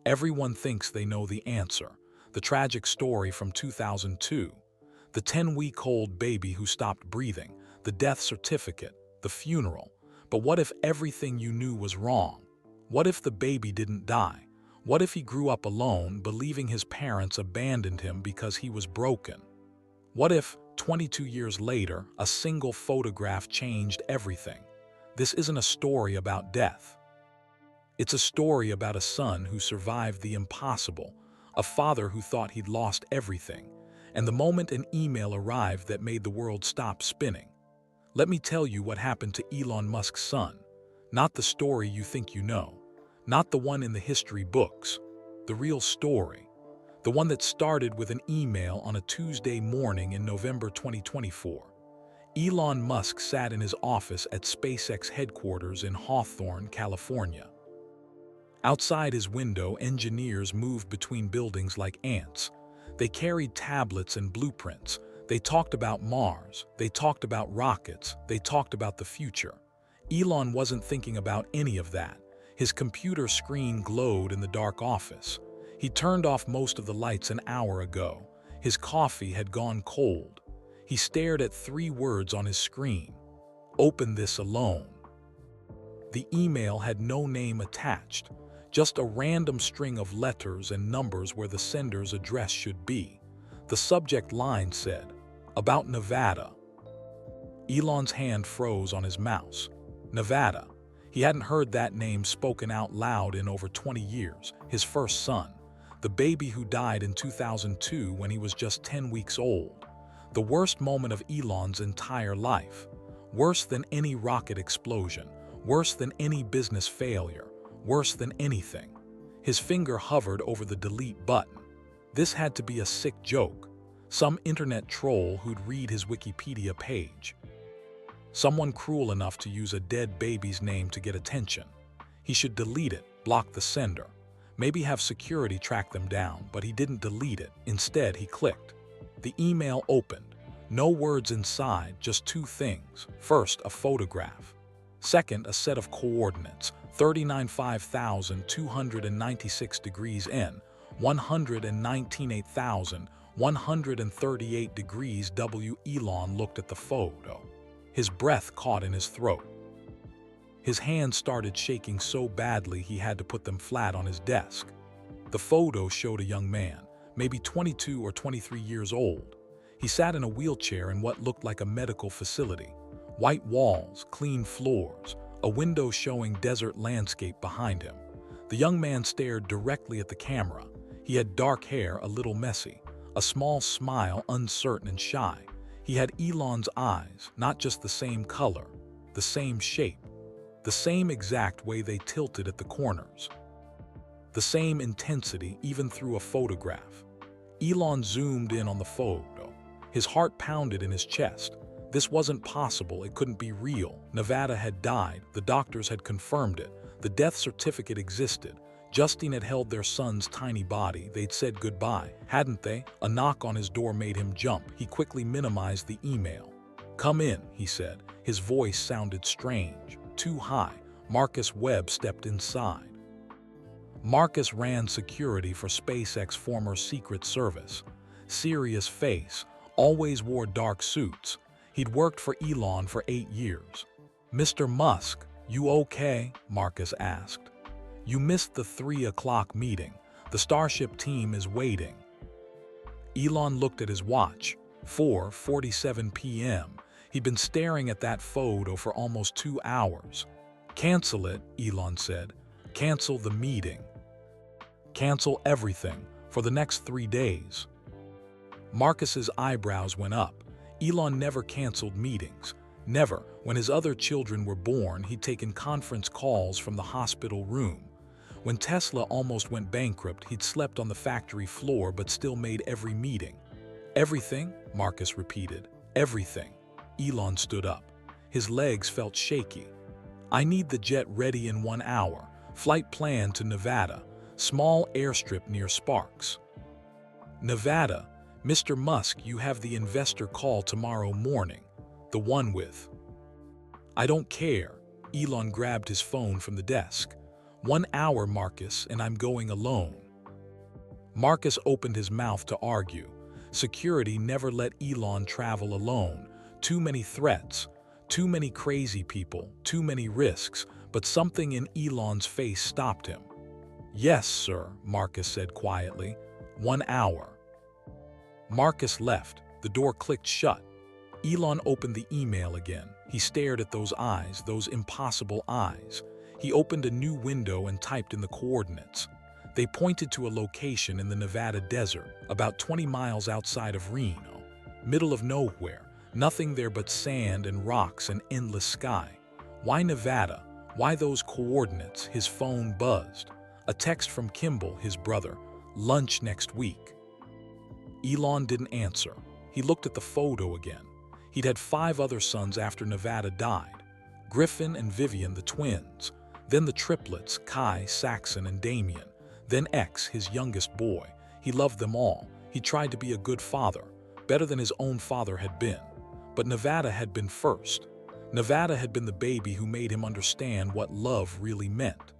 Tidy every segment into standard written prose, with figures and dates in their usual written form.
Everyone thinks they know the answer. The tragic story from 2002. The 10-week-old baby who stopped breathing, the death certificate, the funeral. But what if everything you knew was wrong? What if the baby didn't die? What if he grew up alone, believing his parents abandoned him because he was broken? What if, 22 years later, a single photograph changed everything? This isn't a story about death. It's a story about a son who survived the impossible, a father who thought he'd lost everything, and the moment an email arrived that made the world stop spinning. Let me tell you what happened to Elon Musk's son. Not the story you think you know. Not the one in the history books. The real story. The one that started with an email on a Tuesday morning in November 2024. Elon Musk sat in his office at SpaceX headquarters in Hawthorne, California. Outside his window, engineers moved between buildings like ants. They carried tablets and blueprints. They talked about Mars. They talked about rockets. They talked about the future. Elon wasn't thinking about any of that. His computer screen glowed in the dark office. He turned off most of the lights an hour ago. His coffee had gone cold. He stared at 3 words on his screen. Open this alone. The email had no name attached. Just a random string of letters and numbers where the sender's address should be. The subject line said, "About Nevada." Elon's hand froze on his mouse. Nevada. He hadn't heard that name spoken out loud in over 20 years. His first son. The baby who died in 2002 when he was just 10 weeks old. The worst moment of Elon's entire life. Worse than any rocket explosion. Worse than any business failure. Worse than anything. His finger hovered over the delete button. This had to be a sick joke. Some internet troll who'd read his Wikipedia page. Someone cruel enough to use a dead baby's name to get attention. He should delete it, block the sender. Maybe have security track them down, but he didn't delete it. Instead, he clicked. The email opened. No words inside, just 2 things. First, a photograph. Second, a set of coordinates. 39,296 degrees N, 198,138 degrees W. Elon looked at the photo. His breath caught in his throat. His hands started shaking so badly he had to put them flat on his desk. The photo showed a young man, maybe 22 or 23 years old. He sat in a wheelchair in what looked like a medical facility. White walls, clean floors, a window showing desert landscape behind him. The young man stared directly at the camera. He had dark hair, a little messy, a small smile, uncertain and shy. He had Elon's eyes, not just the same color, the same shape, the same exact way they tilted at the corners. The same intensity even through a photograph. Elon zoomed in on the photo. His heart pounded in his chest. This wasn't possible, it couldn't be real. Nevada had died, the doctors had confirmed it, the death certificate existed. Justine had held their son's tiny body, they'd said goodbye, hadn't they? A knock on his door made him jump. He quickly minimized the email. "Come in," he said. His voice sounded strange, too high. Marcus Webb stepped inside. Marcus ran security for SpaceX former Secret Service. Serious face, always wore dark suits. He'd worked for Elon for 8 years. "Mr. Musk, you okay?" Marcus asked. "You missed the 3 o'clock meeting. The Starship team is waiting." Elon looked at his watch. 4:47 p.m. He'd been staring at that photo for almost 2 hours. "Cancel it," Elon said. "Cancel the meeting. Cancel everything for the next 3 days." Marcus's eyebrows went up. Elon never canceled meetings. Never. When his other children were born, he'd taken conference calls from the hospital room. When Tesla almost went bankrupt, he'd slept on the factory floor but still made every meeting. "Everything?" Marcus repeated. "Everything." Elon stood up. His legs felt shaky. "I need the jet ready in 1 hour. Flight plan to Nevada. Small airstrip near Sparks." "Nevada? Mr. Musk, you have the investor call tomorrow morning. The one with—" "I don't care." Elon grabbed his phone from the desk. 1 hour, Marcus, and I'm going alone. Marcus opened his mouth to argue. Security never let Elon travel alone. Too many threats, too many crazy people, too many risks, but something in Elon's face stopped him. Yes, sir, Marcus said quietly. 1 hour. Marcus left. The door clicked shut. Elon opened the email again. He stared at those eyes, those impossible eyes. He opened a new window and typed in the coordinates. They pointed to a location in the Nevada desert, about 20 miles outside of Reno. Middle of nowhere, nothing there but sand and rocks and endless sky. Why Nevada? Why those coordinates? His phone buzzed. A text from Kimball, his brother. Lunch next week. Elon didn't answer. He looked at the photo again. He'd had 5 other sons after Nevada died. Griffin and Vivian, the twins. Then the triplets, Kai, Saxon, and Damien. Then X, his youngest boy. He loved them all. He tried to be a good father, better than his own father had been. But Nevada had been first. Nevada had been the baby who made him understand what love really meant.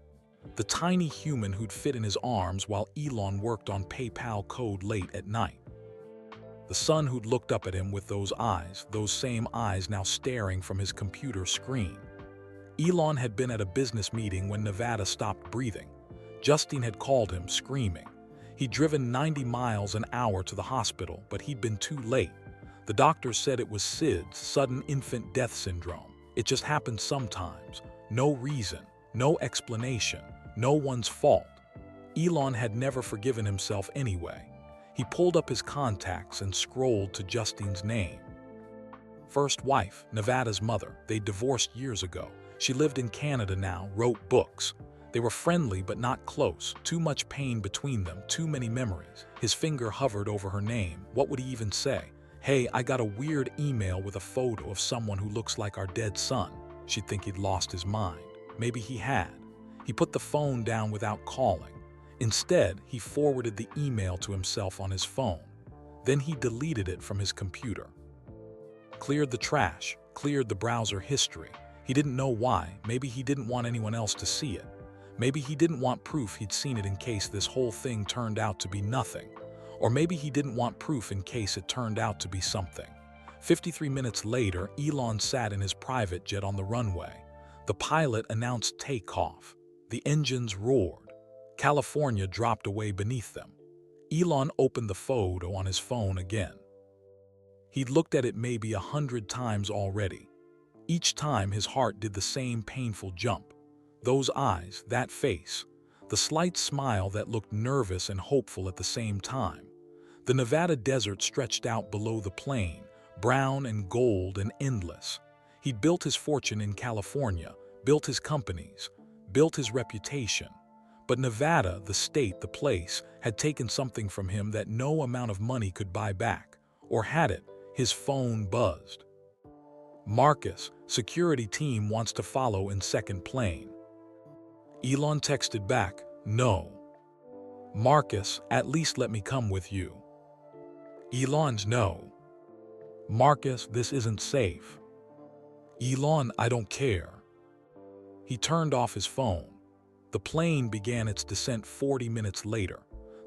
The tiny human who'd fit in his arms while Elon worked on PayPal code late at night. The son who'd looked up at him with those same eyes now staring from his computer screen. Elon had been at a business meeting when Nevada stopped breathing. Justine had called him, screaming. He'd driven 90 miles an hour to the hospital, but he'd been too late. The doctors said it was SIDS, sudden infant death syndrome. It just happens sometimes. No reason, no explanation, no one's fault. Elon had never forgiven himself anyway. He pulled up his contacts and scrolled to Justine's name. First wife, Nevada's mother. They divorced years ago. She lived in Canada now, wrote books. They were friendly but not close. Too much pain between them, too many memories. His finger hovered over her name. What would he even say? Hey, I got a weird email with a photo of someone who looks like our dead son. She'd think he'd lost his mind. Maybe he had. He put the phone down without calling. Instead, he forwarded the email to himself on his phone. Then he deleted it from his computer. Cleared the trash, cleared the browser history. He didn't know why. Maybe he didn't want anyone else to see it. Maybe he didn't want proof he'd seen it in case this whole thing turned out to be nothing. Or maybe he didn't want proof in case it turned out to be something. 53 minutes later, Elon sat in his private jet on the runway. The pilot announced takeoff. The engines roared. California dropped away beneath them. Elon opened the photo on his phone again. He'd looked at it maybe 100 times already. Each time his heart did the same painful jump. Those eyes, that face, the slight smile that looked nervous and hopeful at the same time. The Nevada desert stretched out below the plane, brown and gold and endless. He'd built his fortune in California, built his companies, built his reputation. But Nevada, the state, the place, had taken something from him that no amount of money could buy back. Or had it? His phone buzzed. Marcus, security team wants to follow in second plane. Elon texted back, no. Marcus, at least let me come with you. Elon's no. Marcus, this isn't safe. Elon, I don't care. He turned off his phone. The plane began its descent 40 minutes later.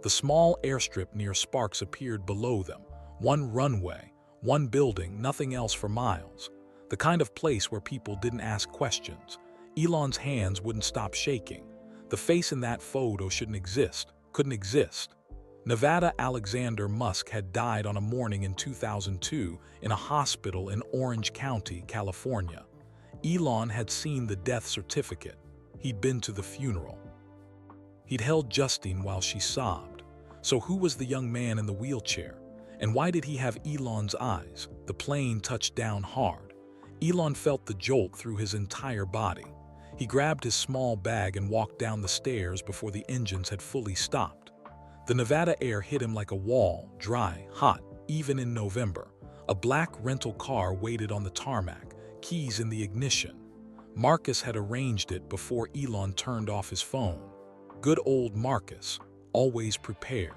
The small airstrip near Sparks appeared below them. One runway, one building, nothing else for miles. The kind of place where people didn't ask questions. Elon's hands wouldn't stop shaking. The face in that photo shouldn't exist, couldn't exist. Nevada Alexander Musk had died on a morning in 2002 in a hospital in Orange County, California. Elon had seen the death certificate. He'd been to the funeral. He'd held Justine while she sobbed. So who was the young man in the wheelchair? And why did he have Elon's eyes? The plane touched down hard. Elon felt the jolt through his entire body. He grabbed his small bag and walked down the stairs before the engines had fully stopped. The Nevada air hit him like a wall, dry, hot, even in November. A black rental car waited on the tarmac, keys in the ignition. Marcus had arranged it before Elon turned off his phone. Good old Marcus, always prepared.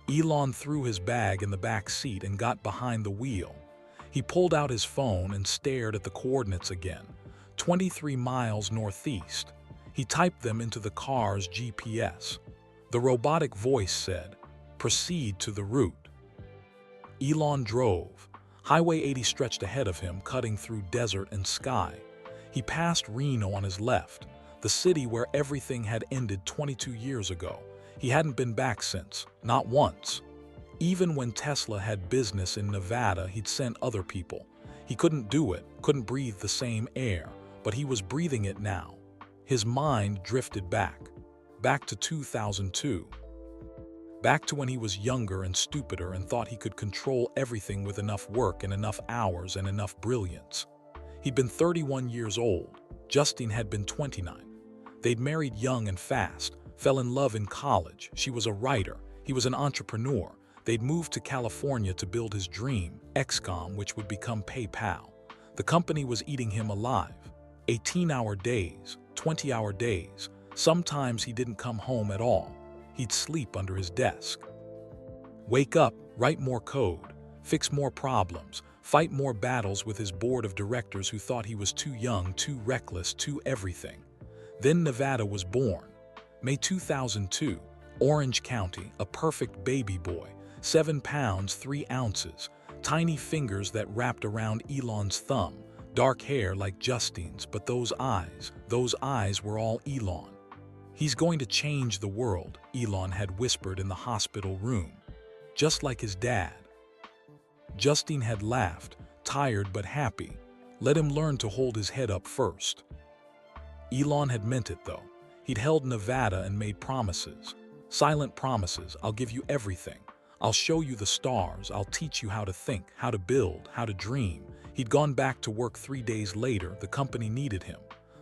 Elon threw his bag in the back seat and got behind the wheel. He pulled out his phone and stared at the coordinates again. 23 miles northeast. He typed them into the car's GPS. The robotic voice said, "Proceed to the route." Elon drove. Highway 80 stretched ahead of him, cutting through desert and sky. He passed Reno on his left, the city where everything had ended 22 years ago. He hadn't been back since, not once. Even when Tesla had business in Nevada, he'd sent other people. He couldn't do it, couldn't breathe the same air, but he was breathing it now. His mind drifted back to 2002. Back to when he was younger and stupider and thought he could control everything with enough work and enough hours and enough brilliance. He'd been 31 years old. Justine had been 29. They'd married young and fast, fell in love in college. She was a writer. He was an entrepreneur. They'd moved to California to build his dream, XCOM, which would become PayPal. The company was eating him alive. 18-hour days, 20-hour days. Sometimes he didn't come home at all. He'd sleep under his desk. Wake up, write more code, fix more problems, fight more battles with his board of directors who thought he was too young, too reckless, too everything. Then Nevada was born. May 2002, Orange County, a perfect baby boy, 7 pounds 3 ounces, tiny fingers that wrapped around Elon's thumb, dark hair like Justine's, but those eyes were all Elon. "He's going to change the world," Elon had whispered in the hospital room, just like his dad. Justine had laughed, tired but happy. Let him learn to hold his head up first. Elon had meant it, though. He'd held Nevada and made promises. Silent promises. "I'll give you everything. I'll show you the stars. I'll teach you how to think, how to build, how to dream." He'd gone back to work 3 days later. The company needed him.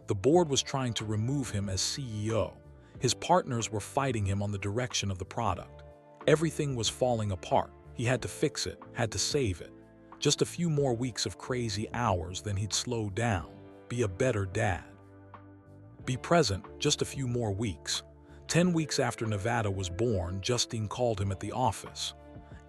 The board was trying to remove him as CEO. His partners were fighting him on the direction of the product. Everything was falling apart. He had to fix it, had to save it. Just a few more weeks of crazy hours, then he'd slow down, be a better dad. Be present, just a few more weeks. 10 weeks after Nevada was born, Justine called him at the office.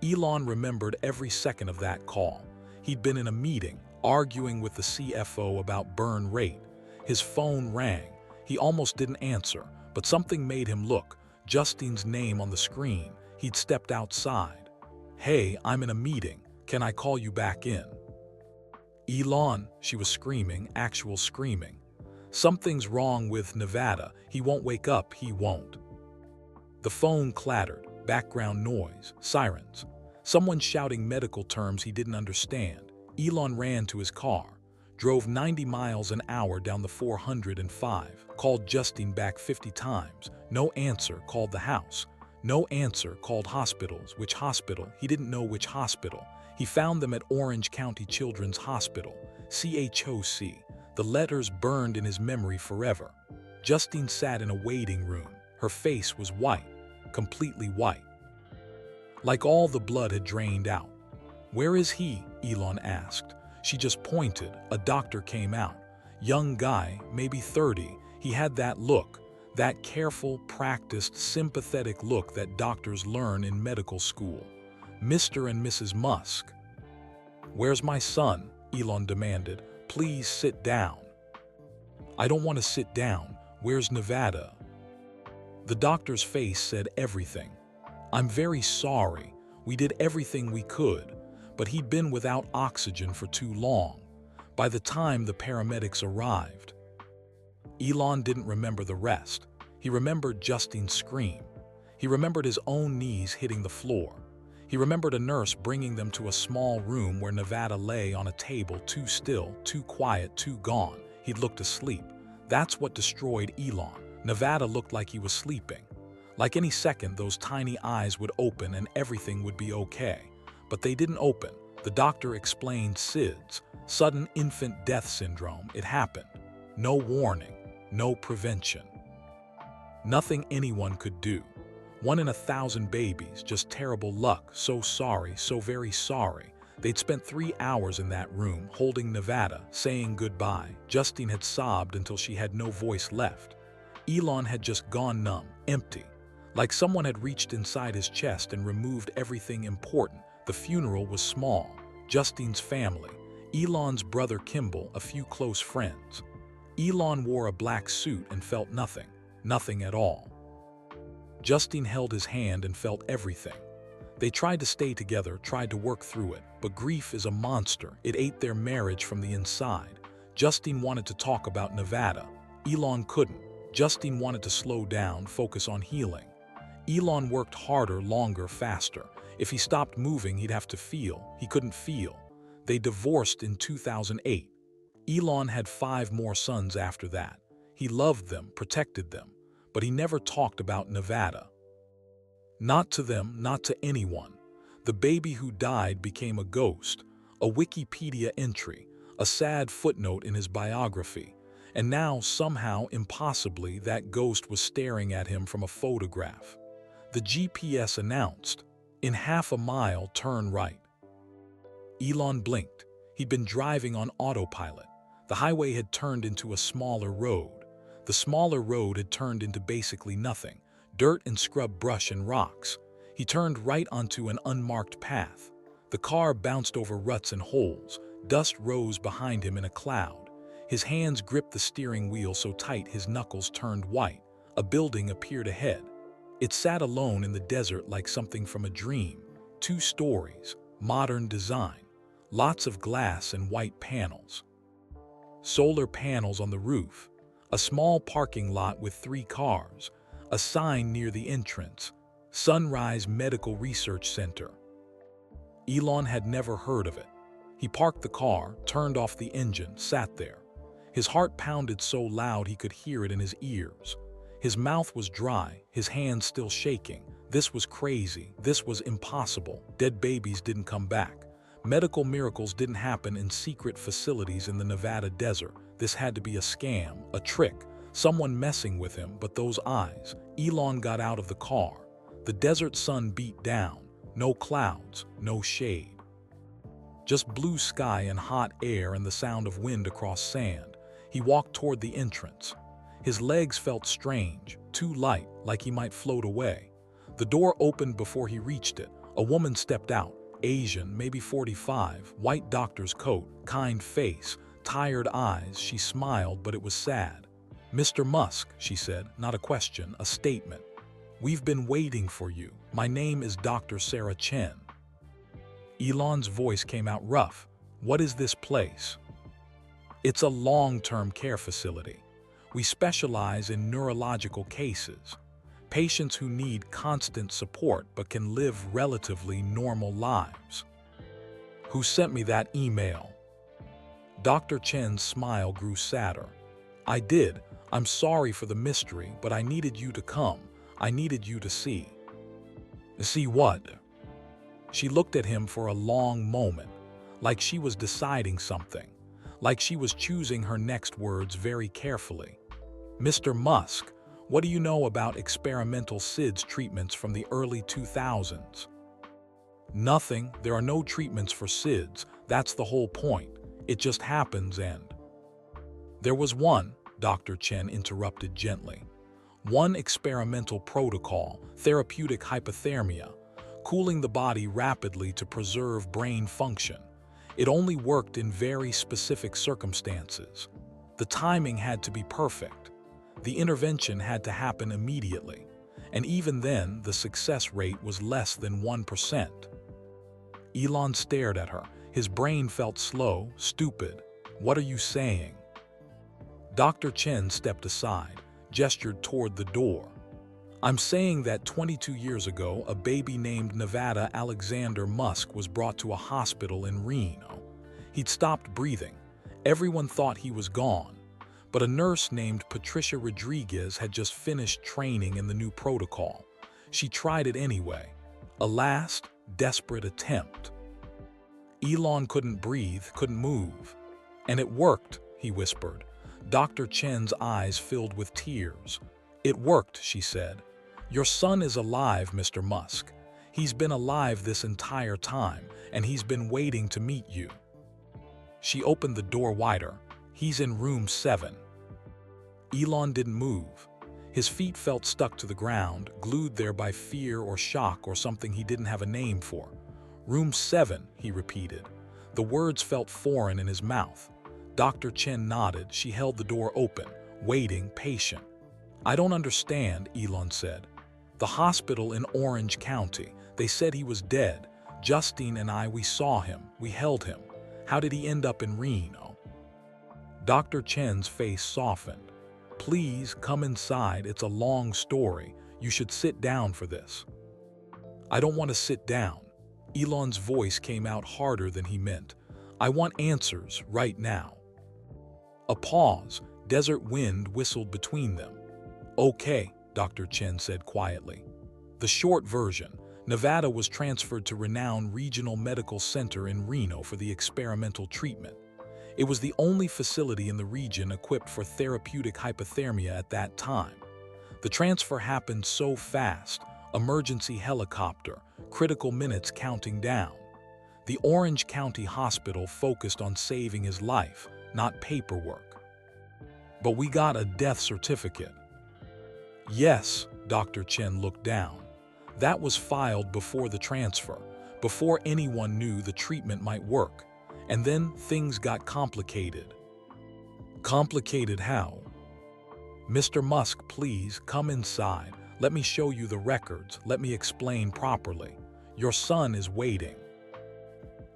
Elon remembered every second of that call. He'd been in a meeting, arguing with the CFO about burn rate. His phone rang. He almost didn't answer, but something made him look. Justine's name on the screen. He'd stepped outside. "Hey, I'm in a meeting. Can I call you back in?" "Elon," she was screaming, actual screaming. "Something's wrong with Nevada. He won't wake up, he won't." The phone clattered, background noise, sirens. Someone shouting medical terms he didn't understand. Elon ran to his car, drove 90 miles an hour down the 405, called Justine back 50 times. No answer, called the house. No answer, called hospitals. Which hospital? He didn't know which hospital. He found them at Orange County Children's Hospital, CHOC. The letters burned in his memory forever. Justine sat in a waiting room. Her face was white, completely white. Like all the blood had drained out. "Where is he?" Elon asked. She just pointed. A doctor came out. Young guy, maybe 30. He had that look, that careful, practiced, sympathetic look that doctors learn in medical school. "Mr. and Mrs. Musk." "Where's my son?" Elon demanded. "Please sit down." "I don't want to sit down. Where's Nevada?" The doctor's face said everything. "I'm very sorry. We did everything we could, but he'd been without oxygen for too long. By the time the paramedics arrived." Elon didn't remember the rest. He remembered Justine's scream. He remembered his own knees hitting the floor. He remembered a nurse bringing them to a small room where Nevada lay on a table, too still, too quiet, too gone. He'd looked asleep. That's what destroyed Elon. Nevada looked like he was sleeping. Like any second, those tiny eyes would open and everything would be okay. But they didn't open. The doctor explained SIDS, sudden infant death syndrome. It happened. No warning, no prevention. Nothing anyone could do. 1 in 1,000 babies, just terrible luck. So sorry, so very sorry. They'd spent 3 hours in that room, holding Nevada, saying goodbye. Justine had sobbed until she had no voice left. Elon had just gone numb, empty. Like someone had reached inside his chest and removed everything important. The funeral was small. Justine's family, Elon's brother Kimball, a few close friends. Elon wore a black suit and felt nothing, nothing at all. Justine held his hand and felt everything. They tried to stay together, tried to work through it, but grief is a monster. It ate their marriage from the inside. Justine wanted to talk about Nevada. Elon couldn't. Justine wanted to slow down, focus on healing. Elon worked harder, longer, faster. If he stopped moving, he'd have to feel. He couldn't feel. They divorced in 2008. Elon had 5 more sons after that. He loved them, protected them, but he never talked about Nevada. Not to them, not to anyone. The baby who died became a ghost, a Wikipedia entry, a sad footnote in his biography. And now, somehow, impossibly, that ghost was staring at him from a photograph. The GPS announced, "In half a mile, turn right." Elon blinked. He'd been driving on autopilot. The highway had turned into a smaller road. The smaller road had turned into basically nothing, dirt and scrub brush and rocks. He turned right onto an unmarked path. The car bounced over ruts and holes. Dust rose behind him in a cloud. His hands gripped the steering wheel so tight his knuckles turned white. A building appeared ahead. It sat alone in the desert like something from a dream. 2 stories, modern design, lots of glass and white panels. Solar panels on the roof, a small parking lot with 3 cars, a sign near the entrance, Sunrise Medical Research Center. Elon had never heard of it. He parked the car, turned off the engine, sat there. His heart pounded so loud he could hear it in his ears. His mouth was dry, his hands still shaking. This was crazy. This was impossible. Dead babies didn't come back. Medical miracles didn't happen in secret facilities in the Nevada desert. This had to be a scam, a trick, someone messing with him. But those eyes. Elon got out of the car. The desert sun beat down. No clouds, no shade. Just blue sky and hot air and the sound of wind across sand. He walked toward the entrance. His legs felt strange, too light, like he might float away. The door opened before he reached it. A woman stepped out, Asian, maybe 45, white doctor's coat, kind face, tired eyes. She smiled, but it was sad. "Mr. Musk," she said, not a question, a statement. "We've been waiting for you. My name is Dr. Sarah Chen." Elon's voice came out rough. "What is this place?" "It's a long-term care facility. We specialize in neurological cases, patients who need constant support but can live relatively normal lives." "Who sent me that email?" Dr. Chen's smile grew sadder. "I did. I'm sorry for the mystery, but I needed you to come. I needed you to see." "See what?" She looked at him for a long moment, like she was deciding something, like she was choosing her next words very carefully. "Mr. Musk, what do you know about experimental SIDS treatments from the early 2000s? "Nothing. There are no treatments for SIDS. That's the whole point. It just happens and—" "There was one," Dr. Chen interrupted gently. "One experimental protocol, therapeutic hypothermia, cooling the body rapidly to preserve brain function. It only worked in very specific circumstances. The timing had to be perfect. The intervention had to happen immediately. And even then, the success rate was less than 1%. Elon stared at her. His brain felt slow, stupid. "What are you saying?" Dr. Chen stepped aside, gestured toward the door. "I'm saying that 22 years ago, a baby named Nevada Alexander Musk was brought to a hospital in Reno. He'd stopped breathing. Everyone thought he was gone. But a nurse named Patricia Rodriguez had just finished training in the new protocol. She tried it anyway. A last, desperate attempt." Elon couldn't breathe, couldn't move. "And it worked," he whispered. Dr. Chen's eyes filled with tears. "It worked," she said. "Your son is alive, Mr. Musk. He's been alive this entire time, and he's been waiting to meet you." She opened the door wider. "He's in room 7. Elon didn't move. His feet felt stuck to the ground, glued there by fear or shock or something he didn't have a name for. "Room 7, he repeated. The words felt foreign in his mouth. Dr. Chen nodded. She held the door open, waiting, patient. I don't understand, Elon said. The hospital in Orange County, they said he was dead. Justine and I, we saw him, we held him. How did he end up in Reno? Dr. Chen's face softened. Please come inside, it's a long story. You should sit down for this. I don't want to sit down. Elon's voice came out harder than he meant. I want answers right now. A pause. Desert wind whistled between them. Okay, Dr. Chen said quietly. The short version, Nevada was transferred to renowned regional medical center in Reno for the experimental treatment. It was the only facility in the region equipped for therapeutic hypothermia at that time. The transfer happened so fast, emergency helicopter, critical minutes counting down. The Orange County Hospital focused on saving his life, not paperwork. But we got a death certificate. Yes, Dr. Chen looked down. That was filed before the transfer, before anyone knew the treatment might work. And then things got complicated. Complicated how? Mr. Musk, please come inside. Let me show you the records. Let me explain properly. Your son is waiting.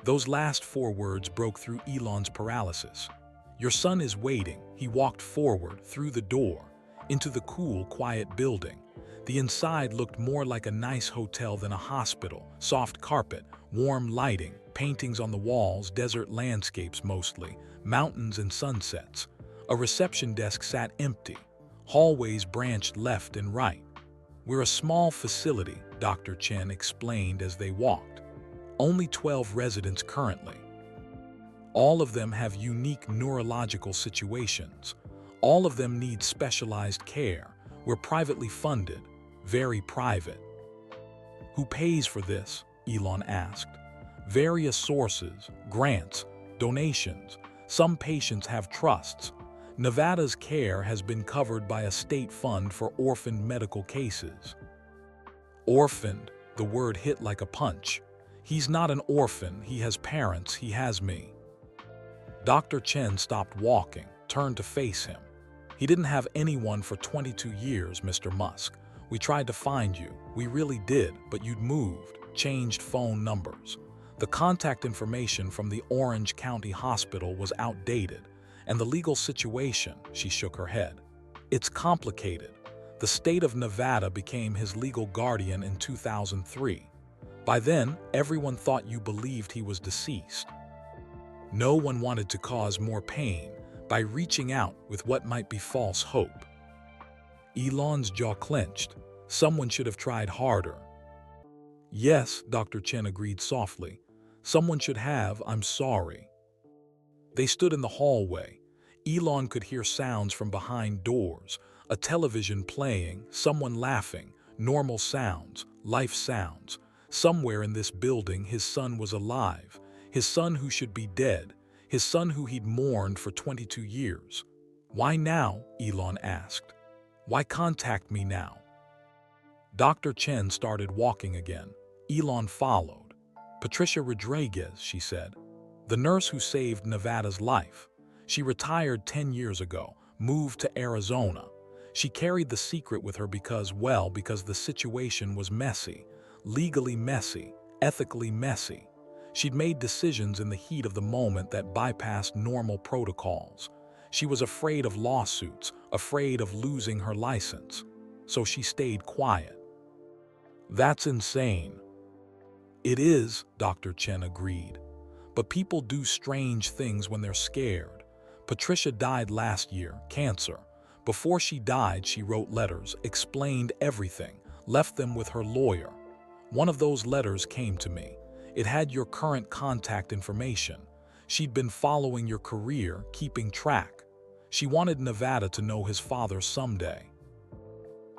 Those last 4 words broke through Elon's paralysis. Your son is waiting. He walked forward through the door, into the cool, quiet building. The inside looked more like a nice hotel than a hospital. Soft carpet, warm lighting, paintings on the walls, desert landscapes mostly, mountains and sunsets. A reception desk sat empty. Hallways branched left and right. We're a small facility, Dr. Chen explained as they walked. Only 12 residents currently. All of them have unique neurological situations. All of them need specialized care. We're privately funded, very private. Who pays for this? Elon asked. Various sources, grants, donations. Some patients have trusts. Nevada's care has been covered by a state fund for orphaned medical cases. Orphaned, the word hit like a punch. He's not an orphan, he has parents, he has me. Dr. Chen stopped walking, turned to face him. He didn't have anyone for 22 years, Mr. Musk. We tried to find you, we really did, but you'd moved, changed phone numbers. The contact information from the Orange County Hospital was outdated, and the legal situation, she shook her head. It's complicated. The state of Nevada became his legal guardian in 2003. By then, everyone thought you believed he was deceased. No one wanted to cause more pain by reaching out with what might be false hope. Elon's jaw clenched. Someone should have tried harder. Yes, Dr. Chen agreed softly. Someone should have, I'm sorry. They stood in the hallway. Elon could hear sounds from behind doors, a television playing, someone laughing, normal sounds, life sounds. Somewhere in this building, his son was alive, his son who should be dead, his son who he'd mourned for 22 years. Why now? Elon asked. Why contact me now? Dr. Chen started walking again. Elon followed. Patricia Rodriguez, she said. The nurse who saved Nevada's life. She retired 10 years ago, moved to Arizona. She carried the secret with her because the situation was messy, legally messy, ethically messy. She'd made decisions in the heat of the moment that bypassed normal protocols. She was afraid of lawsuits, afraid of losing her license. So she stayed quiet. That's insane. It is, Dr. Chen agreed. But people do strange things when they're scared. Patricia died last year, cancer. Before she died, she wrote letters, explained everything, left them with her lawyer. One of those letters came to me. It had your current contact information. She'd been following your career, keeping track. She wanted Nevada to know his father someday.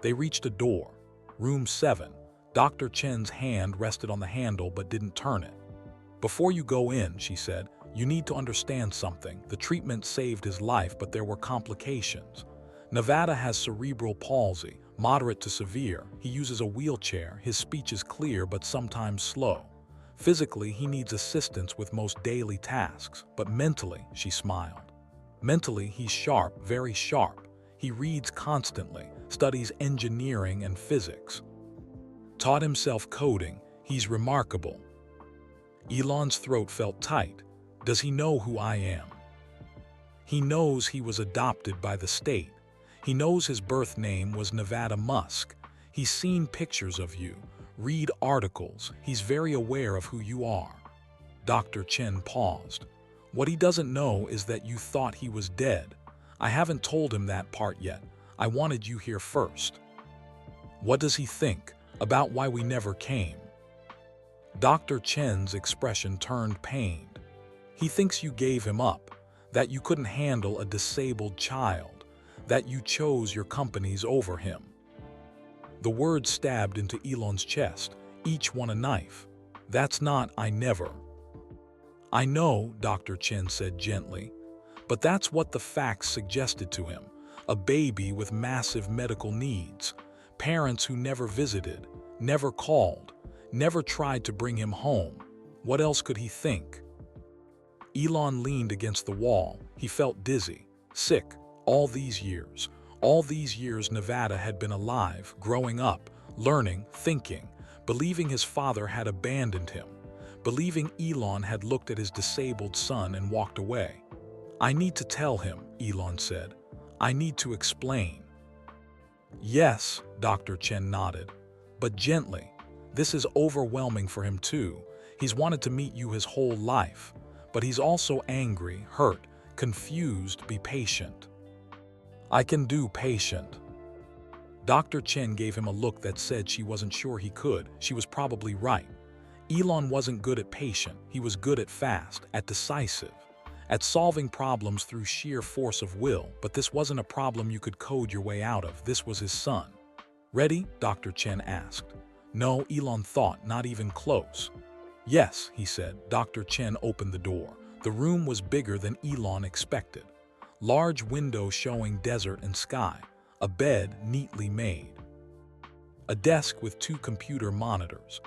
They reached a door. Room 7. Dr. Chen's hand rested on the handle but didn't turn it. Before you go in, she said, you need to understand something. The treatment saved his life, but there were complications. Nevada has cerebral palsy, moderate to severe. He uses a wheelchair. His speech is clear but sometimes slow. Physically, he needs assistance with most daily tasks, but mentally, she smiled. Mentally, he's sharp, very sharp. He reads constantly, studies engineering and physics. Taught himself coding, he's remarkable. Elon's throat felt tight. Does he know who I am? He knows he was adopted by the state. He knows his birth name was Nevada Musk. He's seen pictures of you, read articles. He's very aware of who you are. Dr. Chen paused. What he doesn't know is that you thought he was dead. I haven't told him that part yet. I wanted you here first. What does he think about why we never came? Dr. Chen's expression turned pained. He thinks you gave him up, that you couldn't handle a disabled child, that you chose your companies over him. The words stabbed into Elon's chest, each one a knife. That's not I never. I know, Dr. Chen said gently, but that's what the facts suggested to him. A baby with massive medical needs, parents who never visited, never called, never tried to bring him home. What else could he think? Elon leaned against the wall. He felt dizzy, sick. All these years Nevada had been alive, growing up, learning, thinking, believing his father had abandoned him, believing Elon had looked at his disabled son and walked away. I need to tell him, Elon said. I need to explain. Yes, Dr. Chen nodded, but gently. This is overwhelming for him too. He's wanted to meet you his whole life, but he's also angry, hurt, confused. Be patient. I can do patient. Dr. Chen gave him a look that said she wasn't sure he could. She was probably right. Elon wasn't good at patient. He was good at fast, at decisive, at solving problems through sheer force of will. But this wasn't a problem you could code your way out of. This was his son. Ready? Dr. Chen asked. No, Elon thought, not even close. Yes, he said. Dr. Chen opened the door. The room was bigger than Elon expected. Large windows showing desert and sky. A bed neatly made. A desk with 2 computer monitors.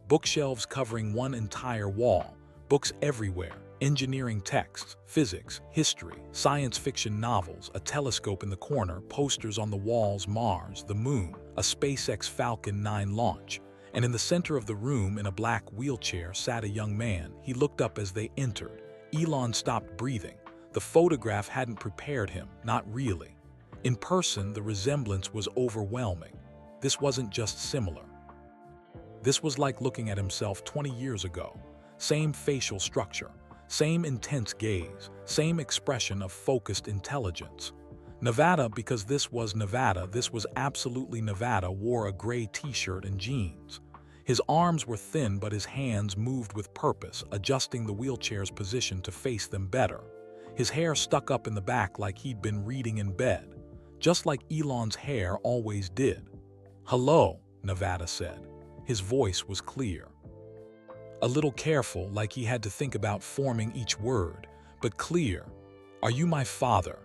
Bookshelves covering one entire wall. Books everywhere. Engineering texts, physics, history, science fiction novels, a telescope in the corner, posters on the walls, Mars, the moon, a SpaceX Falcon 9 launch. And in the center of the room, in a black wheelchair, sat a young man. He looked up as they entered. Elon stopped breathing. The photograph hadn't prepared him, not really. In person, the resemblance was overwhelming. This wasn't just similar. This was like looking at himself 20 years ago. Same facial structure, same intense gaze, same expression of focused intelligence. Nevada, because this was Nevada, this was absolutely Nevada, wore a gray t-shirt and jeans. His arms were thin, but his hands moved with purpose, adjusting the wheelchair's position to face them better. His hair stuck up in the back like he'd been reading in bed, just like Elon's hair always did. Hello, Nevada said. His voice was clear. A little careful, like he had to think about forming each word, but clear. Are you my father?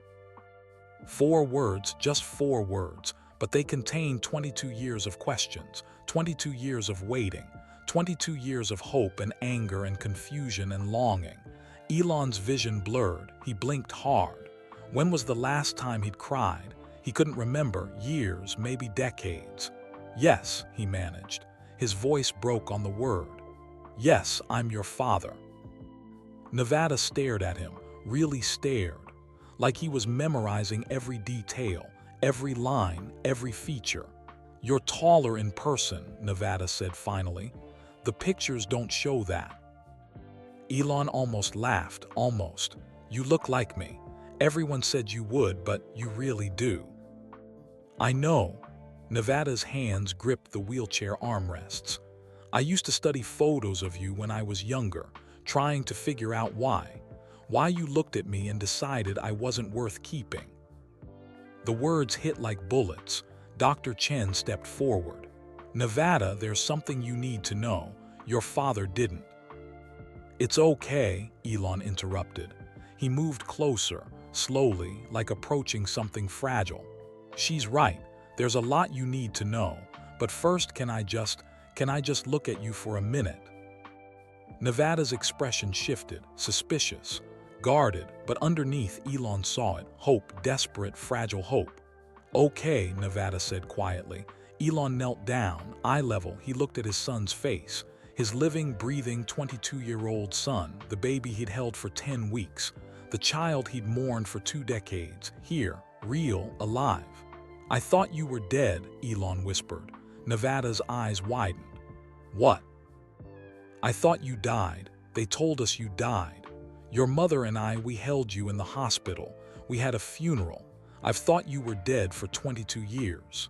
4 words, just 4 words, but they contain 22 years of questions, 22 years of waiting, 22 years of hope and anger and confusion and longing. Elon's vision blurred. He blinked hard. When was the last time he'd cried? He couldn't remember. Years, maybe decades. Yes, he managed. His voice broke on the word. Yes, I'm your father. Nevada stared at him, really stared, like he was memorizing every detail, every line, every feature. You're taller in person, Nevada said finally. The pictures don't show that. Elon almost laughed, almost. You look like me. Everyone said you would, but you really do. I know. Nevada's hands gripped the wheelchair armrests. I used to study photos of you when I was younger, trying to figure out why you looked at me and decided I wasn't worth keeping. The words hit like bullets. Dr. Chen stepped forward. Nevada, there's something you need to know. Your father didn't. It's okay, Elon interrupted. He moved closer, slowly, like approaching something fragile. She's right. There's a lot you need to know. But first, can I just look at you for a minute? Nevada's expression shifted, suspicious. Guarded, but underneath Elon saw it. Hope, desperate, fragile hope. "Okay," Nevada said quietly. Elon knelt down, eye level. He looked at his son's face. His living, breathing 22-year-old son, the baby he'd held for 10 weeks, the child he'd mourned for 2 decades, here, real, alive. "I thought you were dead," Elon whispered. Nevada's eyes widened. "What?" "I thought you died. They told us you died. Your mother and I, we held you in the hospital. We had a funeral. I've thought you were dead for 22 years.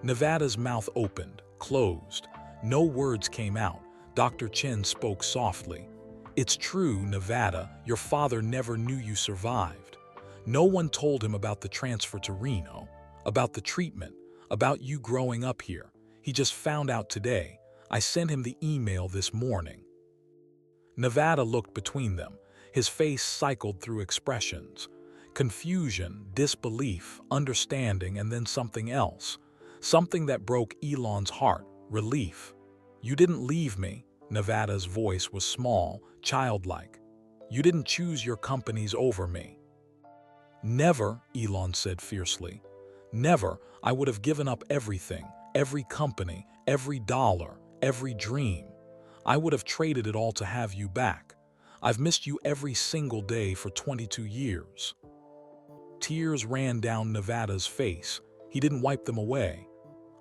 Nevada's mouth opened, closed. No words came out. Dr. Chen spoke softly. "It's true, Nevada, your father never knew you survived. No one told him about the transfer to Reno, about the treatment, about you growing up here. He just found out today. I sent him the email this morning." Nevada looked between them. His face cycled through expressions. Confusion, disbelief, understanding, and then something else. Something that broke Elon's heart, relief. "You didn't leave me." Nevada's voice was small, childlike. "You didn't choose your companies over me." "Never," Elon said fiercely. "Never. I would have given up everything, every company, every dollar, every dream. I would have traded it all to have you back. I've missed you every single day for 22 years. Tears ran down Nevada's face. He didn't wipe them away.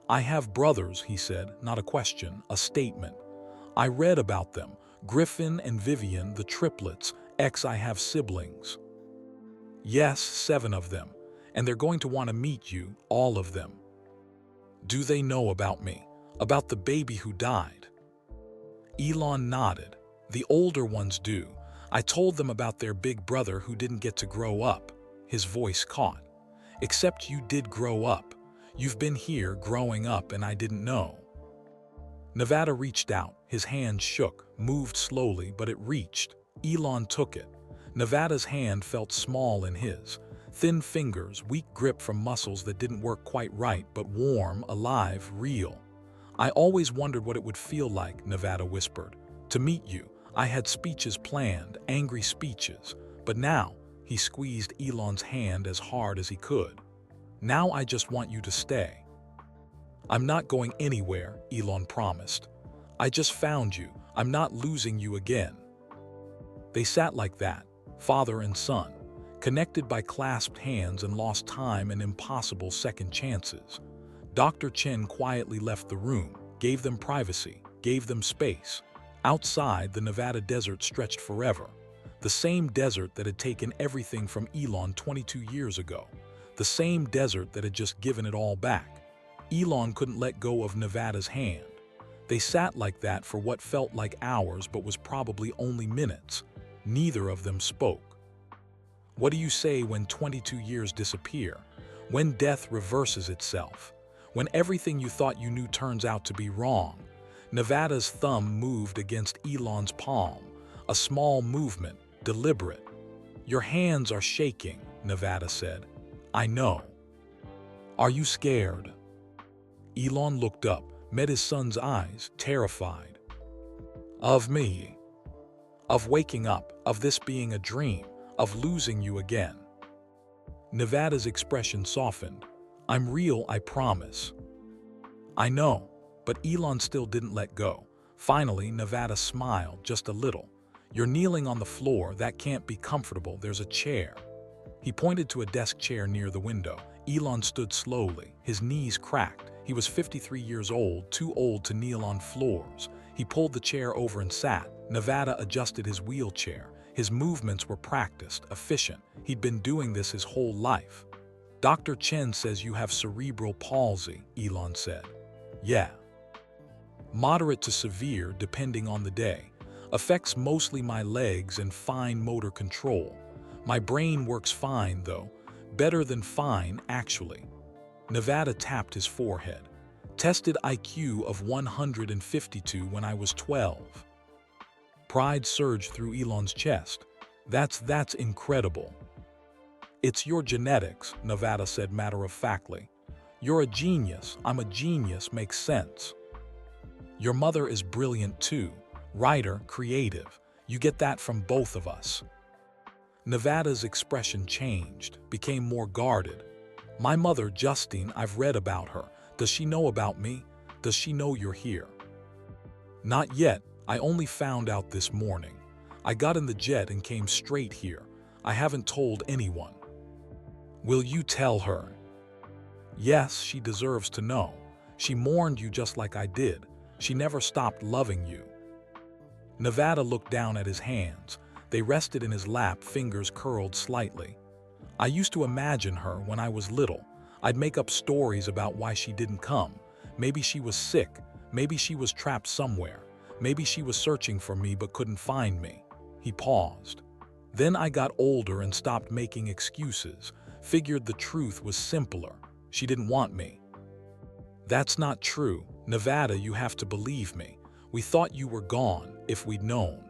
"I have brothers," he said, not a question, a statement. "I read about them, Griffin and Vivian, the triplets. I have siblings. Yes, 7 of them, and they're going to want to meet you, all of them." "Do they know about me? About the baby who died?" Elon nodded. "The older ones do. I told them about their big brother who didn't get to grow up." His voice caught. "Except you did grow up. You've been here growing up and I didn't know." Nevada reached out. His hand shook, moved slowly, but it reached. Elon took it. Nevada's hand felt small in his. Thin fingers, weak grip from muscles that didn't work quite right, but warm, alive, real. "I always wondered what it would feel like," Nevada whispered. "To meet you. I had speeches planned, angry speeches. But now," he squeezed Elon's hand as hard as he could, "now I just want you to stay." "I'm not going anywhere," Elon promised. "I just found you. I'm not losing you again." They sat like that, father and son, connected by clasped hands and lost time and impossible second chances. Dr. Chen quietly left the room, gave them privacy, gave them space. Outside, the Nevada desert stretched forever. The same desert that had taken everything from Elon 22 years ago. The same desert that had just given it all back. Elon couldn't let go of Nevada's hand. They sat like that for what felt like hours but was probably only minutes. Neither of them spoke. What do you say when 22 years disappear? When death reverses itself? When everything you thought you knew turns out to be wrong? Nevada's thumb moved against Elon's palm. A small movement, deliberate. "Your hands are shaking," Nevada said. "I know." "Are you scared?" Elon looked up, met his son's eyes, terrified. "Of me? Of waking up, of this being a dream, of losing you again?" Nevada's expression softened. "I'm real, I promise." "I know," but Elon still didn't let go. Finally, Nevada smiled, just a little. "You're kneeling on the floor, that can't be comfortable, there's a chair." He pointed to a desk chair near the window. Elon stood slowly, his knees cracked. He was 53 years old, too old to kneel on floors. He pulled the chair over and sat. Nevada adjusted his wheelchair. His movements were practiced, efficient. He'd been doing this his whole life. "Dr. Chen says you have cerebral palsy," Elon said. "Yeah. Moderate to severe, depending on the day. Affects mostly my legs and fine motor control. My brain works fine, though. Better than fine, actually." Nevada tapped his forehead. "Tested IQ of 152 when I was 12. Pride surged through Elon's chest. That's incredible." "It's your genetics," Nevada said matter-of-factly. "You're a genius, I'm a genius, makes sense. Your mother is brilliant too. Writer, creative. You get that from both of us." Nevada's expression changed, became more guarded. My mother, Justine, I've read about her. Does she know about me? Does she know you're here? Not yet. I only found out this morning. I got in the jet and came straight here. I haven't told anyone. Will you tell her? Yes, she deserves to know. She mourned you just like I did. She never stopped loving you. Nevada looked down at his hands. They rested in his lap, fingers curled slightly. I used to imagine her when I was little. I'd make up stories about why she didn't come. Maybe she was sick. Maybe she was trapped somewhere. Maybe she was searching for me but couldn't find me. He paused. Then I got older and stopped making excuses. Figured the truth was simpler. She didn't want me. That's not true. Nevada, you have to believe me. We thought you were gone if we'd known.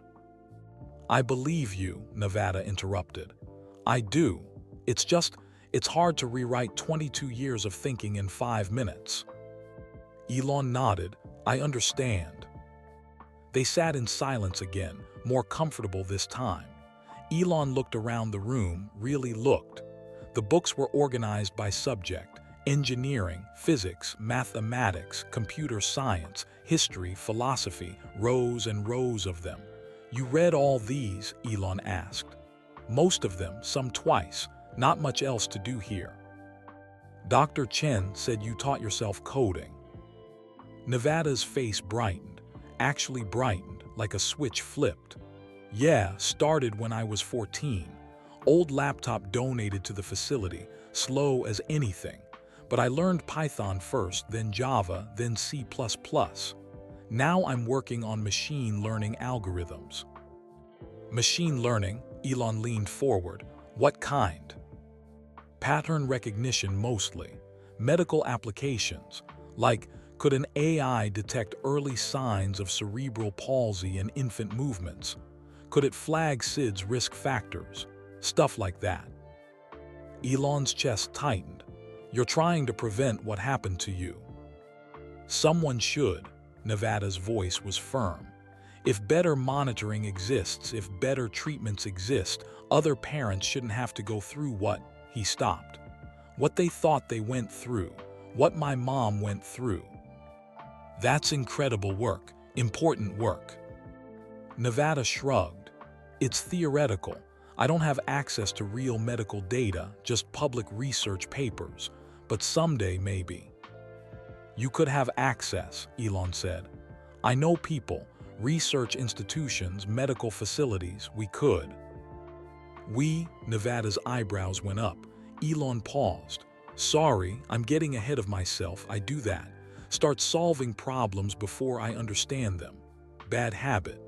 I believe you, Nevada interrupted. I do. It's hard to rewrite 22 years of thinking in 5 minutes. Elon nodded. I understand. They sat in silence again, more comfortable this time. Elon looked around the room, really looked. The books were organized by subject: engineering, physics, mathematics, computer science, history, philosophy, rows and rows of them. You read all these? Elon asked. Most of them, some twice. Not much else to do here. Dr. Chen said you taught yourself coding. Nevada's face brightened, actually brightened, like a switch flipped. Yeah, started when I was 14. Old laptop donated to the facility, slow as anything. But I learned Python first, then Java, then C++. Now I'm working on machine learning algorithms. Machine learning? Elon leaned forward. What kind? Pattern recognition mostly. Medical applications, like could an AI detect early signs of cerebral palsy in infant movements? Could it flag SIDS risk factors? Stuff like that. Elon's chest tightened. You're trying to prevent what happened to you. Someone should. Nevada's voice was firm. If better monitoring exists, if better treatments exist, other parents shouldn't have to go through what. He stopped. What they thought they went through. What my mom went through. That's incredible work, important work. Nevada shrugged. It's theoretical. I don't have access to real medical data, just public research papers. But someday, maybe. You could have access, Elon said. I know people, research institutions, medical facilities, we could. Nevada's eyebrows went up. Elon paused. Sorry, I'm getting ahead of myself. I do that. Start solving problems before I understand them. Bad habit.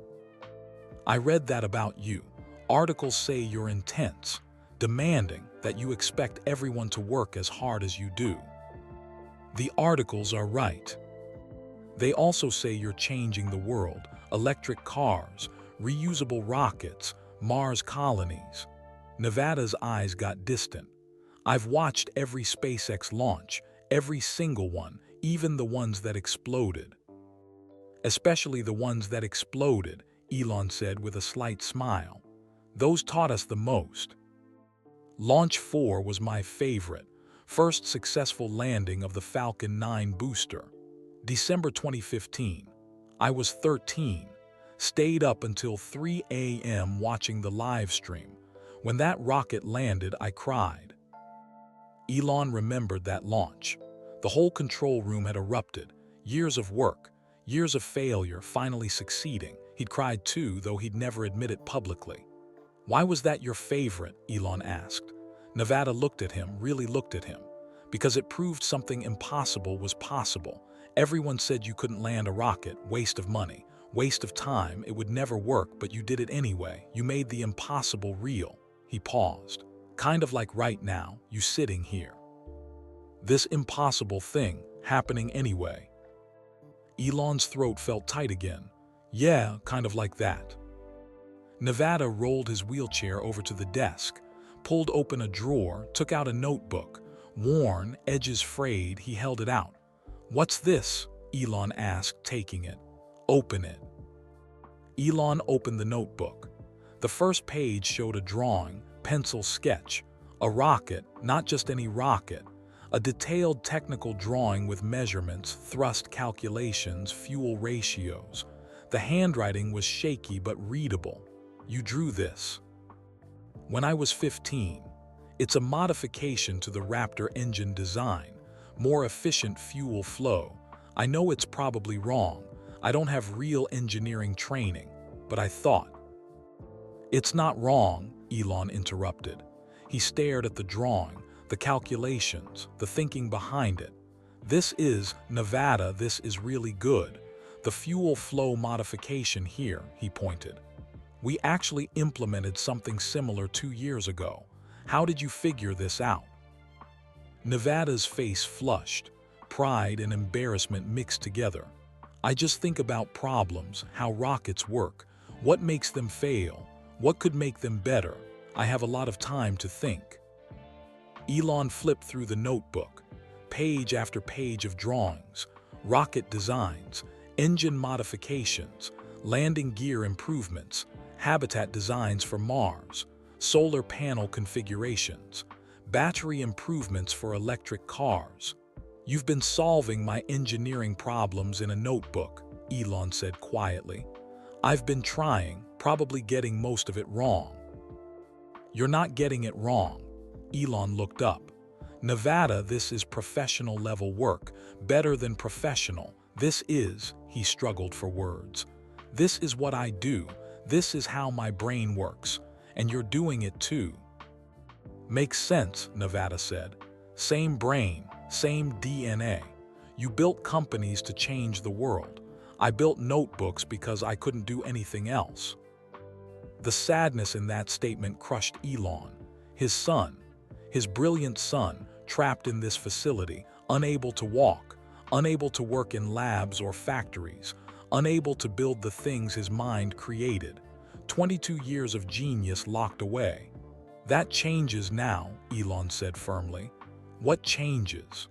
I read that about you. Articles say you're intense, demanding, that you expect everyone to work as hard as you do. The articles are right. They also say you're changing the world, electric cars, reusable rockets, Mars colonies. Nevada's eyes got distant. I've watched every SpaceX launch, every single one, even the ones that exploded. Especially the ones that exploded, Elon said with a slight smile. Those taught us the most. Launch 4 was my favorite, first successful landing of the Falcon 9 booster. December 2015. I was 13. Stayed up until 3 a.m. watching the live stream. When that rocket landed, I cried. Elon remembered that launch. The whole control room had erupted. Years of work, years of failure, finally succeeding. He'd cried too, though he'd never admit it publicly. Why was that your favorite? Elon asked. Nevada looked at him, really looked at him. Because it proved something impossible was possible. Everyone said you couldn't land a rocket, waste of money, waste of time, it would never work, but you did it anyway. You made the impossible real. He paused. Kind of like right now, you sitting here. This impossible thing, happening anyway. Elon's throat felt tight again. Yeah, kind of like that. Nevada rolled his wheelchair over to the desk, pulled open a drawer, took out a notebook. Worn, edges frayed, he held it out. What's this? Elon asked, taking it. Open it. Elon opened the notebook. The first page showed a drawing, pencil sketch. A rocket, not just any rocket. A detailed technical drawing with measurements, thrust calculations, fuel ratios. The handwriting was shaky but readable. You drew this. When I was 15. It's a modification to the Raptor engine design. More efficient fuel flow. I know it's probably wrong. I don't have real engineering training, but I thought. It's not wrong, Elon interrupted. He stared at the drawing, the calculations, the thinking behind it. This is Nevada, this is really good. The fuel flow modification here, he pointed. We actually implemented something similar 2 years ago. How did you figure this out? Nevada's face flushed. Pride and embarrassment mixed together. I just think about problems, how rockets work, what makes them fail, what could make them better. I have a lot of time to think. Elon flipped through the notebook, page after page of drawings, rocket designs, engine modifications, landing gear improvements, habitat designs for Mars, solar panel configurations, battery improvements for electric cars. You've been solving my engineering problems in a notebook, Elon said quietly. I've been trying, probably getting most of it wrong. You're not getting it wrong. Elon looked up. Nevada, this is professional level work, better than professional. This is, he struggled for words. This is what I do. This is how my brain works. And you're doing it too. Makes sense, Nevada said. Same brain, same DNA. You built companies to change the world. I built notebooks because I couldn't do anything else. The sadness in that statement crushed Elon. His son, his brilliant son, trapped in this facility, unable to walk, unable to work in labs or factories, unable to build the things his mind created. 22 years of genius locked away. That changes now, Elon said firmly. What changes?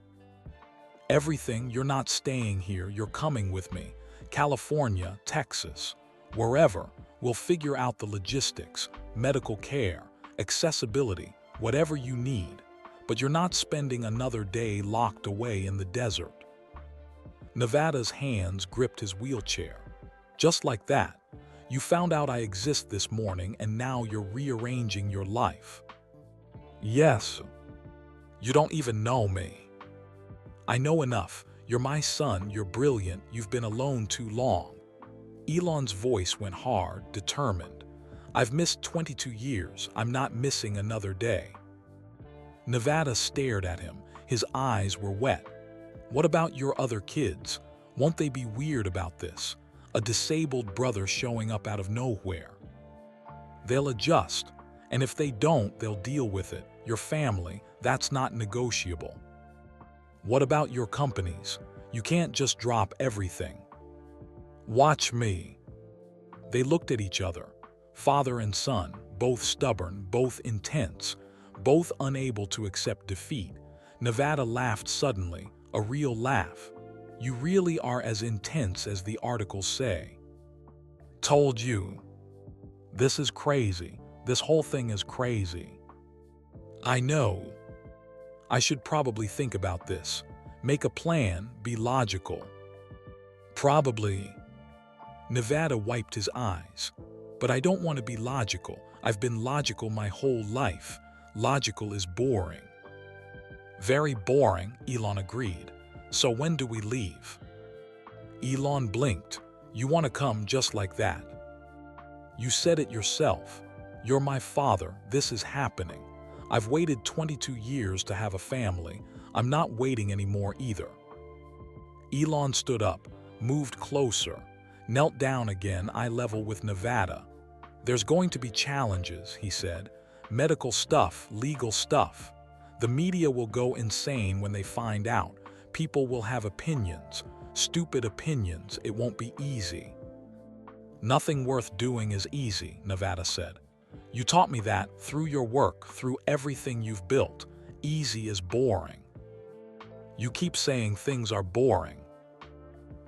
Everything. You're not staying here, you're coming with me. California, Texas, wherever. We'll figure out the logistics, medical care, accessibility, whatever you need. But you're not spending another day locked away in the desert. Nevada's hands gripped his wheelchair. Just like that. You found out I exist this morning and now you're rearranging your life. Yes. You don't even know me. I know enough. You're my son, you're brilliant, you've been alone too long. Elon's voice went hard, determined. I've missed 22 years, I'm not missing another day. Nevada stared at him, his eyes were wet. What about your other kids? Won't they be weird about this? A disabled brother showing up out of nowhere. They'll adjust, and if they don't, they'll deal with it. Your family, that's not negotiable. What about your companies? You can't just drop everything. Watch me. They looked at each other, father and son, both stubborn, both intense, both unable to accept defeat. Nevada laughed suddenly, a real laugh. You really are as intense as the articles say. Told you. This is crazy. This whole thing is crazy. I know. I should probably think about this. Make a plan, be logical. Probably. Nevada wiped his eyes. But I don't want to be logical. I've been logical my whole life. Logical is boring. Very boring, Elon agreed. So when do we leave? Elon blinked. You want to come just like that? You said it yourself. You're my father. This is happening. I've waited 22 years to have a family. I'm not waiting anymore either. Elon stood up, moved closer, knelt down again, eye level with Nevada. There's going to be challenges, he said. Medical stuff, legal stuff. The media will go insane when they find out. People will have opinions, stupid opinions. It won't be easy. Nothing worth doing is easy, Nevada said. You taught me that through your work, through everything you've built. Easy is boring. You keep saying things are boring.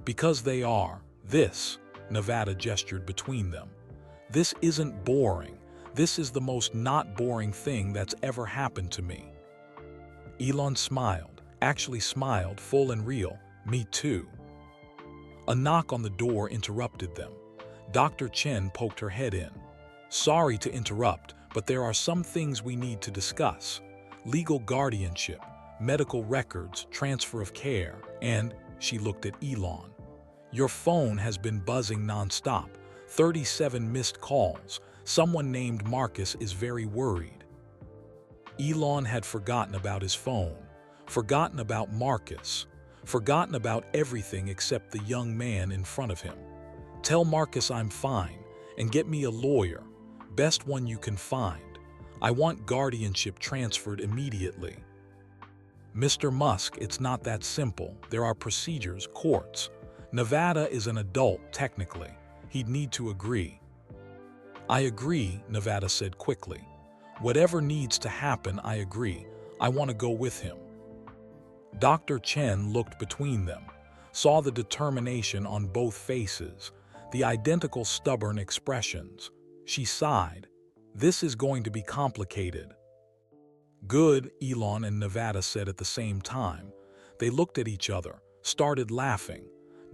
Because they are. This, Nevada gestured between them. This isn't boring. This is the most not boring thing that's ever happened to me. Elon smiled, actually smiled full and real. Me too. A knock on the door interrupted them. Dr. Chen poked her head in. Sorry to interrupt, but there are some things we need to discuss. Legal guardianship, medical records, transfer of care, and, she looked at Elon. Your phone has been buzzing nonstop. 37 missed calls. Someone named Marcus is very worried. Elon had forgotten about his phone, forgotten about Marcus, forgotten about everything except the young man in front of him. Tell Marcus I'm fine, and get me a lawyer, best one you can find. I want guardianship transferred immediately. Mr. Musk, it's not that simple. There are procedures, courts. Nevada is an adult, technically. He'd need to agree. I agree, Nevada said quickly. Whatever needs to happen, I agree. I want to go with him. Dr. Chen looked between them, saw the determination on both faces, the identical stubborn expressions. She sighed. This is going to be complicated. Good, Elon and Nevada said at the same time. They looked at each other, started laughing.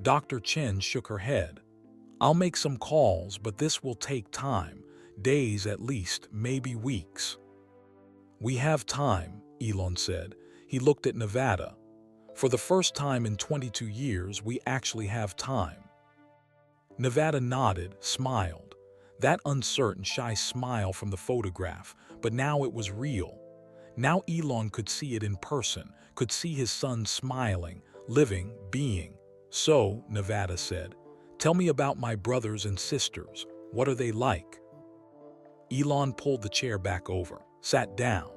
Dr. Chen shook her head. I'll make some calls, but this will take time. Days at least, maybe weeks. We have time, Elon said. He looked at Nevada. For the first time in 22 years, we actually have time. Nevada nodded, smiled. That uncertain, shy smile from the photograph, but now it was real. Now Elon could see it in person, could see his son smiling, living, being. So, Nevada said, tell me about my brothers and sisters. What are they like? Elon pulled the chair back over, sat down,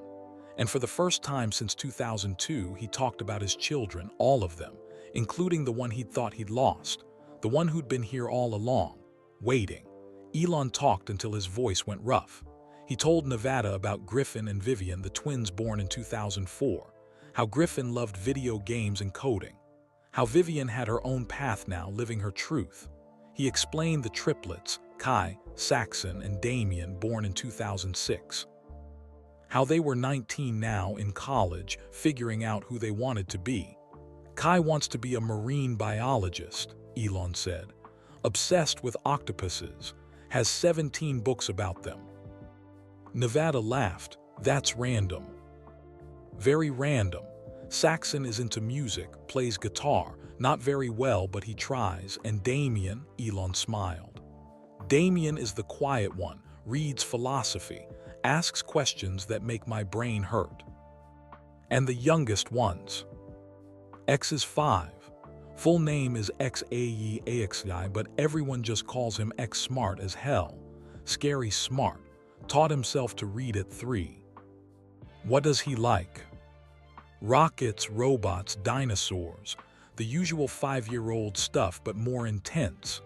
and for the first time since 2002, he talked about his children, all of them, including the one he'd thought he'd lost, the one who'd been here all along, waiting. Elon talked until his voice went rough. He told Nevada about Griffin and Vivian, the twins born in 2004, how Griffin loved video games and coding, how Vivian had her own path now, living her truth. He explained the triplets, Kai, Saxon, and Damien, born in 2006. How they were 19 now, in college, figuring out who they wanted to be. Kai wants to be a marine biologist, Elon said. Obsessed with octopuses, has 17 books about them. Nevada laughed. That's random. Very random. Saxon is into music, plays guitar, not very well, but he tries. And Damien, Elon smiled. Damien is the quiet one, reads philosophy, asks questions that make my brain hurt. And the youngest ones. X is 5. Full name is Xaexi, but everyone just calls him X. Smart as hell. Scary smart. Taught himself to read at 3. What does he like? Rockets, robots, dinosaurs. The usual 5-year-old stuff, but more intense.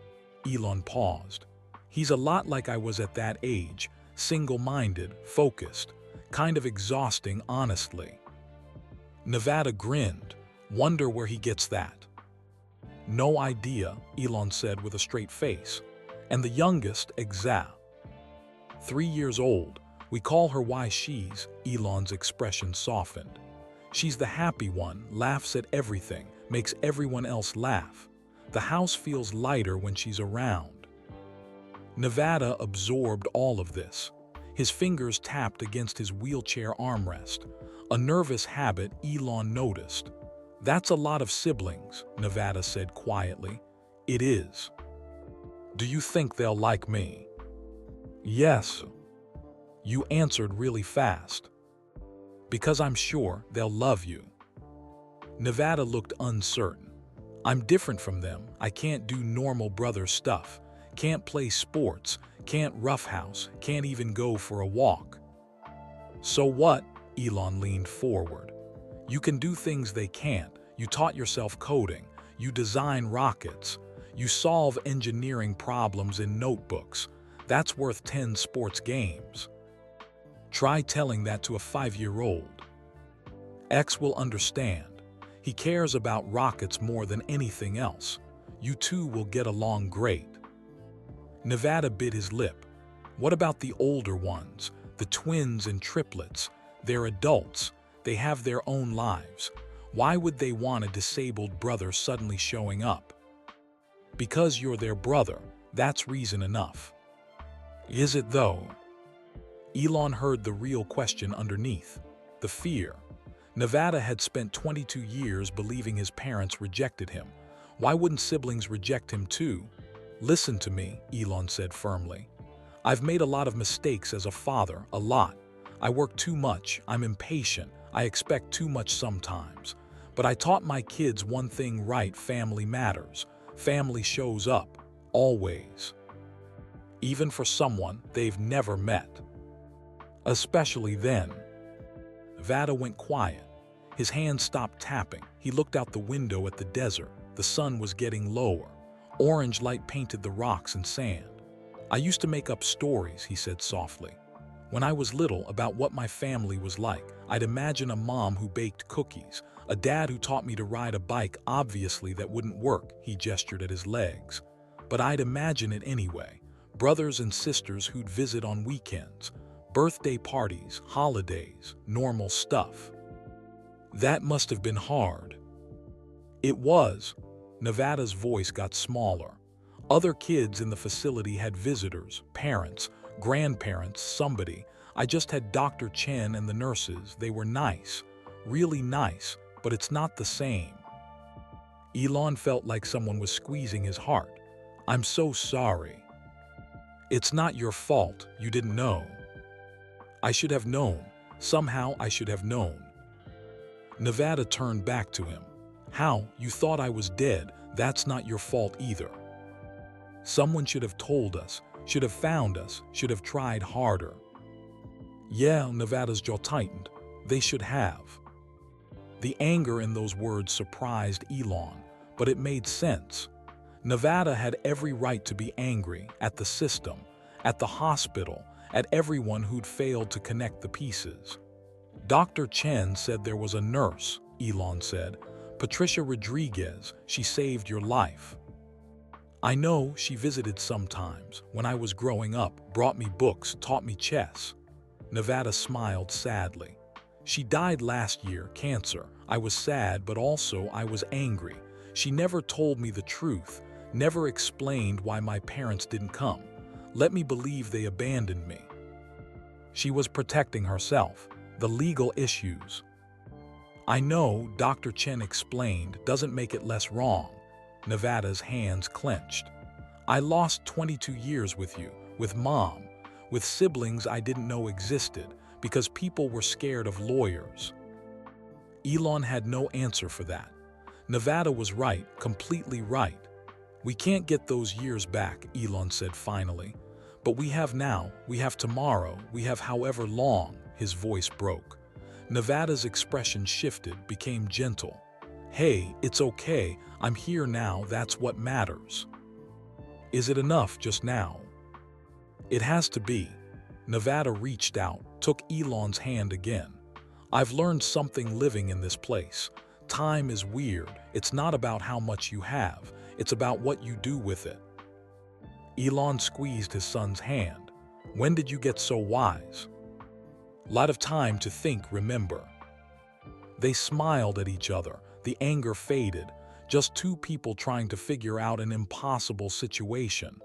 Elon paused. He's a lot like I was at that age. Single-minded, focused. Kind of exhausting, honestly. Nevada grinned. Wonder where he gets that. No idea, Elon said with a straight face. And the youngest, Exa. 3 years old. We call her why she's, Elon's expression softened. She's the happy one, laughs at everything, makes everyone else laugh. The house feels lighter when she's around. Nevada absorbed all of this. His fingers tapped against his wheelchair armrest. A nervous habit Elon noticed. That's a lot of siblings, Nevada said quietly. It is. Do you think they'll like me? Yes. You answered really fast. Because I'm sure they'll love you. Nevada looked uncertain. I'm different from them. I can't do normal brother stuff. Can't play sports. Can't roughhouse. Can't even go for a walk. So what? Elon leaned forward. You can do things they can't. You taught yourself coding. You design rockets. You solve engineering problems in notebooks. That's worth 10 sports games. Try telling that to a 5-year-old. X will understand. He cares about rockets more than anything else. You two will get along great. Nevada bit his lip. What about the older ones, the twins and triplets? They're adults. They have their own lives. Why would they want a disabled brother suddenly showing up? Because you're their brother. That's reason enough. Is it though? Elon heard the real question underneath. The fear. Nevada had spent 22 years believing his parents rejected him. Why wouldn't siblings reject him too? Listen to me, Elon said firmly. I've made a lot of mistakes as a father, a lot. I work too much, I'm impatient, I expect too much sometimes. But I taught my kids one thing right: family matters. Family shows up, always. Even for someone they've never met. Especially then. Nevada went quiet. His hands stopped tapping. He looked out the window at the desert. The sun was getting lower. Orange light painted the rocks and sand. I used to make up stories, he said softly. When I was little, about what my family was like. I'd imagine a mom who baked cookies, a dad who taught me to ride a bike. Obviously that wouldn't work, he gestured at his legs. But I'd imagine it anyway. Brothers and sisters who'd visit on weekends. Birthday parties, holidays, normal stuff. That must have been hard. It was. Nevada's voice got smaller. Other kids in the facility had visitors, parents, grandparents, somebody. I just had Dr. Chen and the nurses. They were nice, really nice, but it's not the same. Elon felt like someone was squeezing his heart. I'm so sorry. It's not your fault, you didn't know. I should have known. Somehow I should have known. Nevada turned back to him. How? You thought I was dead. That's not your fault either. Someone should have told us, should have found us, should have tried harder. Yeah, Nevada's jaw tightened. They should have. The anger in those words surprised Elon, but it made sense. Nevada had every right to be angry at the system, at the hospital, at everyone who'd failed to connect the pieces. Dr. Chen said there was a nurse, Elon said. Patricia Rodriguez, she saved your life. I know, she visited sometimes, when I was growing up, brought me books, taught me chess. Nevada smiled sadly. She died last year, cancer. I was sad, but also I was angry. She never told me the truth, never explained why my parents didn't come. Let me believe they abandoned me. She was protecting herself, the legal issues. I know, Dr. Chen explained, doesn't make it less wrong. Nevada's hands clenched. I lost 22 years with you, with Mom, with siblings I didn't know existed, because people were scared of lawyers. Elon had no answer for that. Nevada was right, completely right. We can't get those years back, Elon said finally. But we have now, we have tomorrow, we have however long. His voice broke. Nevada's expression shifted, became gentle. Hey, it's okay, I'm here now, that's what matters. Is it enough just now? It has to be. Nevada reached out, took Elon's hand again. I've learned something living in this place. Time is weird. It's not about how much you have. It's about what you do with it. Elon squeezed his son's hand. When did you get so wise? Lot of time to think, remember. They smiled at each other. The anger faded. Just two people trying to figure out an impossible situation.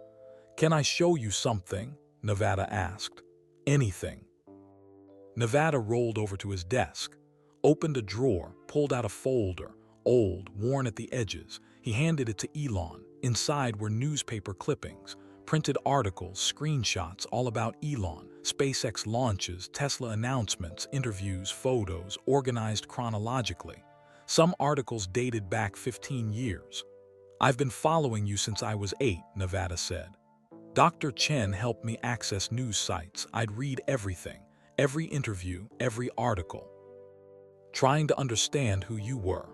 Can I show you something? Nevada asked. Anything. Nevada rolled over to his desk, opened a drawer, pulled out a folder, old, worn at the edges. He handed it to Elon. Inside were newspaper clippings, printed articles, screenshots all about Elon, SpaceX launches, Tesla announcements, interviews, photos, organized chronologically. Some articles dated back 15 years. I've been following you since I was 8, Nevada said. Dr. Chen helped me access news sites. I'd read everything, every interview, every article, trying to understand who you were.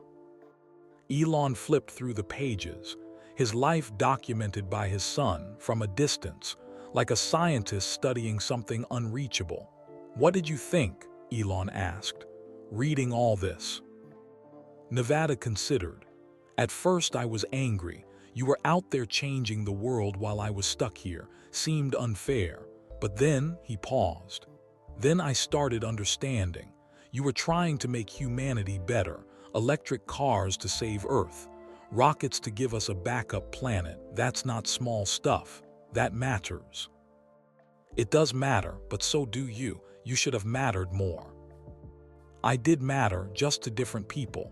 Elon flipped through the pages, his life documented by his son from a distance, like a scientist studying something unreachable. What did you think? Elon asked, reading all this. Nevada considered. At first I was angry. You were out there changing the world while I was stuck here. Seemed unfair. But then he paused. Then I started understanding. You were trying to make humanity better, electric cars to save Earth, rockets to give us a backup planet. That's not small stuff. That matters. It does matter, but so do you. You should have mattered more. I did matter, just to different people.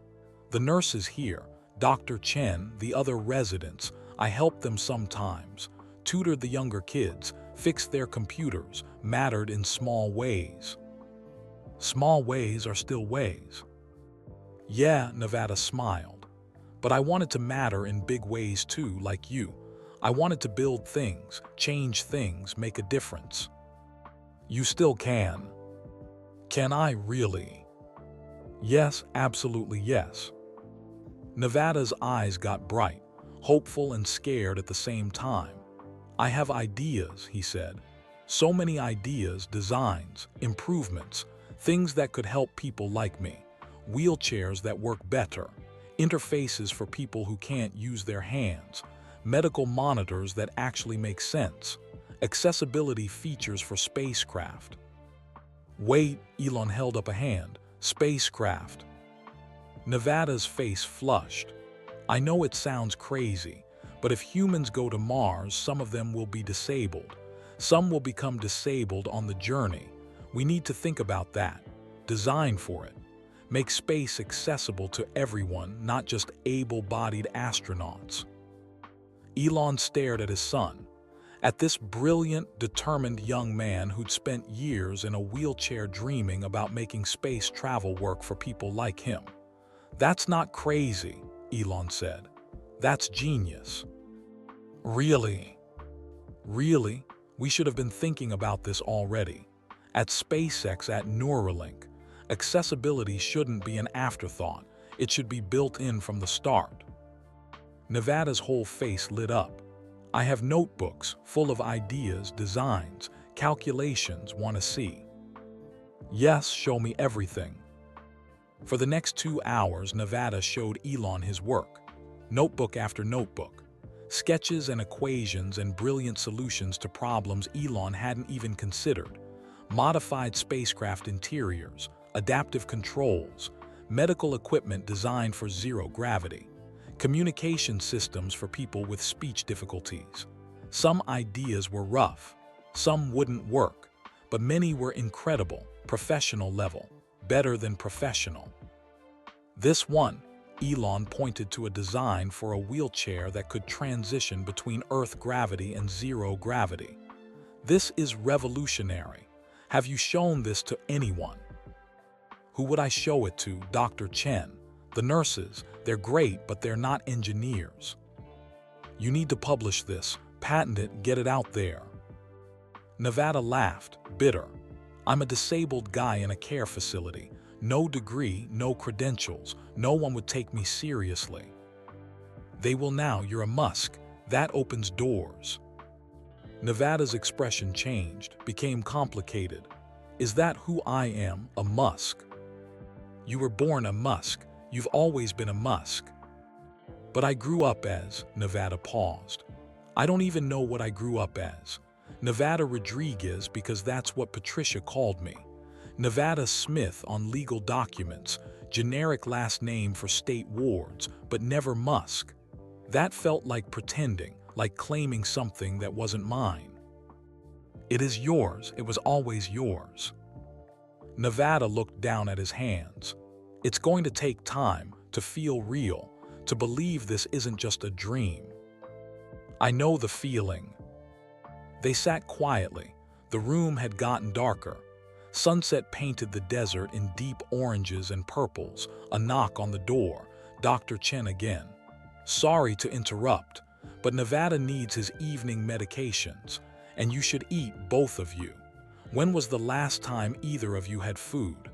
The nurses here, Dr. Chen, the other residents, I helped them sometimes, tutored the younger kids, fixed their computers, mattered in small ways. Small ways are still ways. Yeah, Nevada smiled. But I wanted to matter in big ways too, like you. I wanted to build things, change things, make a difference. You still can. Can I really? Yes, absolutely yes. Nevada's eyes got bright, hopeful and scared at the same time. I have ideas, he said. So many ideas, designs, improvements, things that could help people like me. Wheelchairs that work better, interfaces for people who can't use their hands, medical monitors that actually make sense, accessibility features for spacecraft. Wait, Elon held up a hand. Spacecraft. Nevada's face flushed. I know it sounds crazy, but if humans go to Mars, some of them will be disabled. Some will become disabled on the journey. We need to think about that. Design for it. Make space accessible to everyone, not just able-bodied astronauts. Elon stared at his son, at this brilliant, determined young man who'd spent years in a wheelchair dreaming about making space travel work for people like him. That's not crazy, Elon said. That's genius. Really? Really? We should have been thinking about this already. At SpaceX, at Neuralink, accessibility shouldn't be an afterthought. It should be built in from the start. Nevada's whole face lit up. I have notebooks full of ideas, designs, calculations. Want to see? Yes, show me everything. For the next 2 hours, Nevada showed Elon his work. Notebook after notebook. Sketches and equations and brilliant solutions to problems Elon hadn't even considered. Modified spacecraft interiors, adaptive controls, medical equipment designed for zero gravity, communication systems for people with speech difficulties. Some ideas were rough, some wouldn't work, but many were incredible, professional level, better than professional. This one, Elon pointed to a design for a wheelchair that could transition between Earth gravity and zero gravity. This is revolutionary. Have you shown this to anyone? Who would I show it to? Dr. Chen. The nurses, they're great, but they're not engineers. You need to publish this, patent it, get it out there. Nevada laughed, bitter. I'm a disabled guy in a care facility. No degree, no credentials. No one would take me seriously. They will now. You're a Musk. That opens doors. Nevada's expression changed, became complicated. Is that who I am, a Musk? You were born a Musk. You've always been a Musk. But I grew up as, Nevada paused. I don't even know what I grew up as. Nevada Rodriguez, because that's what Patricia called me. Nevada Smith on legal documents, generic last name for state wards, but never Musk. That felt like pretending, like claiming something that wasn't mine. It is yours. It was always yours. Nevada looked down at his hands. It's going to take time to feel real, to believe this isn't just a dream. I know the feeling. They sat quietly. The room had gotten darker. Sunset painted the desert in deep oranges and purples. A knock on the door. Dr. Chen again. Sorry to interrupt, but Nevada needs his evening medications, and you should eat, both of you. When was the last time either of you had food?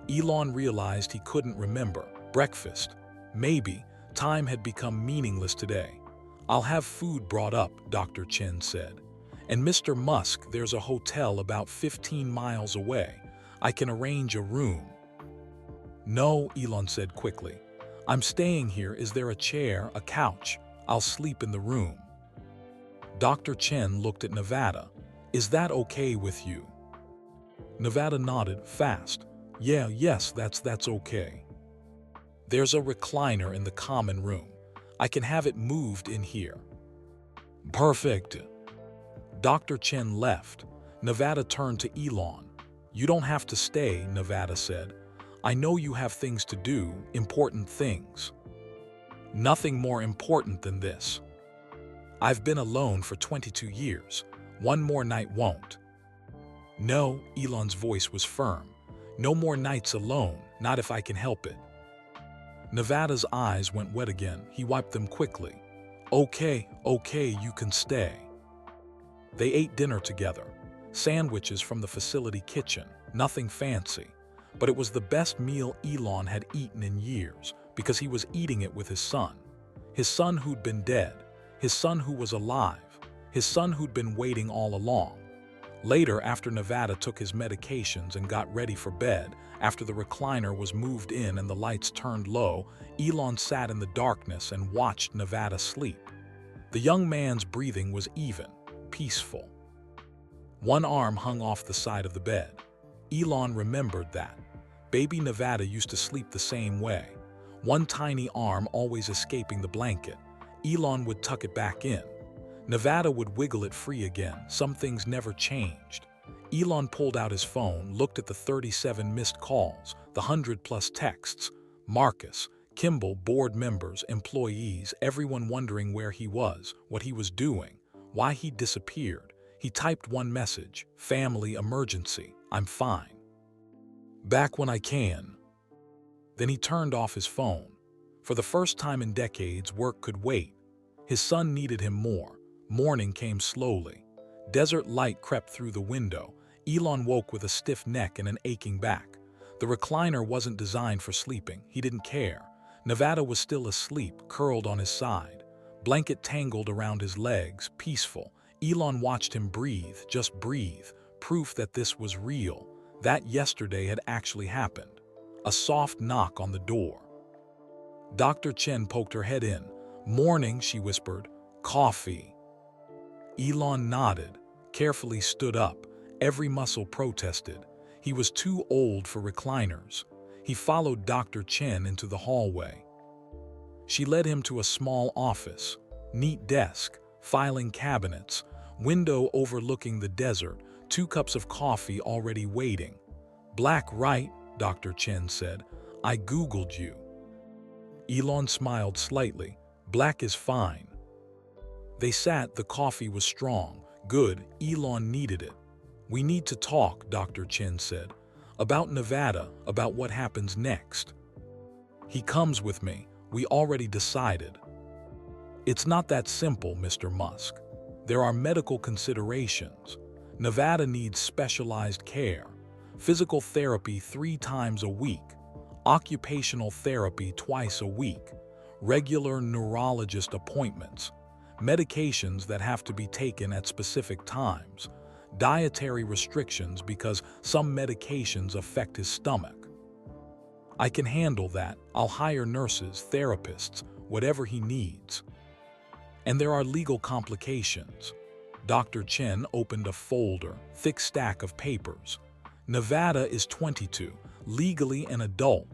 Elon realized he couldn't remember. Breakfast. Maybe. Time had become meaningless today. I'll have food brought up, Dr. Chen said. And Mr. Musk, there's a hotel about 15 miles away. I can arrange a room. No, Elon said quickly. I'm staying here. Is there a chair, a couch? I'll sleep in the room. Dr. Chen looked at Nevada. Is that okay with you? Nevada nodded fast. Yes, that's okay. There's a recliner in the common room. I can have it moved in here. Perfect. Dr. Chen left. Nevada turned to Elon. You don't have to stay, Nevada said. I know you have things to do, important things. Nothing more important than this. I've been alone for 22 years. One more night won't. No, Elon's voice was firm. No more nights alone, not if I can help it. Nevada's eyes went wet again. He wiped them quickly. Okay, you can stay. They ate dinner together. Sandwiches from the facility kitchen, nothing fancy. But it was the best meal Elon had eaten in years because he was eating it with his son. His son who'd been dead. His son who was alive. His son who'd been waiting all along. Later, after Nevada took his medications and got ready for bed, after the recliner was moved in and the lights turned low, Elon sat in the darkness and watched Nevada sleep. The young man's breathing was even, peaceful. One arm hung off the side of the bed. Elon remembered that. Baby Nevada used to sleep the same way. One tiny arm always escaping the blanket. Elon would tuck it back in. Nevada would wiggle it free again. Some things never changed. Elon pulled out his phone, looked at the 37 missed calls, the 100+ texts. Marcus, Kimball, board members, employees, everyone wondering where he was, what he was doing, why he disappeared. He typed one message, family emergency, I'm fine. Back when I can. Then he turned off his phone. For the first time in decades, work could wait. His son needed him more. Morning came slowly. Desert light crept through the window. Elon woke with a stiff neck and an aching back. The recliner wasn't designed for sleeping. He didn't care. Nevada was still asleep, curled on his side. Blanket tangled around his legs, peaceful. Elon watched him breathe, just breathe. Proof that this was real. That yesterday had actually happened. A soft knock on the door. Dr. Chen poked her head in. Morning, she whispered. Coffee. Elon nodded, carefully stood up. Every muscle protested. He was too old for recliners. He followed Dr. Chen into the hallway. She led him to a small office. Neat desk, filing cabinets, window overlooking the desert, 2 cups of coffee already waiting. Black, right? Dr. Chen said. I Googled you. Elon smiled slightly. Black is fine. They sat, the coffee was strong. Good, Elon needed it. We need to talk, Dr. Chen said. About Nevada, about what happens next. He comes with me. We already decided. It's not that simple, Mr. Musk. There are medical considerations. Nevada needs specialized care. Physical therapy 3 times a week. Occupational therapy twice a week. Regular neurologist appointments. Medications that have to be taken at specific times. Dietary restrictions because some medications affect his stomach. I can handle that. I'll hire nurses, therapists, whatever he needs. And there are legal complications. Dr. Chen opened a folder, thick stack of papers. Nevada is 22, legally an adult,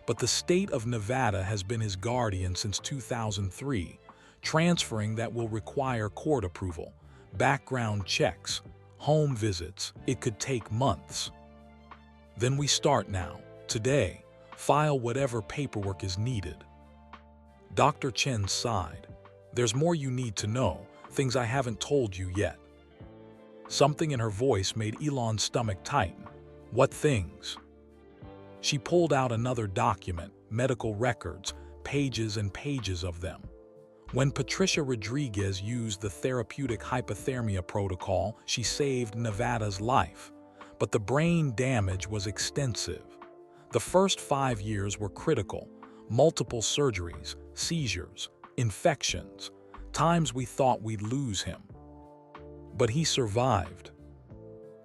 but the state of Nevada has been his guardian since 2003. Transferring that will require court approval, background checks, home visits. It could take months. Then we start now, today. File whatever paperwork is needed. Dr. Chen sighed. There's more you need to know, things I haven't told you yet. Something in her voice made Elon's stomach tighten. What things? She pulled out another document, medical records, pages and pages of them. When Patricia Rodriguez used the therapeutic hypothermia protocol, she saved Nevada's life. But the brain damage was extensive. The first 5 years were critical. Multiple surgeries, seizures, infections, times we thought we'd lose him. But he survived.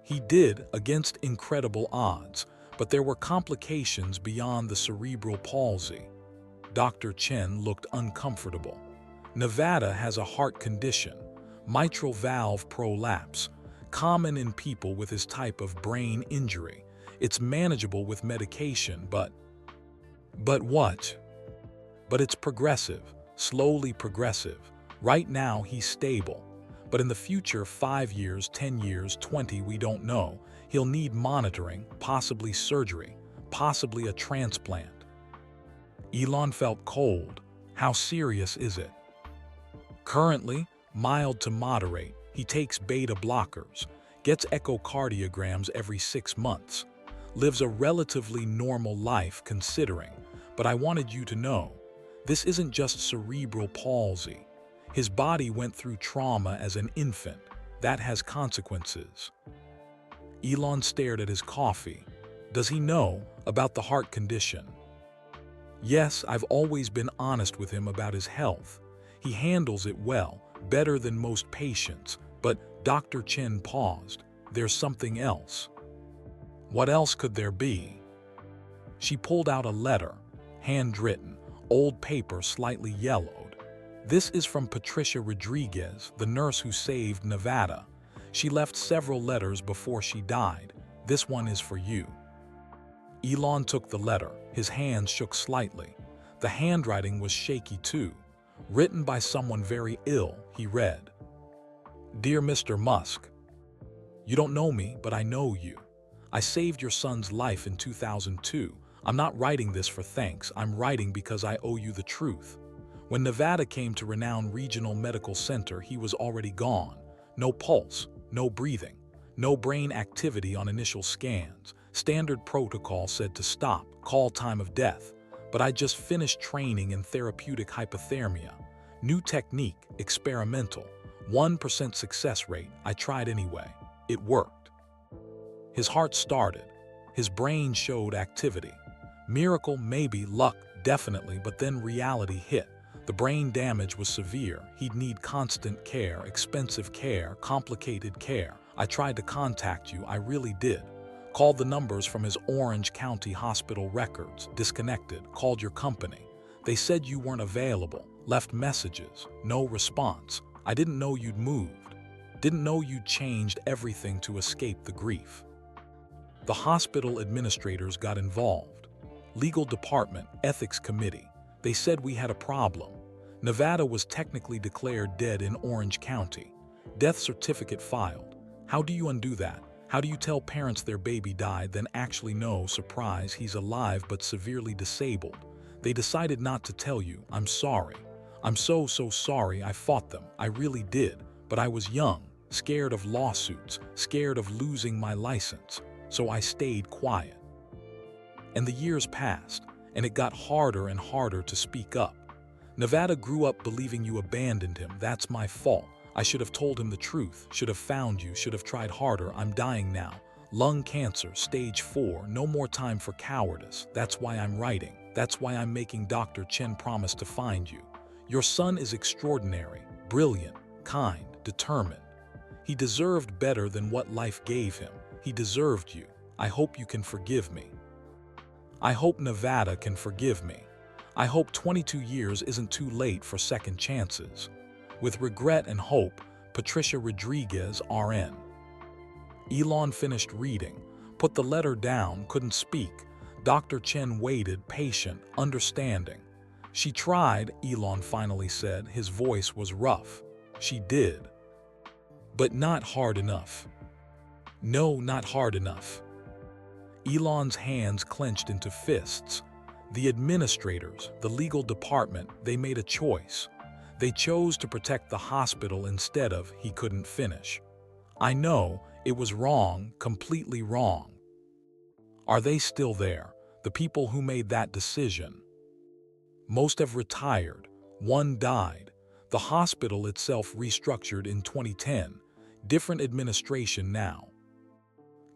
He did, against incredible odds, but there were complications beyond the cerebral palsy. Dr. Chen looked uncomfortable. Nevada has a heart condition, mitral valve prolapse, common in people with his type of brain injury. It's manageable with medication, but what? But it's progressive, slowly progressive. Right now, he's stable. But in the future, 5 years, 10 years, 20, we don't know, he'll need monitoring, possibly surgery, possibly a transplant. Elon felt cold. How serious is it? Currently, mild to moderate. He takes beta blockers, gets echocardiograms every 6 months, lives a relatively normal life considering. But I wanted you to know, this isn't just cerebral palsy. His body went through trauma as an infant. That has consequences. Elon stared at his coffee. Does he know about the heart condition? Yes, I've always been honest with him about his health. He handles it well, better than most patients. But Dr. Chen paused. There's something else. What else could there be? She pulled out a letter, handwritten, old paper slightly yellowed. This is from Patricia Rodriguez, the nurse who saved Nevada. She left several letters before she died. This one is for you. Elon took the letter. His hands shook slightly. The handwriting was shaky too. Written by someone very ill, he read. Dear Mr. Musk, you don't know me, but I know you. I saved your son's life in 2002. I'm not writing this for thanks. I'm writing because I owe you the truth. When Nevada came to renowned regional medical center, he was already gone. No pulse, no breathing, no brain activity on initial scans. Standard protocol said to stop, call time of death. But I just finished training in therapeutic hypothermia. New technique, experimental, 1% success rate. I tried anyway. It worked. His heart started. His brain showed activity. Miracle, maybe, luck, definitely, but then reality hit. The brain damage was severe. He'd need constant care, expensive care, complicated care. I tried to contact you, I really did. Called the numbers from his Orange County hospital records, disconnected, called your company. They said you weren't available, left messages, no response. I didn't know you'd moved. Didn't know you'd changed everything to escape the grief. The hospital administrators got involved. Legal department, ethics committee. They said we had a problem. Nevada was technically declared dead in Orange County. Death certificate filed. How do you undo that? How do you tell parents their baby died, then actually know, surprise, he's alive but severely disabled? They decided not to tell you. I'm sorry. I'm so sorry. I fought them. I really did. But I was young, scared of lawsuits, scared of losing my license. So I stayed quiet. And the years passed, and it got harder and harder to speak up. Nevada grew up believing you abandoned him. That's my fault. I should have told him the truth, should have found you, should have tried harder. I'm dying now. Lung cancer, stage 4, no more time for cowardice. That's why I'm writing. That's why I'm making Dr. Chen promise to find you. Your son is extraordinary, brilliant, kind, determined. He deserved better than what life gave him. He deserved you. I hope you can forgive me. I hope Nevada can forgive me. I hope 22 years isn't too late for second chances. With regret and hope, Patricia Rodriguez, RN. Elon finished reading, put the letter down, couldn't speak. Dr. Chen waited, patient, understanding. She tried, Elon finally said. His voice was rough. She did. But not hard enough. No, not hard enough. Elon's hands clenched into fists. The administrators, the legal department, they made a choice. They chose to protect the hospital instead of he couldn't finish. I know, it was wrong, completely wrong. Are they still there, the people who made that decision? Most have retired. One died. The hospital itself restructured in 2010. Different administration now.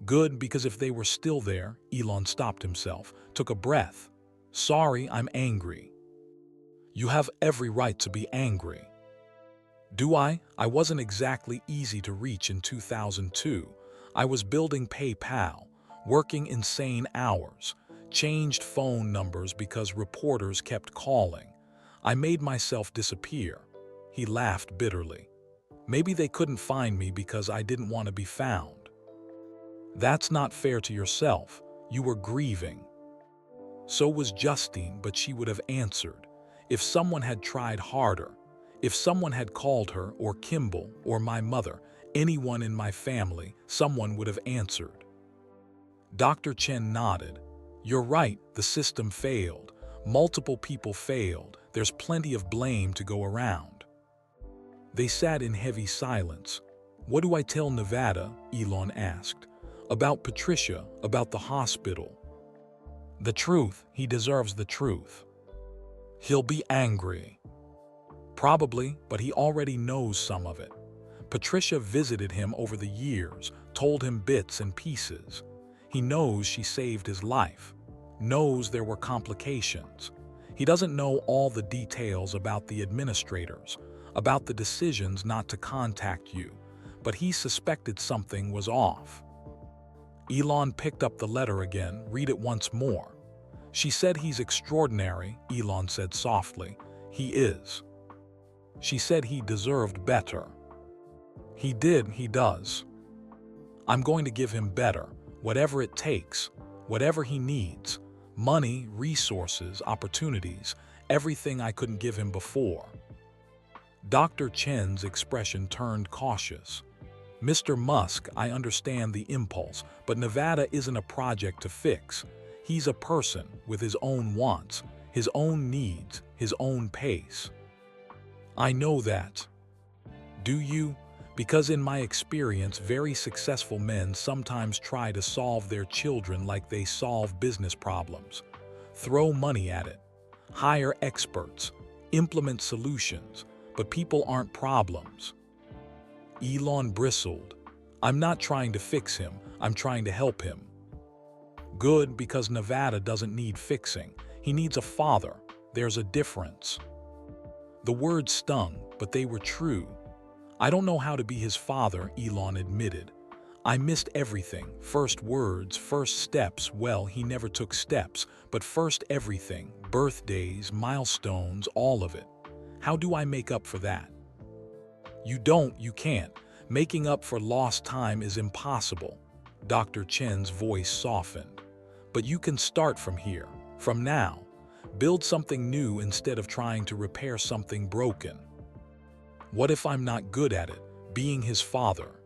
Good, because if they were still there, Elon stopped himself, took a breath. Sorry, I'm angry. You have every right to be angry. Do I? I wasn't exactly easy to reach in 2002. I was building PayPal, working insane hours, changed phone numbers because reporters kept calling. I made myself disappear. He laughed bitterly. Maybe they couldn't find me because I didn't want to be found. That's not fair to yourself. You were grieving. So was Justine, but she would have answered. If someone had tried harder, if someone had called her, or Kimball, or my mother, anyone in my family, someone would have answered. Dr. Chen nodded. You're right, the system failed. Multiple people failed. There's plenty of blame to go around. They sat in heavy silence. What do I tell Nevada? Elon asked. About Patricia, about the hospital. The truth, he deserves the truth. He'll be angry. Probably, but he already knows some of it. Patricia visited him over the years, told him bits and pieces. He knows she saved his life, knows there were complications. He doesn't know all the details about the administrators, about the decisions not to contact you, but he suspected something was off. Elon picked up the letter again. Read it once more. She said he's extraordinary, Elon said softly. He is. She said he deserved better. He did, he does. I'm going to give him better, whatever it takes, whatever he needs. Money, resources, opportunities, everything I couldn't give him before. Dr. Chen's expression turned cautious. Mr. Musk, I understand the impulse, but Nevada isn't a project to fix. He's a person with his own wants, his own needs, his own pace. I know that. Do you? Because in my experience, very successful men sometimes try to solve their children like they solve business problems. Throw money at it. Hire experts. Implement solutions. But people aren't problems. Elon bristled. I'm not trying to fix him. I'm trying to help him. Good, because Nevada doesn't need fixing. He needs a father. There's a difference. The words stung, but they were true. I don't know how to be his father, Elon admitted. I missed everything. First words, first steps. Well, he never took steps, but first everything. Birthdays, milestones, all of it. How do I make up for that? You don't, you can't. Making up for lost time is impossible. Dr. Chen's voice softened. But you can start from here, from now. Build something new instead of trying to repair something broken. What if I'm not good at it, being his father?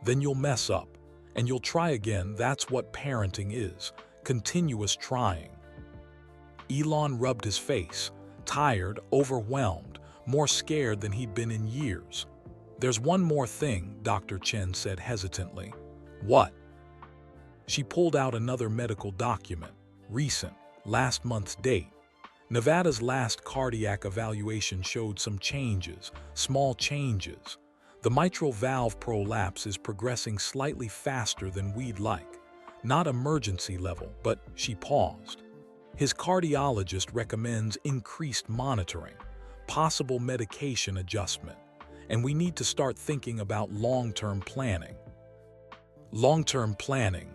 Then you'll mess up, and you'll try again. That's what parenting is, continuous trying. Elon rubbed his face, tired, overwhelmed, more scared than he'd been in years. There's one more thing, Dr. Chen said hesitantly. What? She pulled out another medical document, recent, last month's date. Nevada's last cardiac evaluation showed some changes, small changes. The mitral valve prolapse is progressing slightly faster than we'd like. Not emergency level, but she paused. His cardiologist recommends increased monitoring, possible medication adjustment, and we need to start thinking about long-term planning. Long-term planning.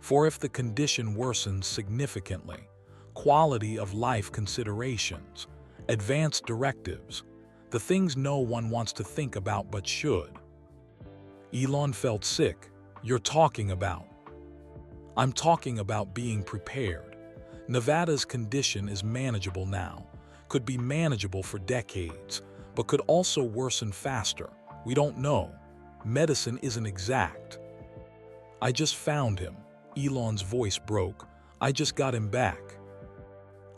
For if the condition worsens significantly, quality of life considerations, advanced directives, the things no one wants to think about but should. Elon felt sick. You're talking about. I'm talking about being prepared. Nevada's condition is manageable now, could be manageable for decades, but could also worsen faster. We don't know. Medicine isn't exact. I just found him. Elon's voice broke. I just got him back.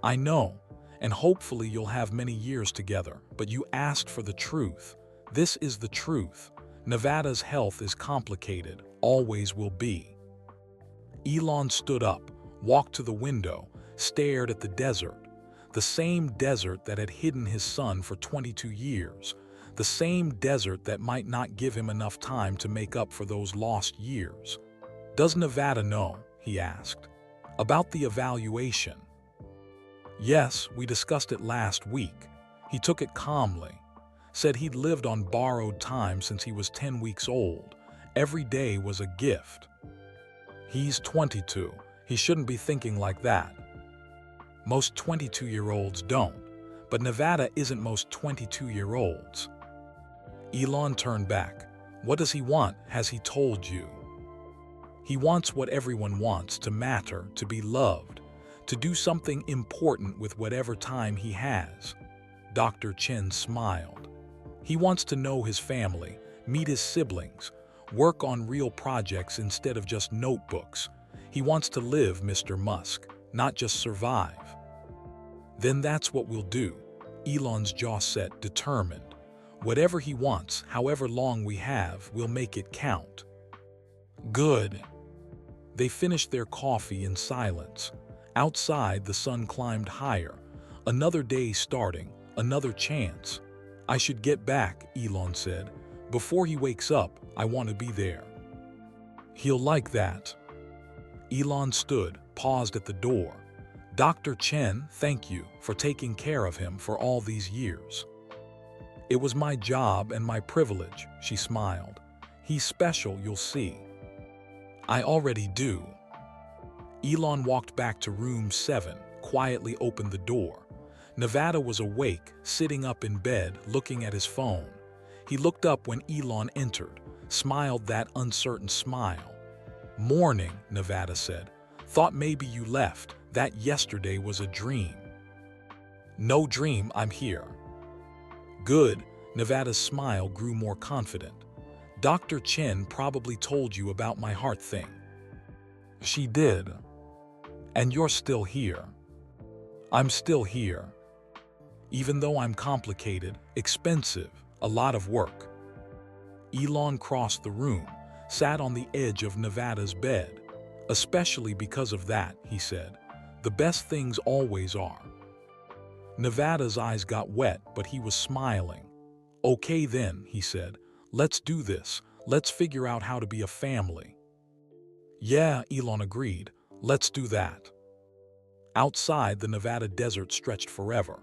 I know, and hopefully you'll have many years together, but you asked for the truth. This is the truth. Nevada's health is complicated, always will be. Elon stood up, walked to the window, stared at the desert. The same desert that had hidden his son for 22 years. The same desert that might not give him enough time to make up for those lost years. Does Nevada know, he asked, about the evaluation? Yes, we discussed it last week. He took it calmly. Said he'd lived on borrowed time since he was 10 weeks old. Every day was a gift. He's 22. He shouldn't be thinking like that. Most 22-year-olds don't, but Nevada isn't most 22-year-olds. Elon turned back. What does he want? Has he told you? He wants what everyone wants: to matter, to be loved, to do something important with whatever time he has. Dr. Chen smiled. He wants to know his family, meet his siblings, work on real projects instead of just notebooks. He wants to live, Mr. Musk, not just survive. Then that's what we'll do. Elon's jaw set, determined. Whatever he wants, however long we have, we'll make it count. Good. They finished their coffee in silence. Outside, the sun climbed higher. Another day starting, another chance. I should get back, Elon said. Before he wakes up, I want to be there. He'll like that. Elon stood, paused at the door. Dr. Chen, thank you for taking care of him for all these years. It was my job and my privilege, she smiled. He's special, you'll see. I already do. Elon walked back to room 7, quietly opened the door. Nevada was awake, sitting up in bed, looking at his phone. He looked up when Elon entered, smiled that uncertain smile. Morning, Nevada said. Thought maybe you left. That yesterday was a dream. No dream, I'm here. Good. Nevada's smile grew more confident. Dr. Chen probably told you about my heart thing. She did. And you're still here. I'm still here. Even though I'm complicated, expensive, a lot of work. Elon crossed the room, sat on the edge of Nevada's bed. Especially because of that, he said. The best things always are. Nevada's eyes got wet, but he was smiling. Okay then, he said. Let's do this. Let's figure out how to be a family. Yeah, Elon agreed. Let's do that. Outside, the Nevada desert stretched forever.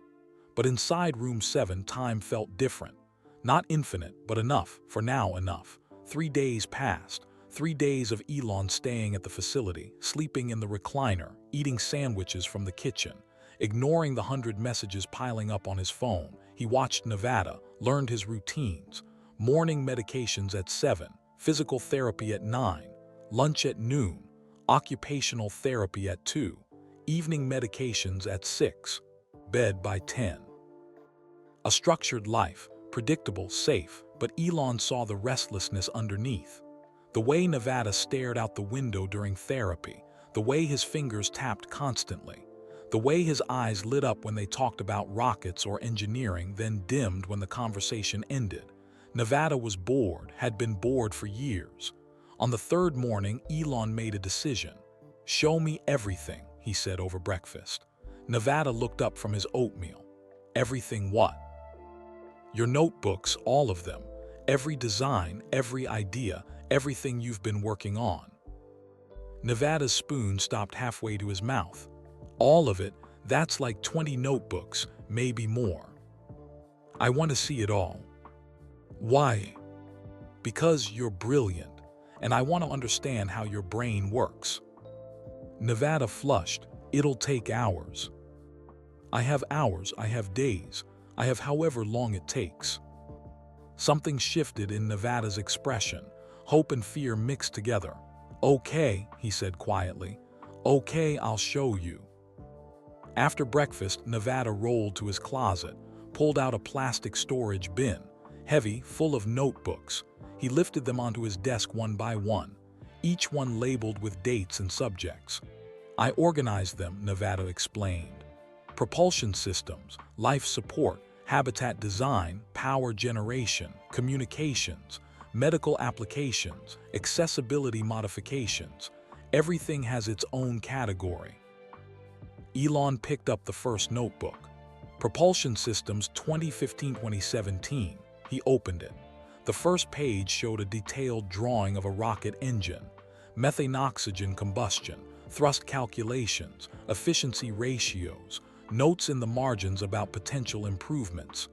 But inside room 7, time felt different. Not infinite, but enough. For now, enough. 3 days passed. 3 days of Elon staying at the facility, sleeping in the recliner, eating sandwiches from the kitchen. Ignoring the 100 messages piling up on his phone, he watched Nevada, learned his routines. Morning medications at 7, physical therapy at 9, lunch at noon, occupational therapy at 2, evening medications at 6, bed by 10. A structured life, predictable, safe, but Elon saw the restlessness underneath. The way Nevada stared out the window during therapy, the way his fingers tapped constantly, the way his eyes lit up when they talked about rockets or engineering, then dimmed when the conversation ended. Nevada was bored, had been bored for years. On the 3rd morning, Elon made a decision. Show me everything, he said over breakfast. Nevada looked up from his oatmeal. Everything what? Your notebooks, all of them. Every design, every idea, everything you've been working on. Nevada's spoon stopped halfway to his mouth. All of it, that's like 20 notebooks, maybe more. I want to see it all. Why? Because you're brilliant, and I want to understand how your brain works. Nevada flushed. It'll take hours. I have hours, I have days, I have however long it takes. Something shifted in Nevada's expression. Hope and fear mixed together. Okay, he said quietly. Okay, I'll show you. After breakfast, Nevada rolled to his closet, pulled out a plastic storage bin, heavy, full of notebooks. He lifted them onto his desk one by one, each one labeled with dates and subjects. I organized them, Nevada explained. Propulsion systems, life support, habitat design, power generation, communications, medical applications, accessibility modifications. Everything has its own category. Elon picked up the first notebook. Propulsion Systems 2015-2017. He opened it. The first page showed a detailed drawing of a rocket engine, methane-oxygen combustion, thrust calculations, efficiency ratios, notes in the margins about potential improvements.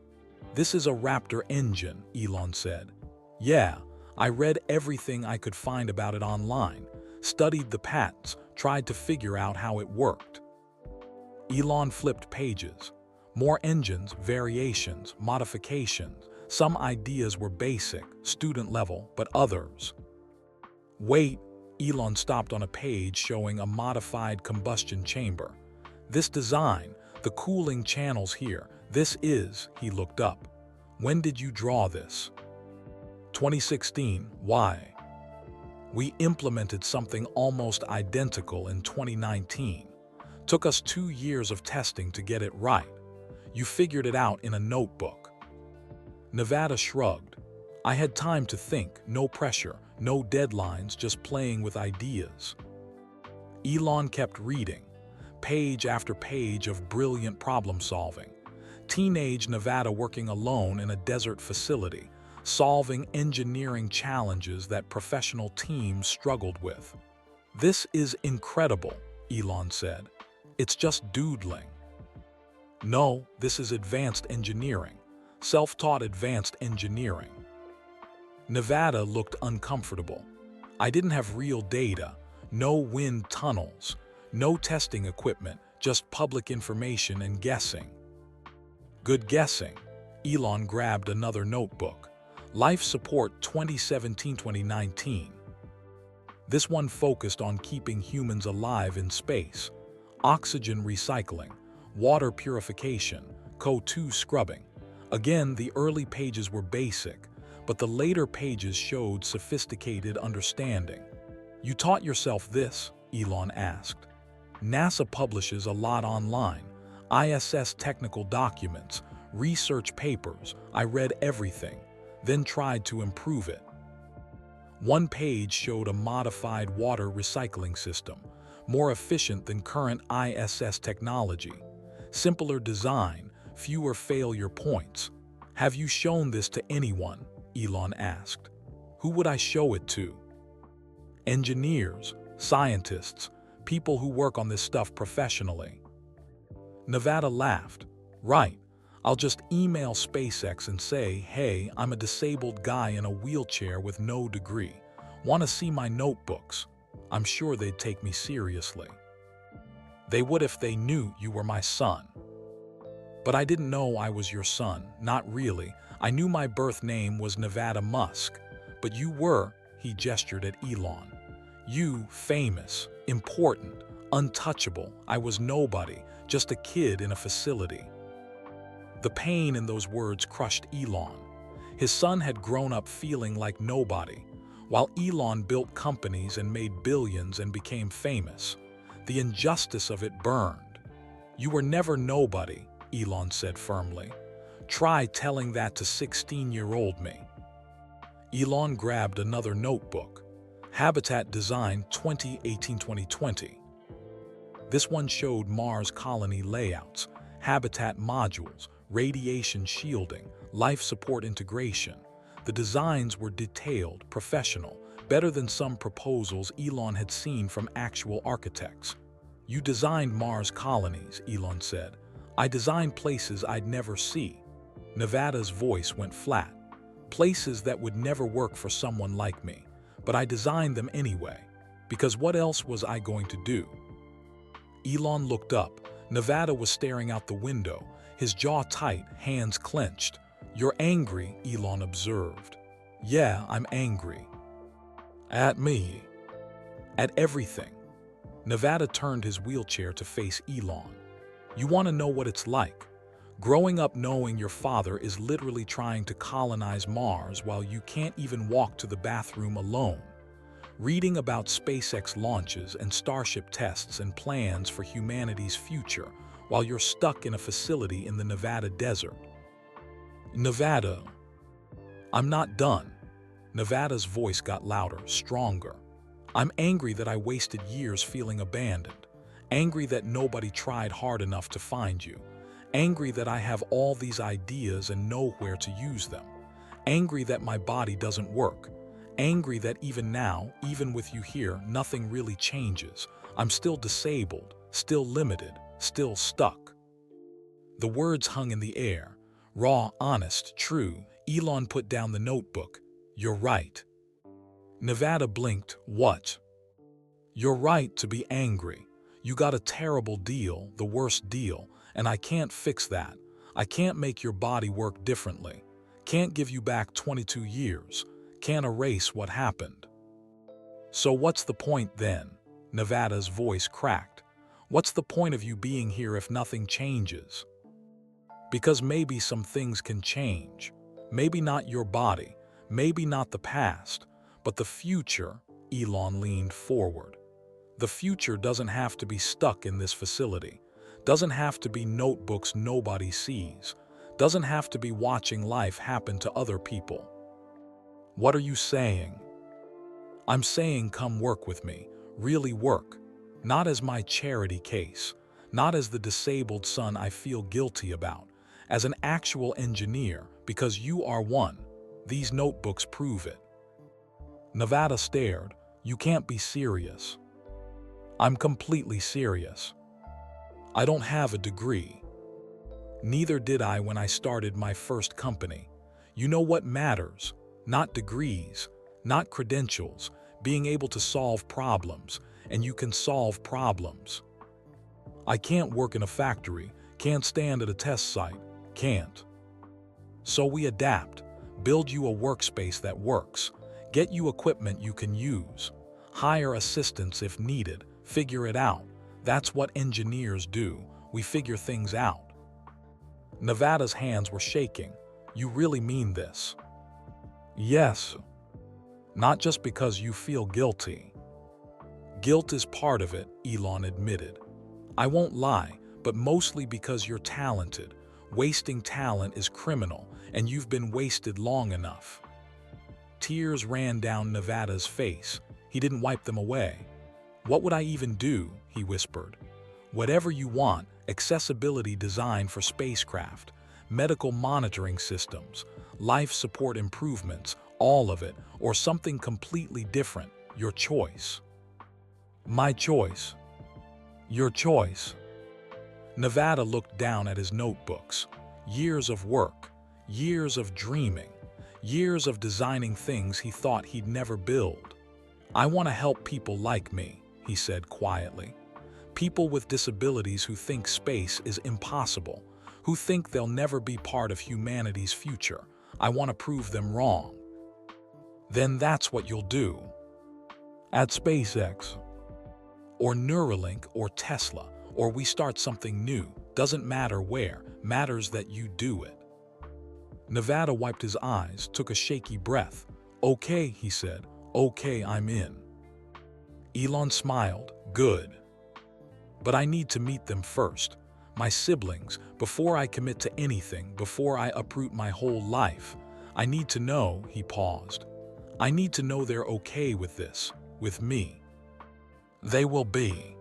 This is a Raptor engine, Elon said. Yeah, I read everything I could find about it online, studied the patents, tried to figure out how it worked. Elon flipped pages. More engines, variations, modifications. Some ideas were basic, student level, but others. Wait, Elon stopped on a page showing a modified combustion chamber. This design, the cooling channels here, this is, he looked up. When did you draw this? 2016, why? We implemented something almost identical in 2019. Took us 2 years of testing to get it right. You figured it out in a notebook. Nevada shrugged. I had time to think, no pressure, no deadlines, just playing with ideas. Elon kept reading, page after page of brilliant problem solving. Teenage Nevada working alone in a desert facility, solving engineering challenges that professional teams struggled with. This is incredible, Elon said. It's just doodling. No, this is advanced engineering. Self-taught advanced engineering. Nevada looked uncomfortable. I didn't have real data, no wind tunnels, no testing equipment, just public information and guessing. Good guessing. Elon grabbed another notebook. Life Support 2017-2019. This one focused on keeping humans alive in space, oxygen recycling, water purification, CO2 scrubbing. Again, the early pages were basic, but the later pages showed sophisticated understanding. You taught yourself this? Elon asked. NASA publishes a lot online. ISS technical documents, research papers. I read everything, then tried to improve it. One page showed a modified water recycling system, more efficient than current ISS technology. Simpler design, fewer failure points. Have you shown this to anyone? Elon asked. Who would I show it to? Engineers, scientists, people who work on this stuff professionally. Nevada laughed. Right, I'll just email SpaceX and say, hey, I'm a disabled guy in a wheelchair with no degree. Want to see my notebooks? I'm sure they'd take me seriously. They would if they knew you were my son. But I didn't know I was your son, not really. I knew my birth name was Nevada Musk, but you were, he gestured at Elon. You, famous, important, untouchable. I was nobody, just a kid in a facility. The pain in those words crushed Elon. His son had grown up feeling like nobody, while Elon built companies and made billions and became famous. The injustice of it burned. You were never nobody, Elon said firmly. Try telling that to 16-year-old me. Elon grabbed another notebook. Habitat Design 2018-2020. This one showed Mars colony layouts, habitat modules, radiation shielding, life support integration. The designs were detailed, professional, better than some proposals Elon had seen from actual architects. You designed Mars colonies, Elon said. I designed places I'd never see. Nevada's voice went flat. Places that would never work for someone like me. But I designed them anyway, because what else was I going to do? Elon looked up. Nevada was staring out the window, his jaw tight, hands clenched. You're angry, Elon observed. Yeah, I'm angry. At me. At everything. Nevada turned his wheelchair to face Elon. You want to know what it's like? Growing up knowing your father is literally trying to colonize Mars while you can't even walk to the bathroom alone. Reading about SpaceX launches and Starship tests and plans for humanity's future while you're stuck in a facility in the Nevada desert. Nevada. I'm not done. Nevada's voice got louder, stronger. I'm angry that I wasted years feeling abandoned. Angry that nobody tried hard enough to find you. Angry that I have all these ideas and nowhere to use them. Angry that my body doesn't work. Angry that even now, even with you here, nothing really changes. I'm still disabled, still limited, still stuck. The words hung in the air. Raw, honest, true. Elon put down the notebook. You're right. Nevada blinked. What? You're right to be angry. You got a terrible deal, the worst deal, and I can't fix that. I can't make your body work differently. Can't give you back 22 years. Can't erase what happened. So what's the point then? Nevada's voice cracked. What's the point of you being here if nothing changes? Because maybe some things can change. Maybe not your body, maybe not the past, but the future. Elon leaned forward. The future doesn't have to be stuck in this facility. Doesn't have to be notebooks nobody sees. Doesn't have to be watching life happen to other people. What are you saying? I'm saying come work with me. Really work. Not as my charity case. Not as the disabled son I feel guilty about. As an actual engineer, because you are one. These notebooks prove it. Nevada stared. You can't be serious. I'm completely serious. I don't have a degree. Neither did I when I started my first company. You know what matters? Not degrees, not credentials, being able to solve problems, and you can solve problems. I can't work in a factory, can't stand at a test site, can't. So we adapt, build you a workspace that works, get you equipment you can use, hire assistants if needed, figure it out. That's what engineers do. We figure things out. Nevada's hands were shaking. You really mean this? Yes. Not just because you feel guilty. Guilt is part of it, Elon admitted. I won't lie, but mostly because you're talented. Wasting talent is criminal, and you've been wasted long enough. Tears ran down Nevada's face. He didn't wipe them away. What would I even do? He whispered. Whatever you want, accessibility design for spacecraft, medical monitoring systems, life support improvements, all of it, or something completely different, your choice. My choice. Your choice. Nevada looked down at his notebooks. Years of work, years of dreaming, years of designing things he thought he'd never build. I want to help people like me, he said quietly. People with disabilities who think space is impossible, who think they'll never be part of humanity's future. I want to prove them wrong. Then that's what you'll do. At SpaceX, or Neuralink, or Tesla, or we start something new. Doesn't matter where, matters that you do it. Nevada wiped his eyes, took a shaky breath. Okay, he said. Okay, I'm in. Elon smiled. Good. But I need to meet them first. My siblings, before I commit to anything, before I uproot my whole life. I need to know, he paused. I need to know they're okay with this, with me. They will be.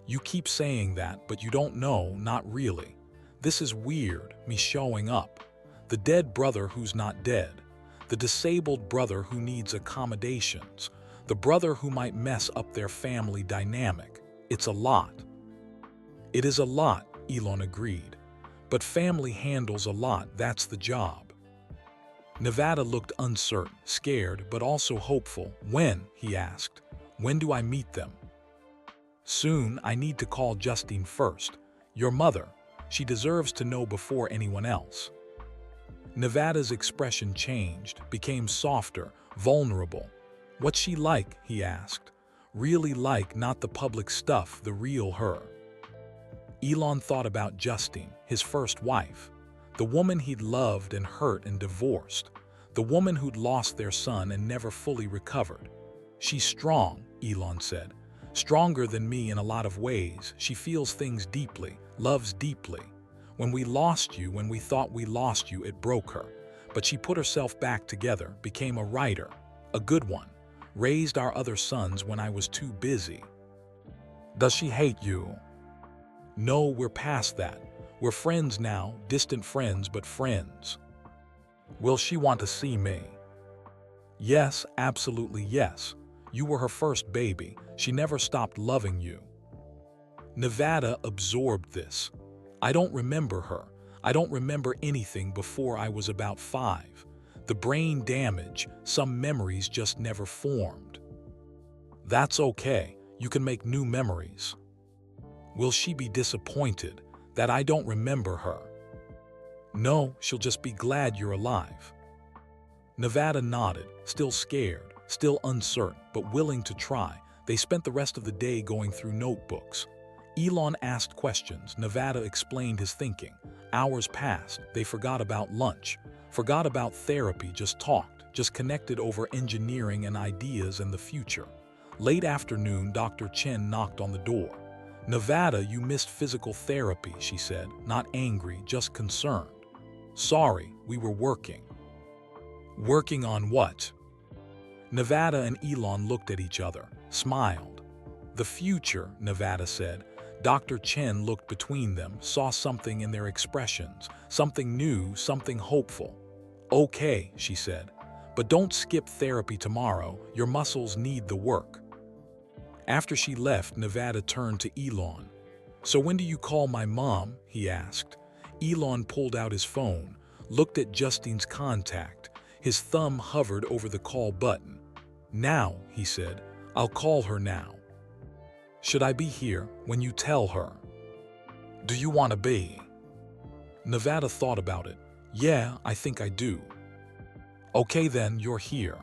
You keep saying that, but you don't know, not really. This is weird, me showing up. The dead brother who's not dead. The disabled brother who needs accommodations. The brother who might mess up their family dynamic. It's a lot. It is a lot, Elon agreed. But family handles a lot, that's the job. Nevada looked uncertain, scared, but also hopeful. When? He asked. When do I meet them? Soon. I need to call Justine first. Your mother. She deserves to know before anyone else. Nevada's expression changed, became softer, vulnerable. What's she like? He asked. Really like, not the public stuff, the real her. Elon thought about Justine, his first wife. The woman he'd loved and hurt and divorced. The woman who'd lost their son and never fully recovered. She's strong, Elon said. Stronger than me in a lot of ways. She feels things deeply, loves deeply. When we lost you, when we thought we lost you, it broke her. But she put herself back together, became a writer, a good one. Raised our other sons when I was too busy. Does she hate you? No, we're past that. We're friends now, distant friends, but friends. Will she want to see me? Yes, absolutely yes. You were her first baby. She never stopped loving you. Nevada absorbed this. I don't remember her. I don't remember anything before I was about 5. The brain damage, some memories just never formed. That's okay. You can make new memories. Will she be disappointed that I don't remember her? No, she'll just be glad you're alive. Nevada nodded, still scared, still uncertain, but willing to try. They spent the rest of the day going through notebooks. Elon asked questions. Nevada explained his thinking. Hours passed. They forgot about lunch, forgot about therapy, just talked, just connected over engineering and ideas and the future. Late afternoon, Dr. Chen knocked on the door. Nevada, you missed physical therapy, she said, not angry, just concerned. Sorry, we were working. Working on what? Nevada and Elon looked at each other, smiled. The future, Nevada said. Dr. Chen looked between them, saw something in their expressions, something new, something hopeful. Okay, she said, but don't skip therapy tomorrow. Your muscles need the work. After she left, Nevada turned to Elon. So when do you call my mom? He asked. Elon pulled out his phone, looked at Justine's contact. His thumb hovered over the call button. Now, he said, I'll call her now. Should I be here when you tell her? Do you want to be? Nevada thought about it. Yeah, I think I do. Okay then, you're here.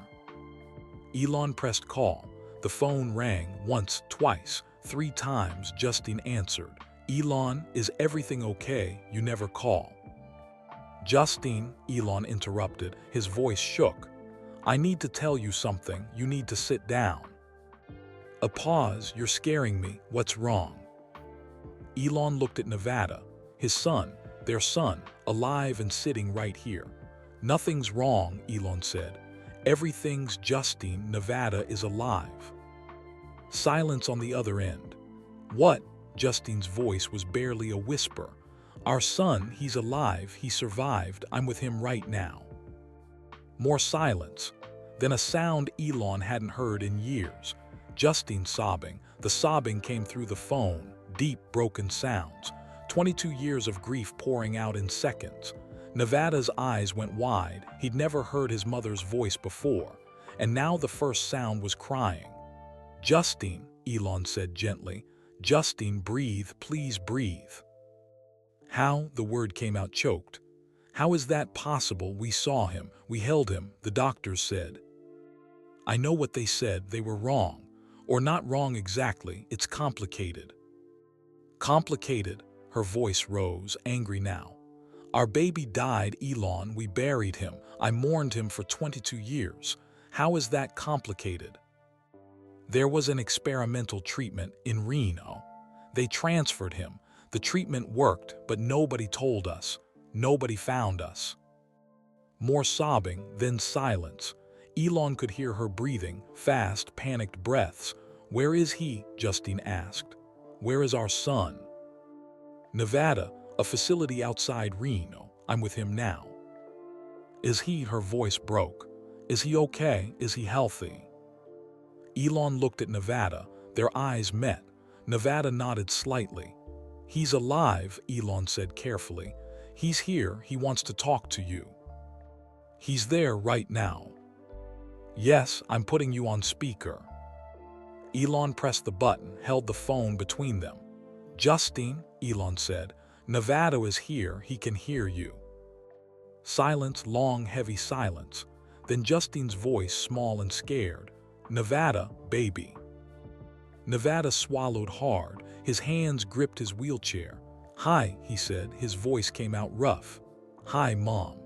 Elon pressed call. The phone rang once, twice, 3 times. Justine answered. Elon, is everything okay? You never call. Justine, Elon interrupted. His voice shook. I need to tell you something. You need to sit down. A pause. You're scaring me. What's wrong? Elon looked at Nevada. His son, their son, alive and sitting right here. Nothing's wrong, Elon said. Everything's Justine. Nevada is alive. Silence on the other end. What? Justine's voice was barely a whisper. Our son, he's alive, he survived, I'm with him right now. More silence. Then a sound Elon hadn't heard in years. Justine sobbing. The sobbing came through the phone, deep, broken sounds. 22 years of grief pouring out in seconds. Nevada's eyes went wide. He'd never heard his mother's voice before. And now the first sound was crying. Justine, Elon said gently. Justine, breathe, please breathe. How? The word came out choked. How is that possible? We saw him. We held him, the doctors said. I know what they said. They were wrong. Or not wrong exactly. It's complicated. Complicated? Her voice rose, angry now. Our baby died, Elon. We buried him. I mourned him for 22 years. How is that complicated? There was an experimental treatment in Reno. They transferred him. The treatment worked, but nobody told us. Nobody found us. More sobbing, then silence. Elon could hear her breathing, fast, panicked breaths. Where is he? Justine asked. Where is our son? Nevada, a facility outside Reno. I'm with him now. Is he? Her voice broke. Is he okay? Is he healthy? Elon looked at Nevada. Their eyes met. Nevada nodded slightly. He's alive, Elon said carefully. He's here. He wants to talk to you. He's there right now. Yes, I'm putting you on speaker. Elon pressed the button, held the phone between them. Justine, Elon said, Nevada is here. He can hear you. Silence, long, heavy silence. Then Justine's voice, small and scared. Nevada, baby. Nevada swallowed hard. His hands gripped his wheelchair. Hi, he said. His voice came out rough. Hi, Mom.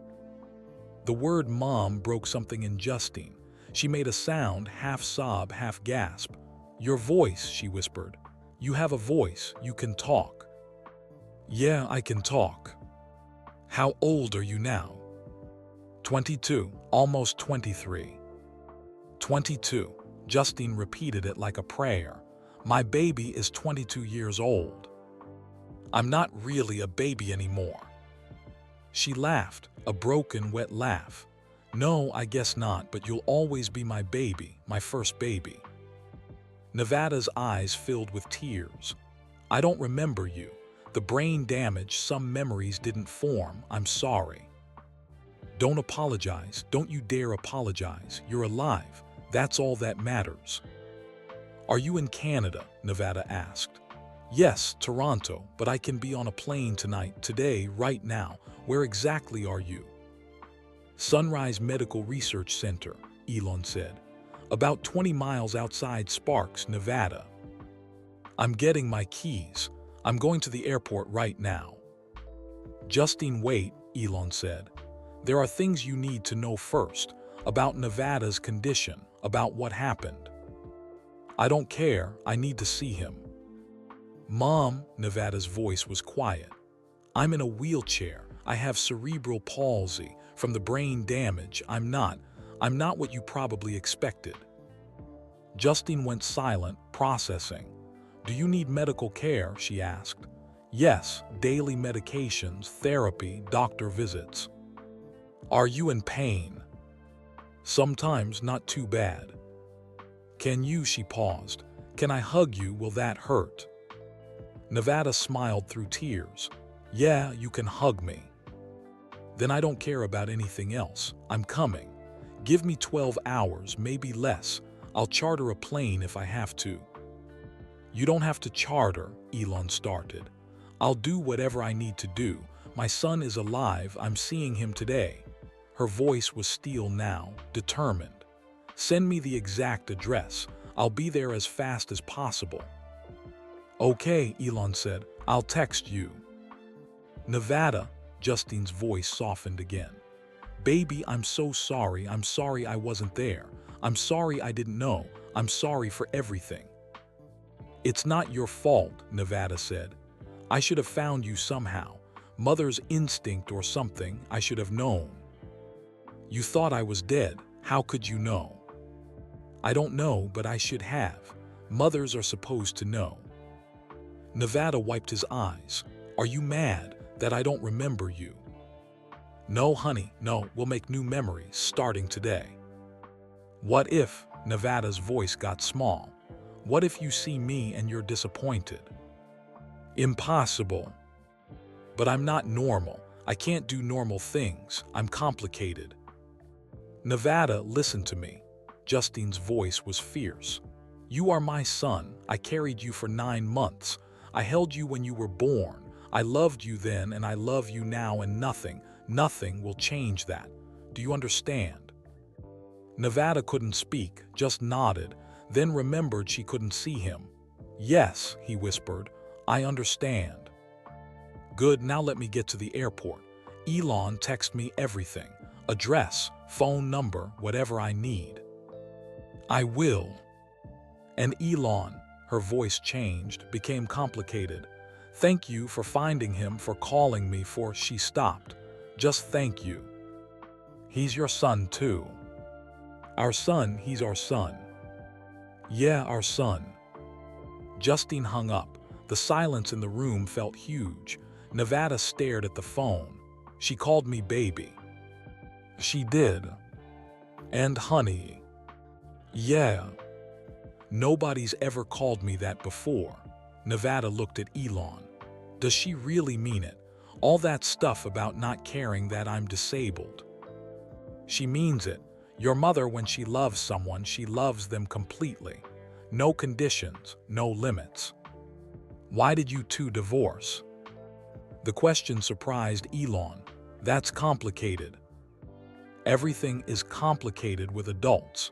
The word mom broke something in Justine. She made a sound, half sob, half gasp. Your voice, she whispered. You have a voice. You can talk. Yeah, I can talk. How old are you now? 22, almost 23. 22. Justine repeated it like a prayer. My baby is 22 years old. I'm not really a baby anymore. She laughed, a broken, wet laugh. No, I guess not, but you'll always be my baby, my first baby. Nevada's eyes filled with tears. I don't remember you. The brain damage, some memories didn't form. I'm sorry. Don't apologize. Don't you dare apologize. You're alive. That's all that matters. Are you in Canada? Nevada asked. Yes, Toronto, but I can be on a plane tonight, today, right now. Where exactly are you? Sunrise Medical Research Center, Elon said. About 20 miles outside Sparks, Nevada. I'm getting my keys. I'm going to the airport right now. Justine, wait, Elon said. There are things you need to know first, about Nevada's condition, about what happened. I don't care, I need to see him. Mom, Nevada's voice was quiet. I'm in a wheelchair. I have cerebral palsy from the brain damage. I'm not what you probably expected. Justine went silent, processing. Do you need medical care? She asked. Yes, daily medications, therapy, doctor visits. Are you in pain? Sometimes not too bad. She paused. Can I hug you? Will that hurt? Nevada smiled through tears. Yeah, you can hug me. Then I don't care about anything else. I'm coming. Give me 12 hours, maybe less. I'll charter a plane if I have to. You don't have to charter, Elon started. I'll do whatever I need to do. My son is alive. I'm seeing him today. Her voice was steel now, determined. Send me the exact address. I'll be there as fast as possible. Okay, Elon said. I'll text you. Nevada, Justine's voice softened again. Baby, I'm so sorry. I'm sorry I wasn't there. I'm sorry I didn't know. I'm sorry for everything. It's not your fault, Nevada said. I should have found you somehow. Mother's instinct or something. I should have known. You thought I was dead. How could you know? I don't know, but I should have. Mothers are supposed to know. Nevada wiped his eyes. Are you mad that I don't remember you? No, honey, no. We'll make new memories starting today. What if? Nevada's voice got small. What if you see me and you're disappointed? Impossible. But I'm not normal. I can't do normal things. I'm complicated. Nevada, listen to me. Justine's voice was fierce. You are my son. I carried you for 9 months. I held you when you were born. I loved you then and I love you now, and nothing will change that. Do you understand? Nevada couldn't speak, just nodded, then remembered she couldn't see him. Yes, he whispered, I understand. Good, now let me get to the airport. Elon, text me everything. Address, phone number, whatever I need. I will. And Elon, her voice changed, became complicated. Thank you for finding him, for calling me, for she stopped. Just thank you. He's your son too. Our son, he's our son. Yeah, our son. Justine hung up. The silence in the room felt huge. Nevada stared at the phone. She called me baby. She did. And honey. Yeah. Nobody's ever called me that before. Nevada looked at Elon. Does she really mean it? All that stuff about not caring that I'm disabled. She means it. Your mother, when she loves someone, she loves them completely. No conditions, no limits. Why did you two divorce? The question surprised Elon. That's complicated. Everything is complicated with adults.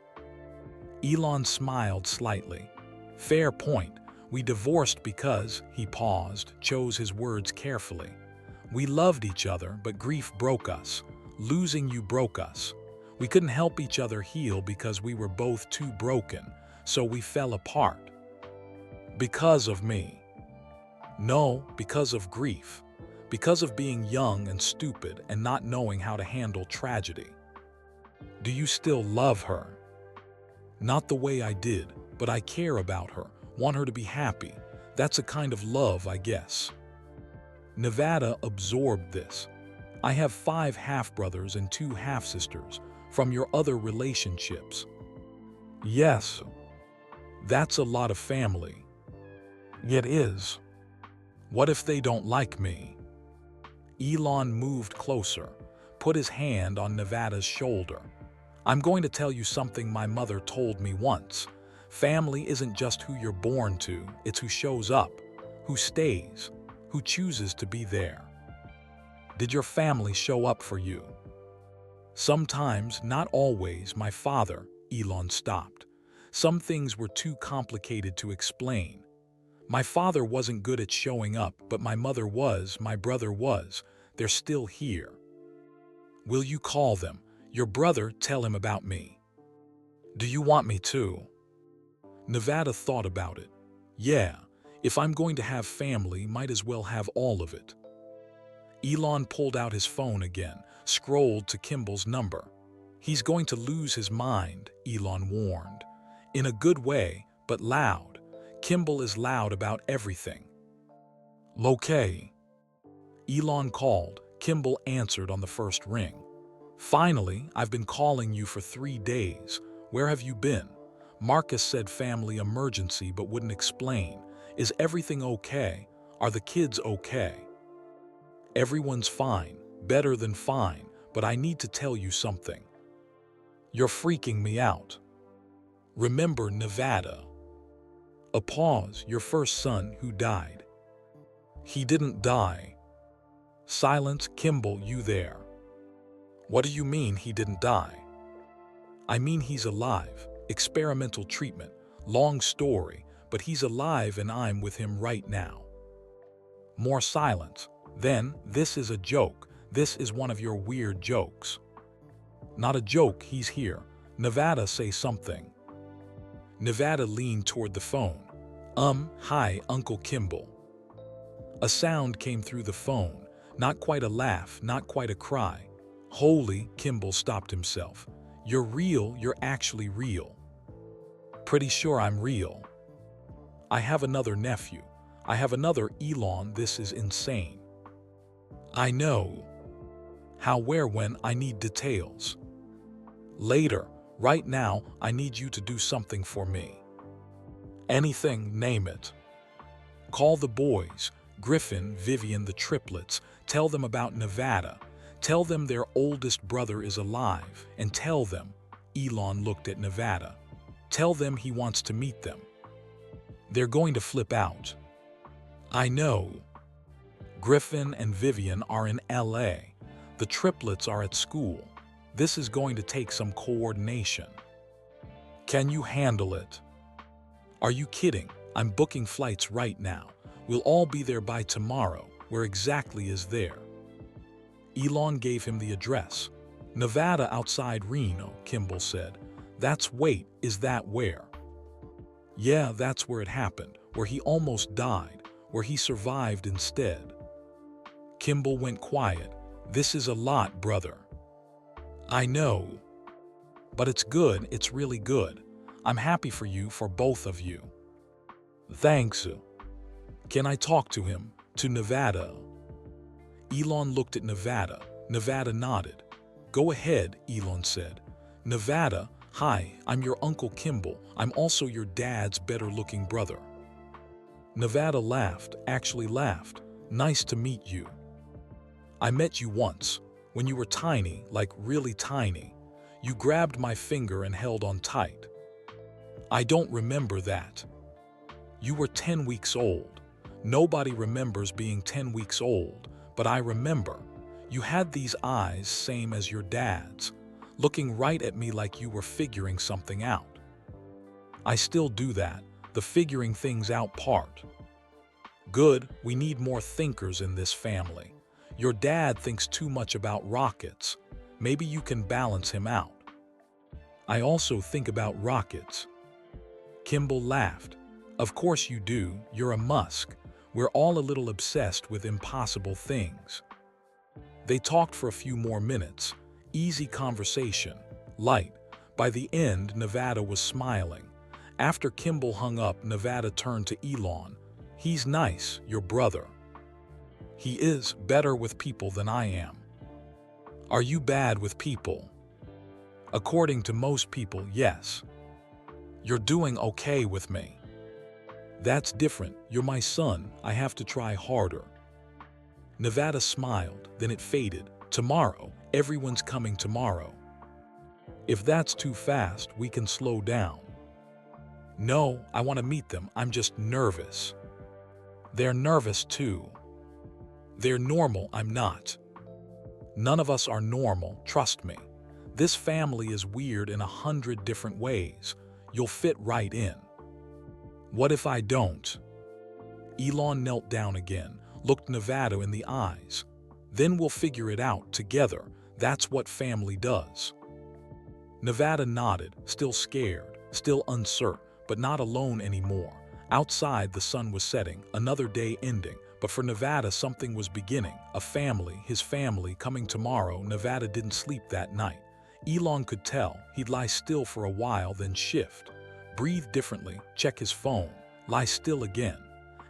Elon smiled slightly. Fair point. We divorced because, he paused, chose his words carefully. We loved each other, but grief broke us. Losing you broke us. We couldn't help each other heal because we were both too broken, so we fell apart. Because of me. No, because of grief. Because of being young and stupid and not knowing how to handle tragedy. Do you still love her? Not the way I did, but I care about her, want her to be happy. That's a kind of love, I guess. Nevada absorbed this. I have 5 half-brothers and 2 half-sisters from your other relationships. Yes, that's a lot of family. It is. What if they don't like me? Elon moved closer, put his hand on Nevada's shoulder. I'm going to tell you something my mother told me once. Family isn't just who you're born to, it's who shows up, who stays, who chooses to be there. Did your family show up for you? Sometimes, not always, my father, Elon stopped. Some things were too complicated to explain. My father wasn't good at showing up, but my mother was, my brother was. They're still here. Will you call them? Your brother, tell him about me. Do you want me to? Nevada thought about it. Yeah, if I'm going to have family, might as well have all of it. Elon pulled out his phone again, scrolled to Kimball's number. He's going to lose his mind, Elon warned. In a good way, but loud. Kimball is loud about everything. "Okay." Elon called. Kimball answered on the first ring. "Finally, I've been calling you for 3 days. Where have you been?" Marcus said family emergency but wouldn't explain. "Is everything okay? Are the kids okay?" "Everyone's fine, better than fine, but I need to tell you something. You're freaking me out. Remember Nevada?" A pause. "Your first son who died." "He didn't die." Silence. "Kimball, you there?" "What do you mean he didn't die?" "I mean he's alive. Experimental treatment. Long story, but he's alive and I'm with him right now." More silence. Then, "This is a joke. This is one of your weird jokes." "Not a joke, he's here. Nevada, say something." Nevada leaned toward the phone. Hi, Uncle Kimball." A sound came through the phone. Not quite a laugh, not quite a cry. "Holy," Kimball stopped himself. "You're real, you're actually real." "Pretty sure I'm real. I have another nephew. I have another Elon. This is insane." "I know." "How, where, when? I need details." "Later. Right now, I need you to do something for me." "Anything, name it." "Call the boys, Griffin, Vivian, the triplets. Tell them about Nevada. Tell them their oldest brother is alive. And tell them," Elon looked at Nevada, "tell them he wants to meet them. They're going to flip out." "I know." "Griffin and Vivian are in LA. The triplets are at school. This is going to take some coordination. Can you handle it?" "Are you kidding? I'm booking flights right now. We'll all be there by tomorrow." "Where exactly is there?" Elon gave him the address. "Nevada outside Reno," Kimball said. Wait, is that where?" "Yeah, that's where it happened, where he almost died, where he survived instead." Kimball went quiet. "This is a lot, brother." "I know. But it's good, it's really good. I'm happy for you, for both of you." "Thanks." "Can I talk to him? To Nevada?" Elon looked at Nevada. Nevada nodded. "Go ahead," Elon said. "Nevada, hi, I'm your Uncle Kimball. I'm also your dad's better-looking brother." Nevada laughed, actually laughed. "Nice to meet you. I met you once, when you were tiny, like really tiny. You grabbed my finger and held on tight." "I don't remember that." "You were 10 weeks old. Nobody remembers being 10 weeks old, but I remember. You had these eyes, same as your dad's, looking right at me like you were figuring something out." "I still do that, the figuring things out part." "Good, we need more thinkers in this family. Your dad thinks too much about rockets. Maybe you can balance him out." "I also think about rockets." Kimball laughed. "Of course you do, you're a Musk. We're all a little obsessed with impossible things." They talked for a few more minutes. Easy conversation, light. By the end, Nevada was smiling. After Kimball hung up, Nevada turned to Elon. "He's nice, your brother." "He is better with people than I am." "Are you bad with people?" "According to most people, yes." "You're doing okay with me." "That's different. You're my son. I have to try harder." Nevada smiled, then it faded. "Tomorrow, everyone's coming tomorrow." "If that's too fast, we can slow down." "No, I want to meet them. I'm just nervous." "They're nervous too." "They're normal, I'm not." None of us are normal, trust me. This family is weird in 100 different ways. You'll fit right in. What if I don't? Elon knelt down again, looked Nevada in the eyes. Then we'll figure it out together. That's what family does. Nevada nodded, still scared, still uncertain, but not alone anymore. Outside, the sun was setting, another day ending, but for Nevada something was beginning. A family, his family, coming tomorrow. Nevada didn't sleep that night. Elon could tell. He'd lie still for a while, then shift. Breathe differently, check his phone, lie still again.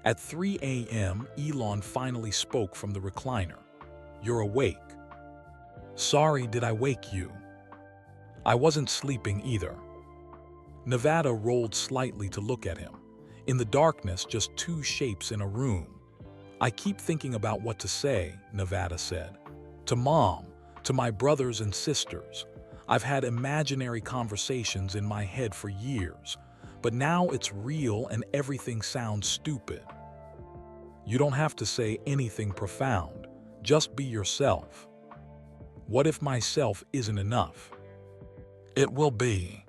At 3 a.m., Elon finally spoke from the recliner. "You're awake." "Sorry, did I wake you?" "I wasn't sleeping either." Nevada rolled slightly to look at him. In the darkness, just two shapes in a room. "I keep thinking about what to say," Nevada said. "To Mom, to my brothers and sisters. I've had imaginary conversations in my head for years, but now it's real and everything sounds stupid." "You don't have to say anything profound. Just be yourself." "What if myself isn't enough?" "It will be."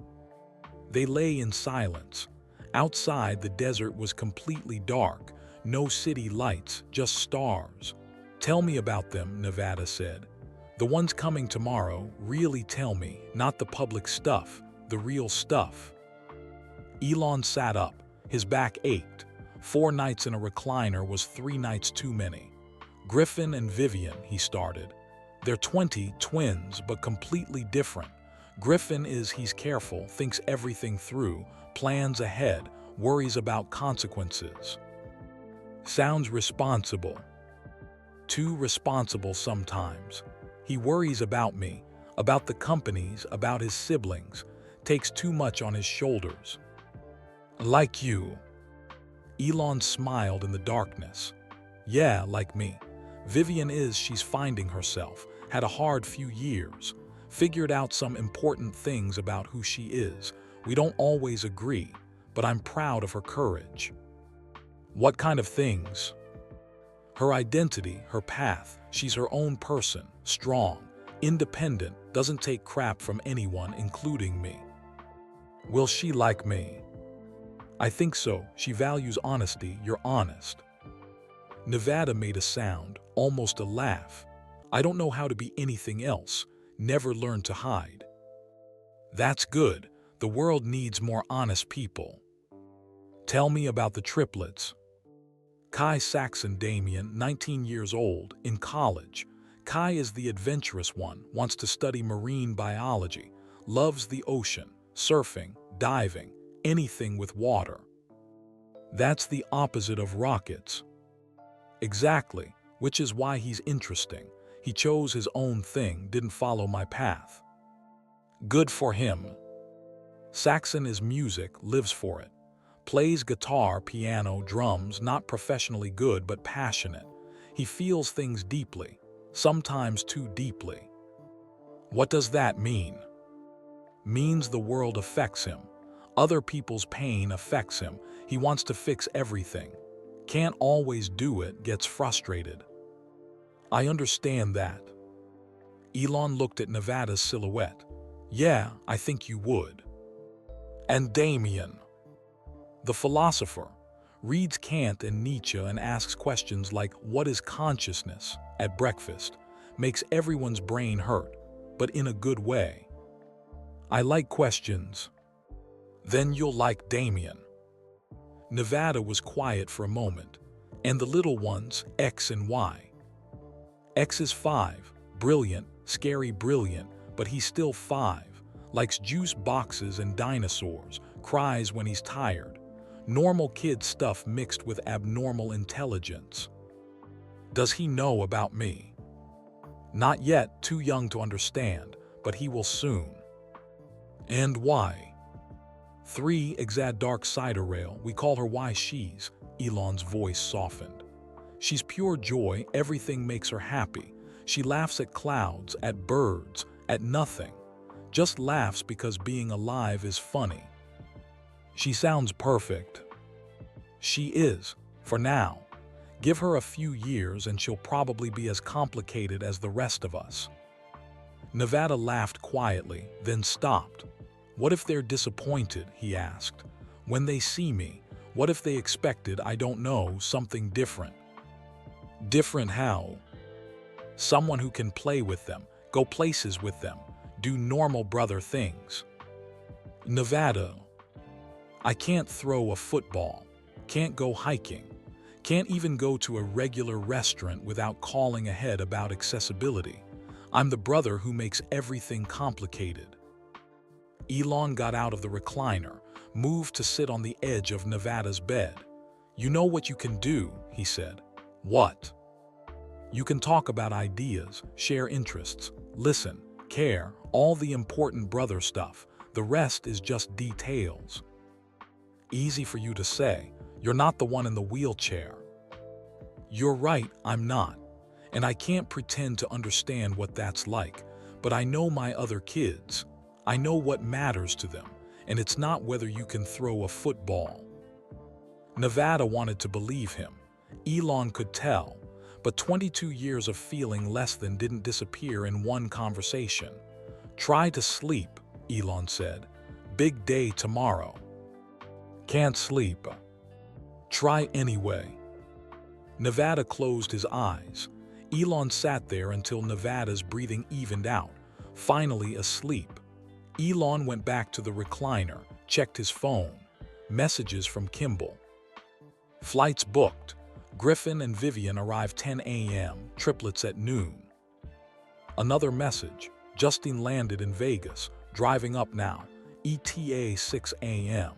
They lay in silence. Outside, the desert was completely dark. No city lights, just stars. "Tell me about them," Nevada said. "The ones coming tomorrow, really tell me, not the public stuff, the real stuff." Elon sat up. His back ached. 4 nights in a recliner was 3 nights too many. "Griffin and Vivian," he started. "They're 20 twins, but completely different. Griffin he's careful, thinks everything through, plans ahead, worries about consequences. Sounds responsible. Too responsible sometimes. He worries about me, about the companies, about his siblings, takes too much on his shoulders." "Like you." Elon smiled in the darkness. "Yeah, like me. Vivian she's finding herself, had a hard few years, figured out some important things about who she is. We don't always agree, but I'm proud of her courage." "What kind of things?" "Her identity, her path. She's her own person, strong, independent, doesn't take crap from anyone, including me." "Will she like me?" "I think so. She values honesty. You're honest." Nevada made a sound, almost a laugh. "I don't know how to be anything else. Never learned to hide." "That's good. The world needs more honest people." "Tell me about the triplets." Kai, Saxon, Damien, 19 years old, in college. Kai is the adventurous one, wants to study marine biology, loves the ocean, surfing, diving, anything with water. That's the opposite of rockets. Exactly, which is why he's interesting. He chose his own thing, didn't follow my path. Good for him. Saxon is music, lives for it. Plays guitar, piano, drums, not professionally good but passionate. He feels things deeply, sometimes too deeply. What does that mean? Means the world affects him. Other people's pain affects him. He wants to fix everything. Can't always do it, gets frustrated. I understand that. Elon looked at Nevada's silhouette. Yeah, I think you would. And Damien, the philosopher, reads Kant and Nietzsche and asks questions like, what is consciousness, at breakfast, makes everyone's brain hurt, but in a good way. I like questions. Then you'll like Damien. Nevada was quiet for a moment. And the little ones, X and Y. X is 5, brilliant, scary brilliant, but he's still 5. Likes juice boxes and dinosaurs, cries when he's tired. Normal kid stuff mixed with abnormal intelligence. Does he know about me? Not yet, too young to understand, but he will soon. And why? 3 Exad Dark Cider Rail, we call her Why She's. Elon's voice softened. She's pure joy, everything makes her happy. She laughs at clouds, at birds, at nothing. Just laughs because being alive is funny. She sounds perfect. She is, for now. Give her a few years and she'll probably be as complicated as the rest of us." Nevada laughed quietly, then stopped. "What if they're disappointed?" he asked. "When they see me, what if they expected, I don't know, something different?" "Different how?" "Someone who can play with them, go places with them, do normal brother things." "Nevada, I can't throw a football, can't go hiking, can't even go to a regular restaurant without calling ahead about accessibility. I'm the brother who makes everything complicated." Elon got out of the recliner, moved to sit on the edge of Nevada's bed. "You know what you can do," he said. "What?" "You can talk about ideas, share interests, listen, care, all the important brother stuff. The rest is just details." "Easy for you to say. You're not the one in the wheelchair." "You're right, I'm not. And I can't pretend to understand what that's like, but I know my other kids. I know what matters to them, and it's not whether you can throw a football." Nevada wanted to believe him. Elon could tell, but 22 years of feeling less than didn't disappear in one conversation. "Try to sleep," Elon said. "Big day tomorrow." "Can't sleep." "Try anyway." Nevada closed his eyes. Elon sat there until Nevada's breathing evened out, finally asleep. Elon went back to the recliner, checked his phone. Messages from Kimball. "Flights booked. Griffin and Vivian arrive 10 a.m., triplets at noon." Another message. "Justine landed in Vegas, driving up now, ETA 6 a.m."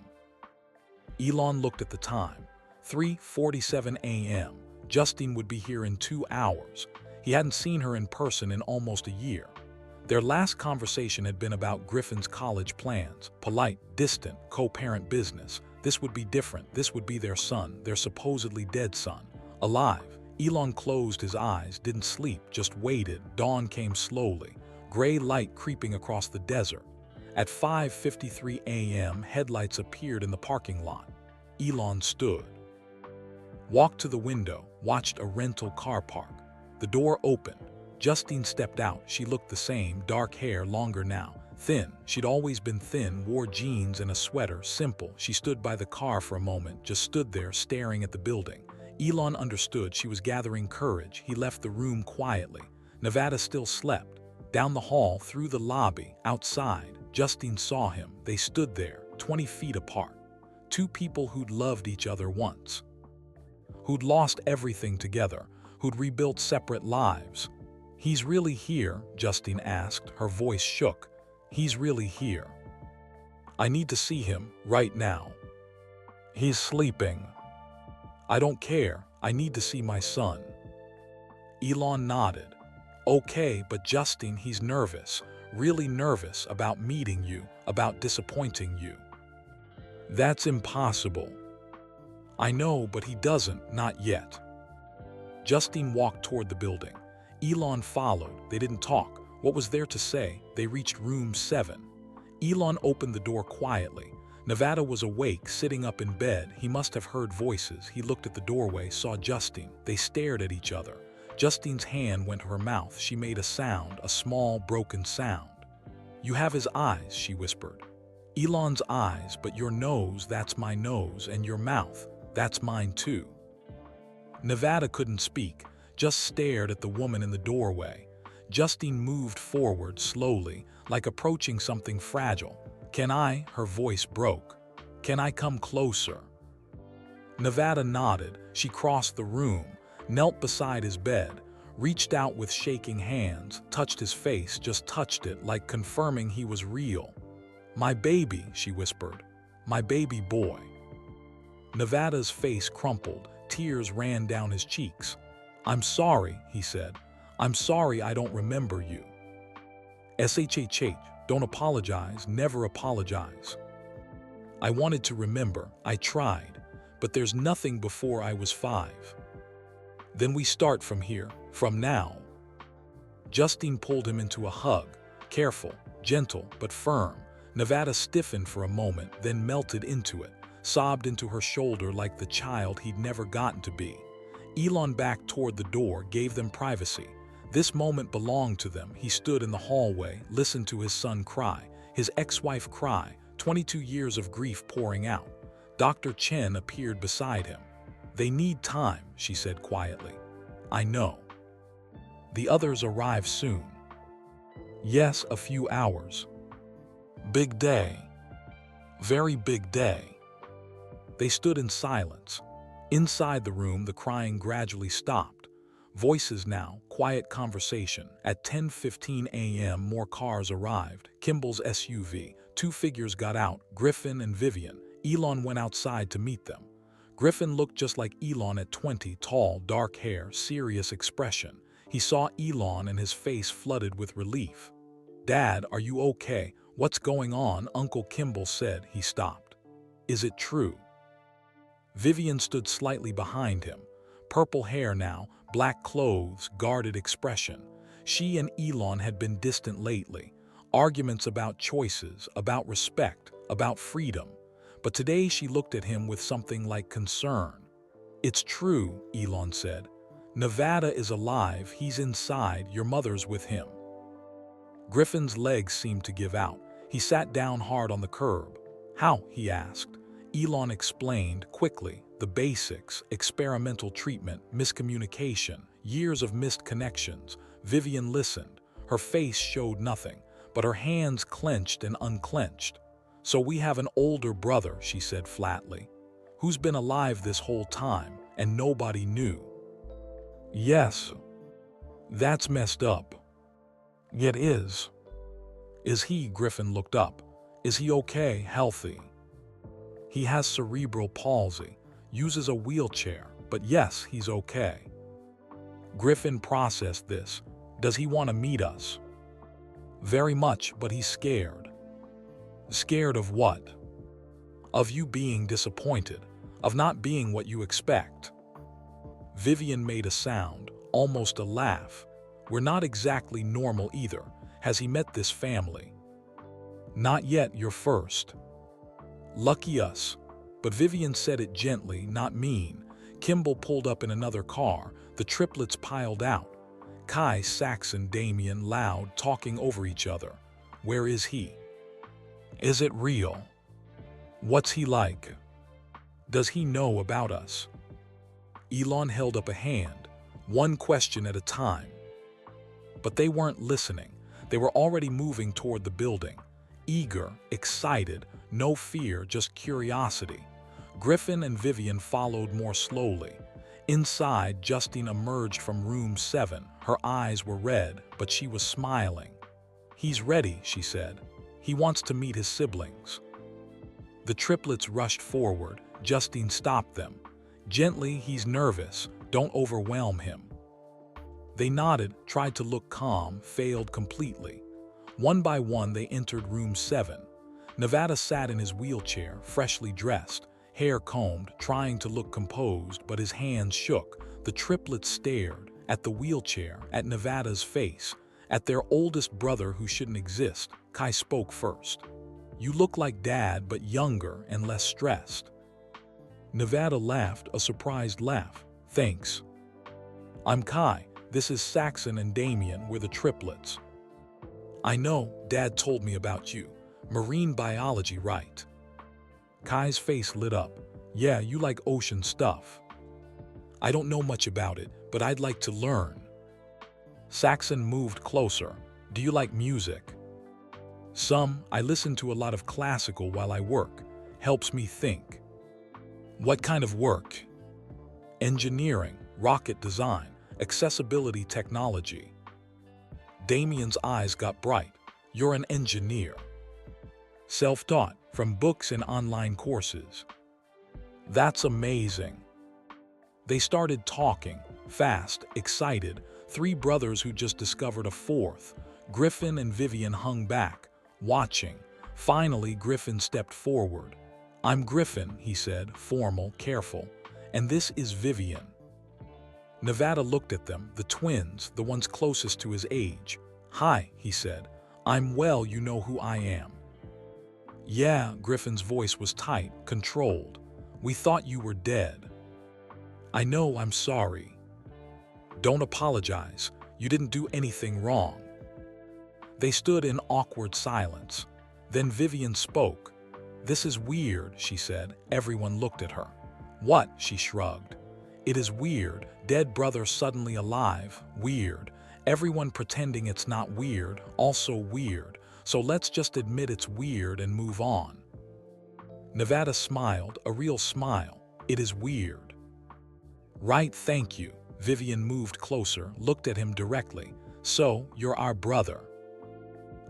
Elon looked at the time. 3:47 a.m. Justine would be here in 2 hours. He hadn't seen her in person in almost a year. Their last conversation had been about Griffin's college plans, polite, distant, co-parent business. This would be different. This would be their son, their supposedly dead son, alive. Elon closed his eyes, didn't sleep, just waited. Dawn came slowly, gray light creeping across the desert. At 5:53 a.m., headlights appeared in the parking lot. Elon stood. Walked to the window, watched a rental car park. The door opened. Justine stepped out. She looked the same, dark hair, longer now. Thin. She'd always been thin, wore jeans and a sweater, simple. She stood by the car for a moment, just stood there, staring at the building. Elon understood she was gathering courage. He left the room quietly. Nevada still slept. Down the hall, through the lobby, outside, Justine saw him. They stood there, 20 feet apart. Two people who'd loved each other once. Who'd lost everything together, who'd rebuilt separate lives. "He's really here?" Justine asked. Her voice shook. "He's really here. I need to see him, right now." "He's sleeping." "I don't care. I need to see my son." Elon nodded. "Okay, but Justine, he's nervous, really nervous about meeting you, about disappointing you." "That's impossible." "I know, but he doesn't, not yet." Justine walked toward the building. Elon followed. They didn't talk. What was there to say? They reached room 7. Elon opened the door quietly. Nevada was awake, sitting up in bed. He must have heard voices. He looked at the doorway, saw Justine. They stared at each other. Justine's hand went to her mouth. She made a sound, a small, broken sound. "You have his eyes," she whispered. "Elon's eyes, but your nose, that's my nose, and your mouth, that's mine too." Nevada couldn't speak, just stared at the woman in the doorway. Justine moved forward slowly, like approaching something fragile. "Can I?" Her voice broke. "Can I come closer?" Nevada nodded. She crossed the room, knelt beside his bed, reached out with shaking hands, touched his face, just touched it, like confirming he was real. "My baby," she whispered. "My baby boy." Nevada's face crumpled. Tears ran down his cheeks. "I'm sorry," he said. "I'm sorry I don't remember you." "SHHH, don't apologize, never apologize." "I wanted to remember, I tried, but there's nothing before I was 5. Then we start from here, from now." Justine pulled him into a hug, careful, gentle, but firm. Nevada stiffened for a moment, then melted into it, sobbed into her shoulder like the child he'd never gotten to be. Elon backed toward the door, gave them privacy. This moment belonged to them. He stood in the hallway, listened to his son cry, his ex-wife cry, 22 years of grief pouring out. Dr. Chen appeared beside him. "They need time," she said quietly. "I know." "The others arrive soon." "Yes, a few hours." "Big day. Very big day." They stood in silence. Inside the room, the crying gradually stopped. Voices now, quiet conversation. At 10:15 a.m., more cars arrived. Kimball's SUV. 2 figures got out, Griffin and Vivian. Elon went outside to meet them. Griffin looked just like Elon at 20, tall, dark hair, serious expression. He saw Elon and his face flooded with relief. "Dad, are you okay? What's going on?" Uncle Kimball said. He stopped. "Is it true?" Vivian stood slightly behind him. Purple hair now, black clothes, guarded expression. She and Elon had been distant lately. Arguments about choices, about respect, about freedom. But today she looked at him with something like concern. "It's true," Elon said. "Nevada is alive, he's inside, your mother's with him." Griffin's legs seemed to give out. He sat down hard on the curb. "How?" he asked. Elon explained quickly, the basics, experimental treatment, miscommunication, years of missed connections. Vivian listened. Her face showed nothing, but her hands clenched and unclenched. "So we have an older brother," she said flatly, "who's been alive this whole time, and nobody knew." "Yes. That's messed up." "It is." "Is he?" Griffin looked up. "Is he okay, healthy?" "He has cerebral palsy, uses a wheelchair, but yes, he's okay." Griffin processed this. "Does he want to meet us?" "Very much, but he's scared." "Scared of what?" "Of you being disappointed, of not being what you expect." Vivian made a sound, almost a laugh. "We're not exactly normal either. Has he met this family?" "Not yet, you're first." "Lucky us." But Vivian said it gently, not mean. Kimball pulled up in another car. The triplets piled out. Kai, Saxon, Damien, loud, talking over each other. "Where is he? Is it real? What's he like? Does he know about us?" Elon held up a hand, one question at a time. But they weren't listening. They were already moving toward the building. Eager, excited, no fear, just curiosity. Griffin and Vivian followed more slowly. Inside, Justine emerged from room 7. Her eyes were red, but she was smiling. "He's ready," she said. "He wants to meet his siblings." The triplets rushed forward. Justine stopped them. "Gently, he's nervous. Don't overwhelm him." They nodded, tried to look calm, failed completely. One by one, they entered room 7. Nevada sat in his wheelchair, freshly dressed, hair combed, trying to look composed, but his hands shook. The triplets stared, at the wheelchair, at Nevada's face, at their oldest brother who shouldn't exist. Kai spoke first. "You look like Dad, but younger and less stressed." Nevada laughed, a surprised laugh. "Thanks. I'm Kai. This is Saxon and Damien. We're the triplets." "I know, Dad told me about you. Marine biology, right?" Kai's face lit up. "Yeah, you like ocean stuff." "I don't know much about it, but I'd like to learn." Saxon moved closer. "Do you like music?" "Some. I listen to a lot of classical while I work. Helps me think." "What kind of work?" "Engineering, rocket design, accessibility technology." Damien's eyes got bright. "You're an engineer." "Self-taught, from books and online courses." "That's amazing." They started talking, fast, excited, 3 brothers who just discovered a 4th. Griffin and Vivian hung back, watching. Finally, Griffin stepped forward. "I'm Griffin," he said, formal, careful. "And this is Vivian." Nevada looked at them, the twins, the ones closest to his age. "Hi," he said. "I'm well, you know who I am." "Yeah," Griffin's voice was tight, controlled. "We thought you were dead." I know, I'm sorry. Don't apologize. You didn't do anything wrong. They stood in awkward silence. Then Vivian spoke. This is weird, she said. Everyone looked at her. What? She shrugged. It is weird. Dead brother suddenly alive. Weird. Everyone pretending it's not weird. Also weird. So let's just admit it's weird and move on. Nevada smiled, a real smile. It is weird. Right, thank you. Vivian moved closer, looked at him directly. So, you're our brother.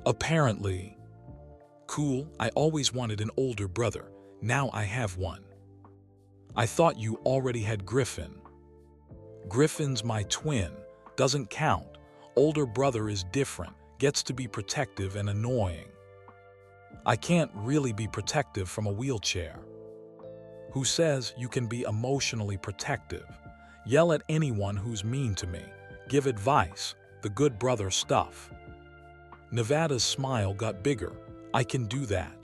Apparently. Cool, I always wanted an older brother. Now I have one. I thought you already had Griffin. Griffin's my twin. Doesn't count. Older brother is different, gets to be protective and annoying. I can't really be protective from a wheelchair. Who says you can be emotionally protective? Yell at anyone who's mean to me. Give advice. The good brother stuff. Nevada's smile got bigger. I can do that.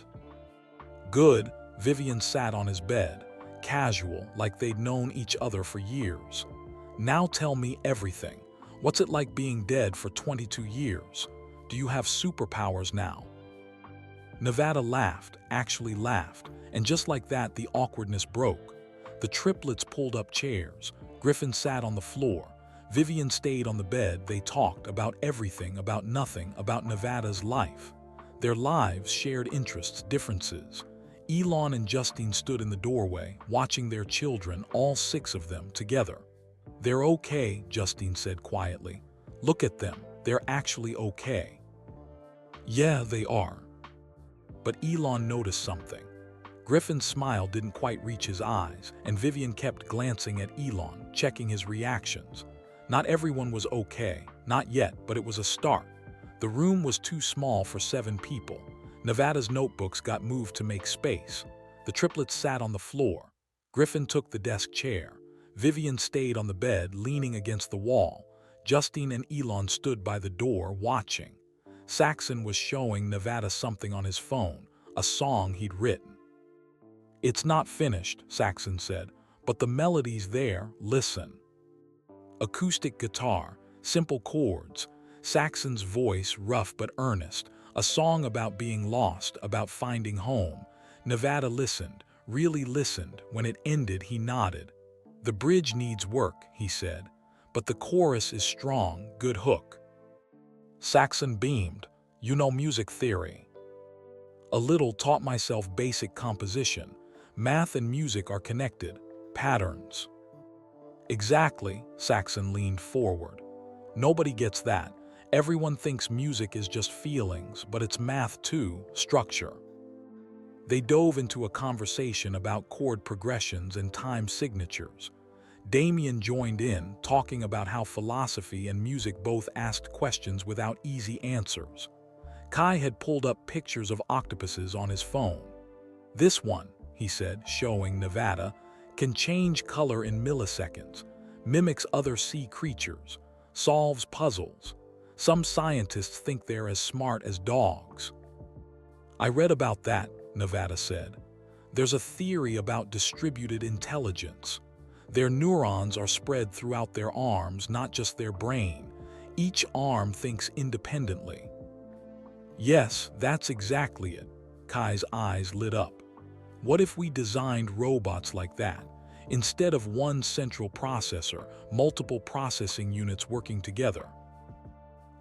Good. Vivian sat on his bed, casual, like they'd known each other for years. Now tell me everything. What's it like being dead for 22 years? Do you have superpowers now? Nevada laughed, actually laughed, and just like that the awkwardness broke. The triplets pulled up chairs. Griffin sat on the floor. Vivian stayed on the bed. They talked about everything, about nothing, about Nevada's life. Their lives shared interests, differences. Elon and Justine stood in the doorway, watching their children, all 6 of them, together. They're okay, Justine said quietly. Look at them. They're actually okay. Yeah, they are. But Elon noticed something. Griffin's smile didn't quite reach his eyes, and Vivian kept glancing at Elon, checking his reactions. Not everyone was okay, not yet, but it was a start. The room was too small for 7 people. Nevada's notebooks got moved to make space. The triplets sat on the floor. Griffin took the desk chair. Vivian stayed on the bed, leaning against the wall. Justine and Elon stood by the door, watching. Saxon was showing Nevada something on his phone, a song he'd written. It's not finished, Saxon said, but the melody's there, listen. Acoustic guitar, simple chords, Saxon's voice rough but earnest, a song about being lost, about finding home. Nevada listened, really listened. When it ended, he nodded. The bridge needs work, he said, but the chorus is strong, good hook. Saxon beamed. You know music theory. A little, taught myself basic composition. Math and music are connected. Patterns. Exactly, Saxon leaned forward. Nobody gets that. Everyone thinks music is just feelings, but it's math too, structure. They dove into a conversation about chord progressions and time signatures. Damien joined in, talking about how philosophy and music both asked questions without easy answers. Kai had pulled up pictures of octopuses on his phone. This one, he said, showing Nevada, can change color in milliseconds, mimics other sea creatures, solves puzzles. Some scientists think they're as smart as dogs. I read about that, Nevada said. There's a theory about distributed intelligence. Their neurons are spread throughout their arms, not just their brain. Each arm thinks independently. Yes, that's exactly it. Kai's eyes lit up. What if we designed robots like that? Instead of one central processor, multiple processing units working together.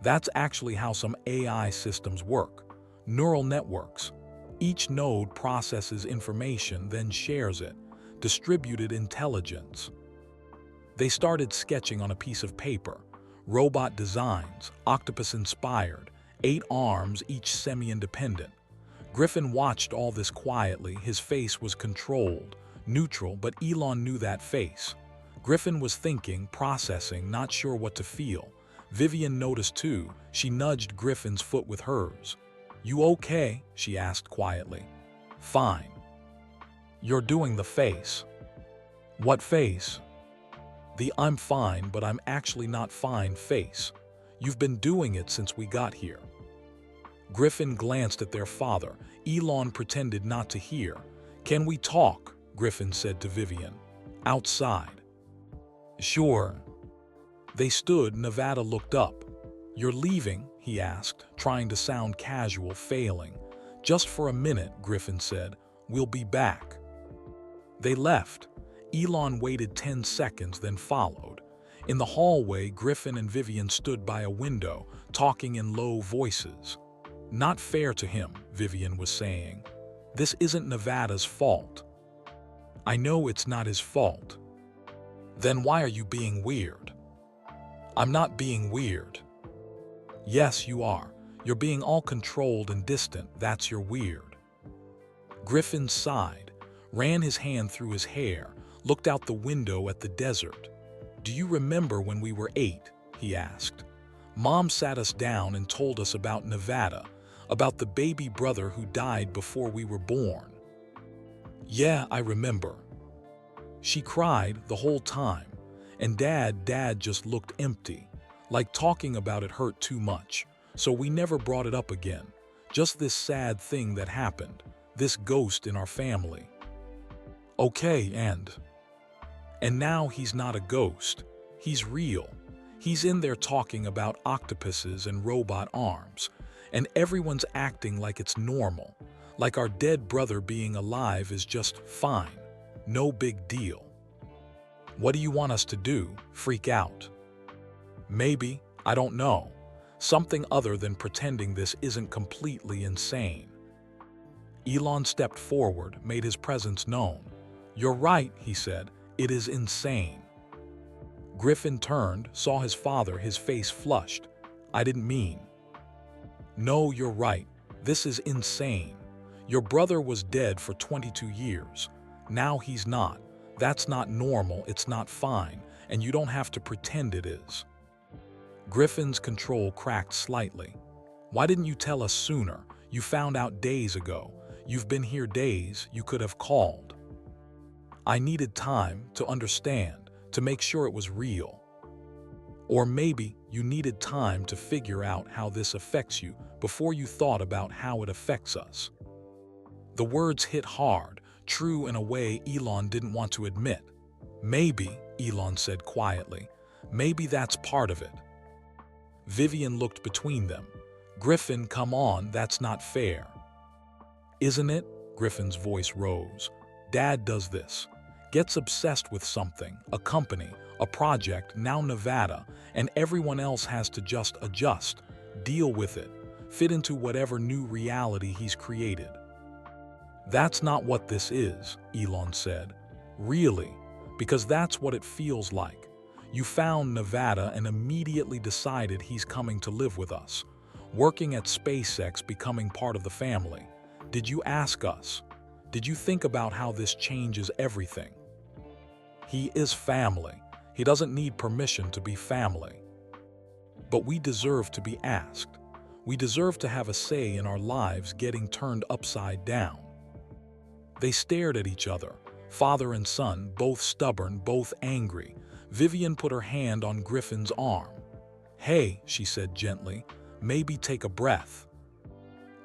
That's actually how some AI systems work. Neural networks. Each node processes information, then shares it. Distributed intelligence. They started sketching on a piece of paper. Robot designs, octopus-inspired, 8 arms, each semi-independent. Griffin watched all this quietly. His face was controlled, neutral, but Elon knew that face. Griffin was thinking, processing, not sure what to feel. Vivian noticed too. She nudged Griffin's foot with hers. You okay? She asked quietly. Fine. You're doing the face. What face? The I'm fine, but I'm actually not fine face. You've been doing it since we got here. Griffin glanced at their father. Elon pretended not to hear. Can we talk? Griffin said to Vivian. Outside. Sure. They stood. Nevada looked up. You're leaving? He asked, trying to sound casual, failing. Just for a minute, Griffin said. We'll be back. They left. Elon waited 10 seconds, then followed. In the hallway, Griffin and Vivian stood by a window, talking in low voices. Not fair to him, Vivian was saying. This isn't Nevada's fault. I know it's not his fault. Then why are you being weird? I'm not being weird. Yes, you are. You're being all controlled and distant. That's your weird. Griffin sighed, ran his hand through his hair, looked out the window at the desert. Do you remember when we were 8? He asked. Mom sat us down and told us about Nevada, about the baby brother who died before we were born. Yeah, I remember. She cried the whole time, and Dad just looked empty, like talking about it hurt too much, so we never brought it up again. Just this sad thing that happened, this ghost in our family. Okay, and now he's not a ghost. He's real. He's in there talking about octopuses and robot arms, and everyone's acting like it's normal, like our dead brother being alive is just fine, no big deal. What do you want us to do? Freak out? Maybe, I don't know. Something other than pretending this isn't completely insane. Elon stepped forward, made his presence known. You're right, he said. It is insane. Griffin turned, saw his father, his face flushed. I didn't mean. No, you're right. This is insane. Your brother was dead for 22 years. Now he's not. That's not normal, it's not fine, and you don't have to pretend it is. Griffin's control cracked slightly. Why didn't you tell us sooner? You found out days ago. You've been here days, you could have called. I needed time to understand, to make sure it was real. Or maybe you needed time to figure out how this affects you before you thought about how it affects us. The words hit hard, true in a way Elon didn't want to admit. Maybe, Elon said quietly, maybe that's part of it. Vivian looked between them. Griffin, come on, that's not fair. Isn't it? Griffin's voice rose. Dad does this. Gets obsessed with something, a company, a project, now Nevada, and everyone else has to just adjust, deal with it, fit into whatever new reality he's created. That's not what this is, Elon said. Really, because that's what it feels like. You found Nevada and immediately decided he's coming to live with us. Working at SpaceX, becoming part of the family. Did you ask us? Did you think about how this changes everything? He is family. He doesn't need permission to be family. But we deserve to be asked. We deserve to have a say in our lives getting turned upside down. They stared at each other, father and son, both stubborn, both angry. Vivian put her hand on Griffin's arm. Hey, she said gently, maybe take a breath.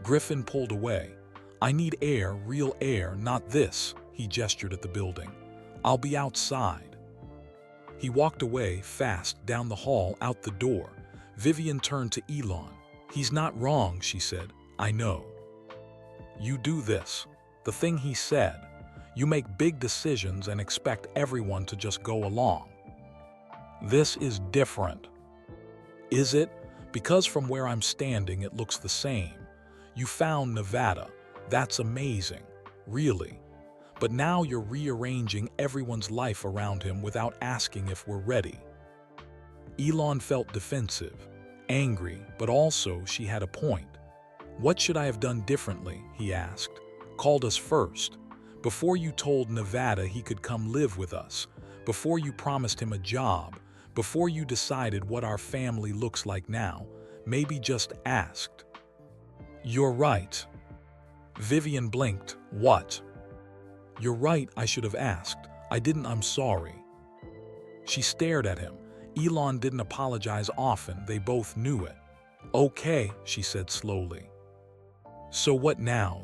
Griffin pulled away. I need air, real air, not this, he gestured at the building. I'll be outside. He walked away fast down the hall, out the door. Vivian turned to Elon. He's not wrong, she said. I know. You do this. The thing he said. You make big decisions and expect everyone to just go along. This is different. Is it? Because from where I'm standing, it looks the same. You found Nevada. That's amazing. Really. But now you're rearranging everyone's life around him without asking if we're ready. Elon felt defensive, angry, but also she had a point. What should I have done differently, he asked. Called us first. Before you told Nevada he could come live with us. Before you promised him a job. Before you decided what our family looks like now. Maybe just asked. You're right. Vivian blinked. What? You're right, I should have asked. I didn't, I'm sorry. She stared at him. Elon didn't apologize often, they both knew it. Okay, she said slowly. So what now?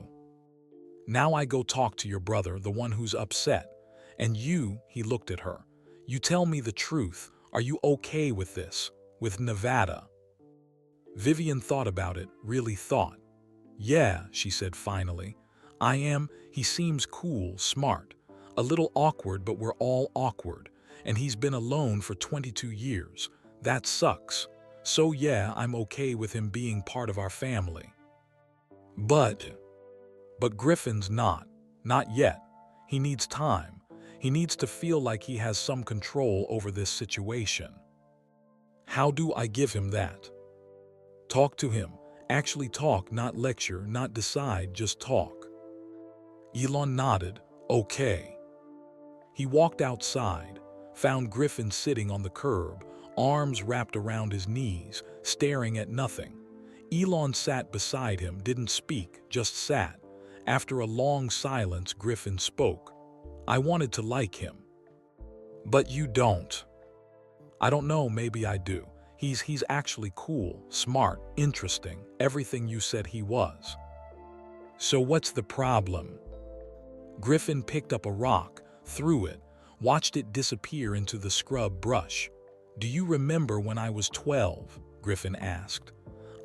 Now I go talk to your brother, the one who's upset. And you, he looked at her, You tell me the truth. Are you okay with this? With Nevada? Vivian thought about it, really thought. Yeah, she said finally. I am. He seems cool, smart. A little awkward, but we're all awkward. And he's been alone for 22 years. That sucks. So yeah, I'm okay with him being part of our family. But Griffin's not. Not yet. He needs time. He needs to feel like he has some control over this situation. How do I give him that? Talk to him. Actually talk, not lecture, not decide, just talk. Elon nodded. Okay. He walked outside, found Griffin sitting on the curb, arms wrapped around his knees, staring at nothing. Elon sat beside him, didn't speak, just sat. After a long silence, Griffin spoke. I wanted to like him. But you don't. I don't know, maybe I do. He's actually cool, smart, interesting, everything you said he was. So what's the problem? Griffin picked up a rock, threw it, watched it disappear into the scrub brush. Do you remember when I was 12? Griffin asked.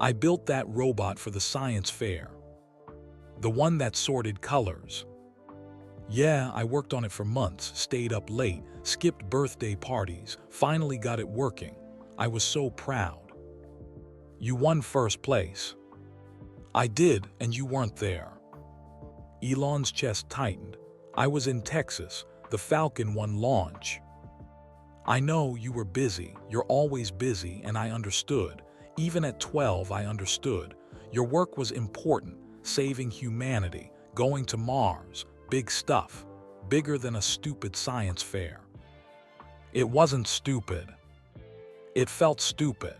I built that robot for the science fair. The one that sorted colors. Yeah, I worked on it for months, stayed up late, skipped birthday parties, finally got it working. I was so proud. You won first place. I did, and you weren't there. Elon's chest tightened. I was in Texas, the Falcon 1 launch. I know you were busy, you're always busy, and I understood. Even at 12, I understood. Your work was important, saving humanity, going to Mars, big stuff, bigger than a stupid science fair. It wasn't stupid. It felt stupid.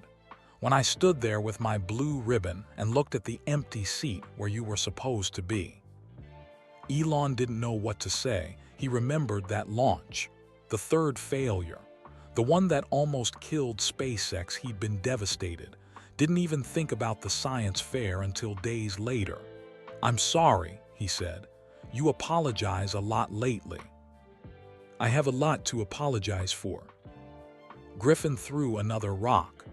When I stood there with my blue ribbon and looked at the empty seat where you were supposed to be. Elon didn't know what to say. He remembered that launch, the third failure, the one that almost killed SpaceX. He'd been devastated. Didn't even think about the science fair until days later. I'm sorry, he said. You apologize a lot lately. I have a lot to apologize for. Griffin threw another rock.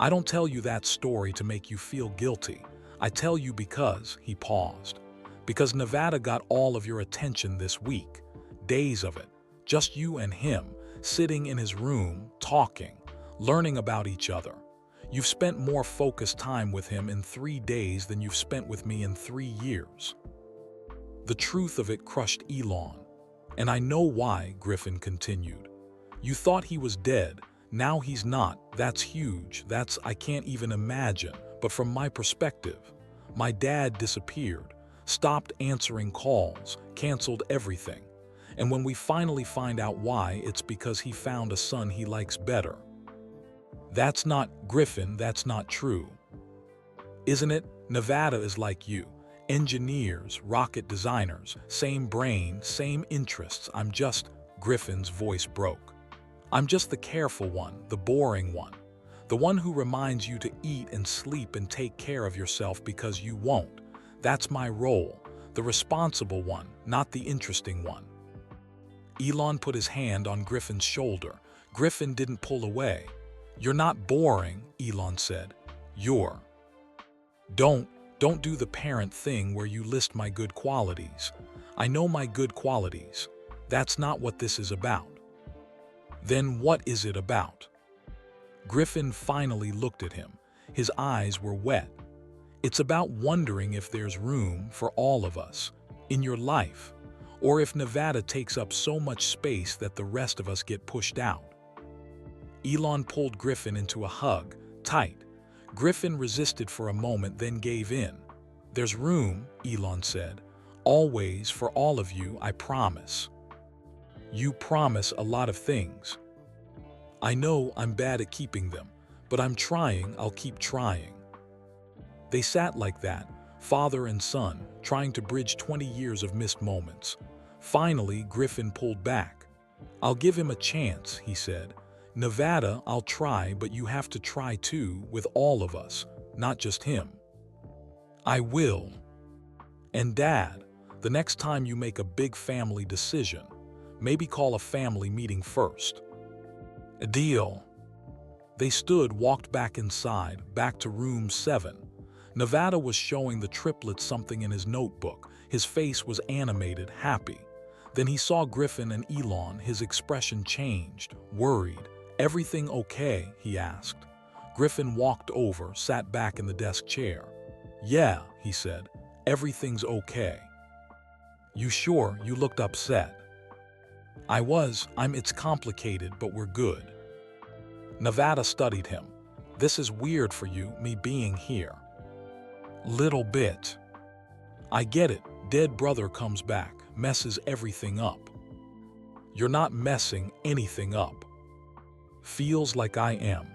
I don't tell you that story to make you feel guilty. I tell you because, he paused, because Nevada got all of your attention this week. Days of it. Just you and him, sitting in his room, talking, learning about each other. You've spent more focused time with him in 3 days than you've spent with me in 3 years. The truth of it crushed Elon. And I know why, Griffin continued. You thought he was dead. Now he's not. That's huge. I can't even imagine. But from my perspective, my dad disappeared, stopped answering calls, canceled everything. And when we finally find out why, it's because he found a son he likes better. That's not, Griffin, that's not true. Isn't it? Nevada is like you. Engineers, rocket designers, same brain, same interests. I'm just, Griffin's voice broke. I'm just the careful one, the boring one. The one who reminds you to eat and sleep and take care of yourself because you won't. That's my role, the responsible one, not the interesting one. Elon put his hand on Griffin's shoulder. Griffin didn't pull away. You're not boring, Elon said. You're. Don't do the parent thing where you list my good qualities. I know my good qualities. That's not what this is about. Then what is it about? Griffin finally looked at him. His eyes were wet. It's about wondering if there's room for all of us in your life, or if Nevada takes up so much space that the rest of us get pushed out. Elon pulled Griffin into a hug, tight. Griffin resisted for a moment, then gave in. There's room, Elon said. Always for all of you, I promise. You promise a lot of things. I know I'm bad at keeping them, but I'm trying. I'll keep trying. They sat like that, father and son, trying to bridge 20 years of missed moments. Finally, Griffin pulled back. I'll give him a chance, he said. Nevada, I'll try, but you have to try too, with all of us, not just him. I will. And Dad, the next time you make a big family decision, maybe call a family meeting first. A deal. They stood, walked back inside, back to room 7. Nevada was showing the triplets something in his notebook. His face was animated, happy. Then he saw Griffin and Elon. His expression changed, worried. "Everything okay?" he asked. Griffin walked over, sat back in the desk chair. "Yeah," he said, "everything's okay." "You sure?" You looked upset. It's complicated, but we're good." Nevada studied him. "This is weird for you, me being here." "Little bit." "I get it. Dead brother comes back, messes everything up." "You're not messing anything up." "Feels like I am."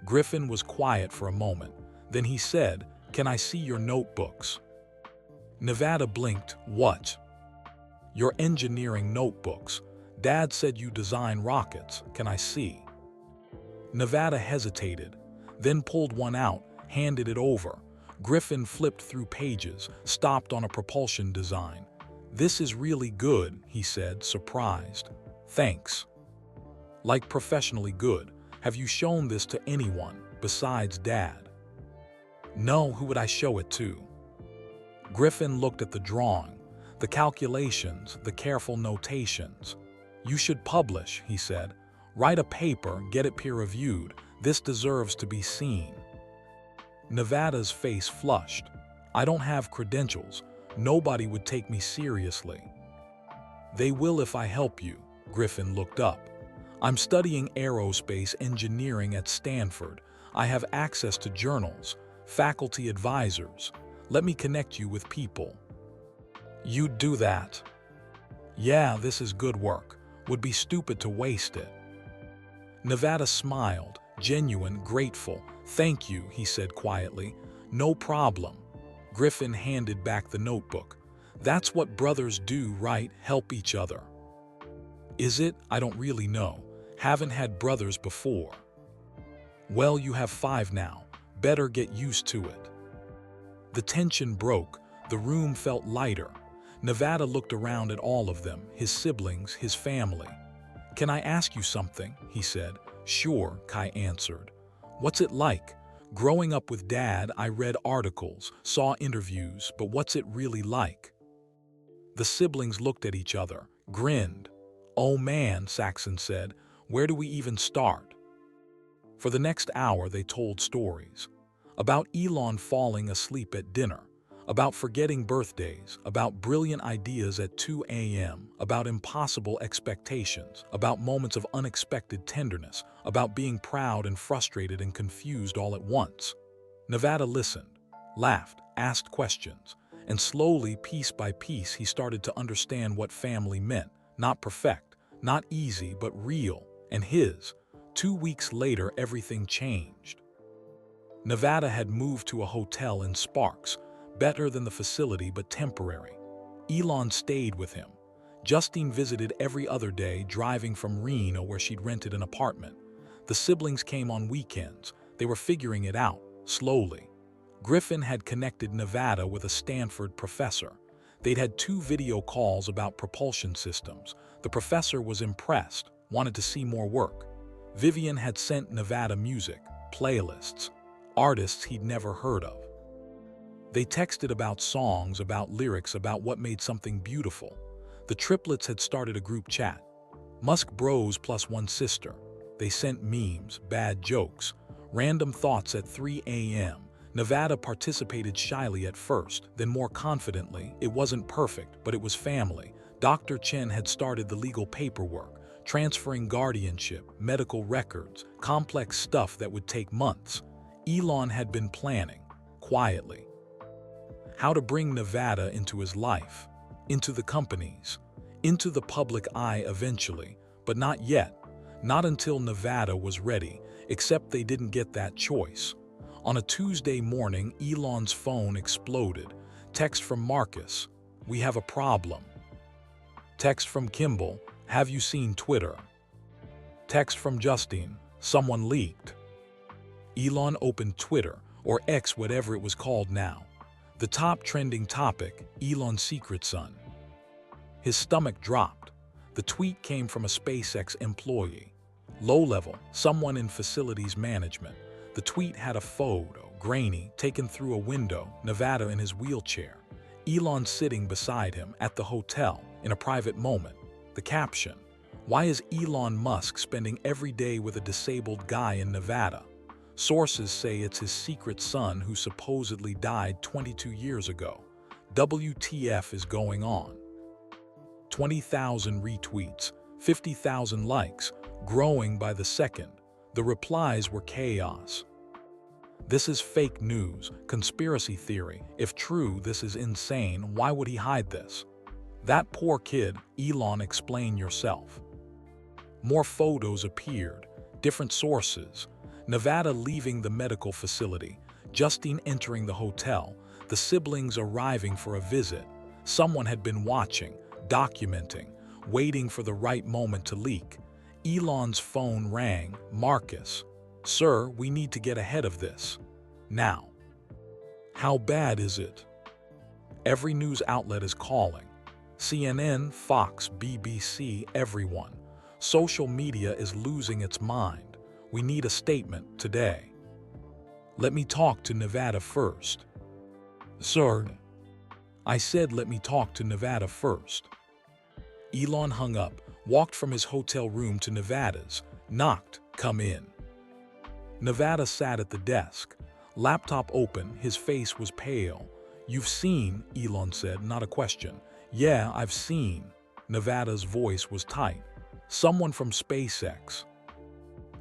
Griffin was quiet for a moment. Then he said, "Can I see your notebooks?" Nevada blinked. "What?" "Your engineering notebooks. Dad said you design rockets. Can I see?" Nevada hesitated, then pulled one out, handed it over. Griffin flipped through pages, stopped on a propulsion design. "This is really good," he said, surprised. "Thanks." "Like professionally good. Have you shown this to anyone besides Dad?" "No, who would I show it to?" Griffin looked at the drawing, the calculations, the careful notations. "You should publish," he said. "Write a paper, get it peer-reviewed. This deserves to be seen." Nevada's face flushed. "I don't have credentials. Nobody would take me seriously." "They will if I help you." Griffin looked up. "I'm studying aerospace engineering at Stanford. I have access to journals, faculty advisors. Let me connect you with people." "You'd do that?" "Yeah, this is good work. Would be stupid to waste it." Nevada smiled, genuine, grateful. "Thank you," he said quietly. "No problem." Griffin handed back the notebook. "That's what brothers do, right? Help each other." "Is it? I don't really know. Haven't had brothers before." "Well, you have 5 now. Better get used to it." The tension broke. The room felt lighter. Nevada looked around at all of them, his siblings, his family. "Can I ask you something?" he said. "Sure," Kai answered. "What's it like? Growing up with Dad, I read articles, saw interviews, but what's it really like?" The siblings looked at each other, grinned. "Oh man," Saxon said, "where do we even start?" For the next hour they told stories. About Elon falling asleep at dinner, about forgetting birthdays, about brilliant ideas at 2 a.m., about impossible expectations, about moments of unexpected tenderness, about being proud and frustrated and confused all at once. Nevada listened, laughed, asked questions, and slowly, piece by piece, he started to understand what family meant. Not perfect, not easy, but real, and his. 2 weeks later, everything changed. Nevada had moved to a hotel in Sparks, better than the facility but temporary. Elon stayed with him. Justine visited every other day, driving from Reno where she'd rented an apartment. The siblings came on weekends. They were figuring it out, slowly. Griffin had connected Nevada with a Stanford professor. They'd had 2 video calls about propulsion systems. The professor was impressed, wanted to see more work. Vivian had sent Nevada music, playlists, artists he'd never heard of. They texted about songs, about lyrics, about what made something beautiful. The triplets had started a group chat. Musk bros plus one sister. They sent memes, bad jokes, random thoughts at 3 a.m. Nevada participated shyly at first, then more confidently. It wasn't perfect, but it was family. Dr. Chen had started the legal paperwork, transferring guardianship, medical records, complex stuff that would take months. Elon had been planning, quietly, how to bring Nevada into his life, into the companies, into the public eye eventually, but not yet, not until Nevada was ready, except they didn't get that choice. On a Tuesday morning, Elon's phone exploded. Text from Marcus, "We have a problem." Text from Kimball, "Have you seen Twitter?" Text from Justine, "Someone leaked." Elon opened Twitter, or X, whatever it was called now. The top trending topic, Elon's secret son. His stomach dropped. The tweet came from a SpaceX employee. Low level, someone in facilities management. The tweet had a photo, grainy, taken through a window, Nevada in his wheelchair. Elon sitting beside him at the hotel in a private moment. The caption, "Why is Elon Musk spending every day with a disabled guy in Nevada?" Sources say it's his secret son who supposedly died 22 years ago. WTF is going on? 20,000 retweets, 50,000 likes, growing by the second. The replies were chaos. This is fake news, conspiracy theory. If true, this is insane. Why would he hide this? That poor kid, Elon, explain yourself. More photos appeared, different sources. Nevada leaving the medical facility, Justine entering the hotel, the siblings arriving for a visit. Someone had been watching, documenting, waiting for the right moment to leak. Elon's phone rang. Marcus, "Sir, we need to get ahead of this. Now." How bad is it? Every news outlet is calling. CNN, Fox, BBC, everyone. Social media is losing its mind. We need a statement today. "Let me talk to Nevada first." "Sir." "I said let me talk to Nevada first." Elon hung up, walked from his hotel room to Nevada's, knocked, "Come in." Nevada sat at the desk, laptop open, his face was pale. "You've seen," Elon said, not a question. "Yeah, I've seen." Nevada's voice was tight. "Someone from SpaceX."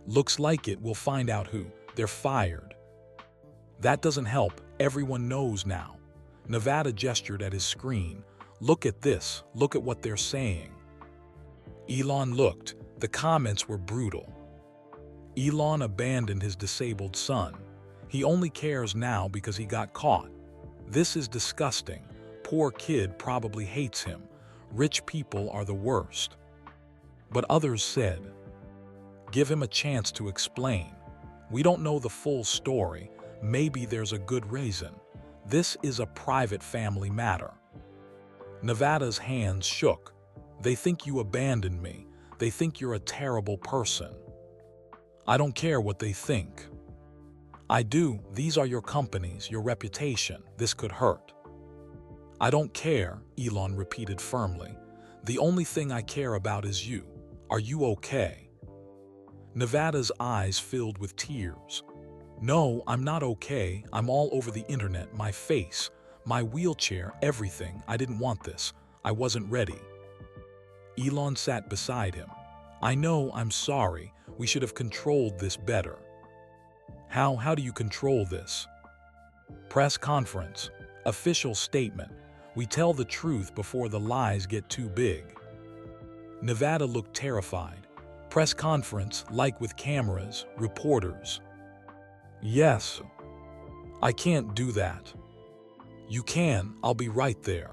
"Looks like it. We'll find out who. They're fired." "That doesn't help. Everyone knows now." Nevada gestured at his screen. "Look at this. Look at what they're saying." Elon looked. The comments were brutal. Elon abandoned his disabled son. He only cares now because he got caught. This is disgusting. Poor kid probably hates him. Rich people are the worst. But others said, "Give him a chance to explain. We don't know the full story. Maybe there's a good reason. This is a private family matter." Nevada's hands shook. "They think you abandoned me. They think you're a terrible person." "I don't care what they think." "I do. These are your companies, your reputation. This could hurt." "I don't care," Elon repeated firmly. "The only thing I care about is you. Are you okay?" Nevada's eyes filled with tears. "No, I'm not okay. I'm all over the internet, my face, my wheelchair, everything. I didn't want this. I wasn't ready." Elon sat beside him. "I know, I'm sorry. We should have controlled this better." How do you control this?" Press conference. Official statement. "We tell the truth before the lies get too big." Nevada looked terrified. Press conference, like with cameras, reporters. "Yes." "I can't do that." "You can. I'll be right there."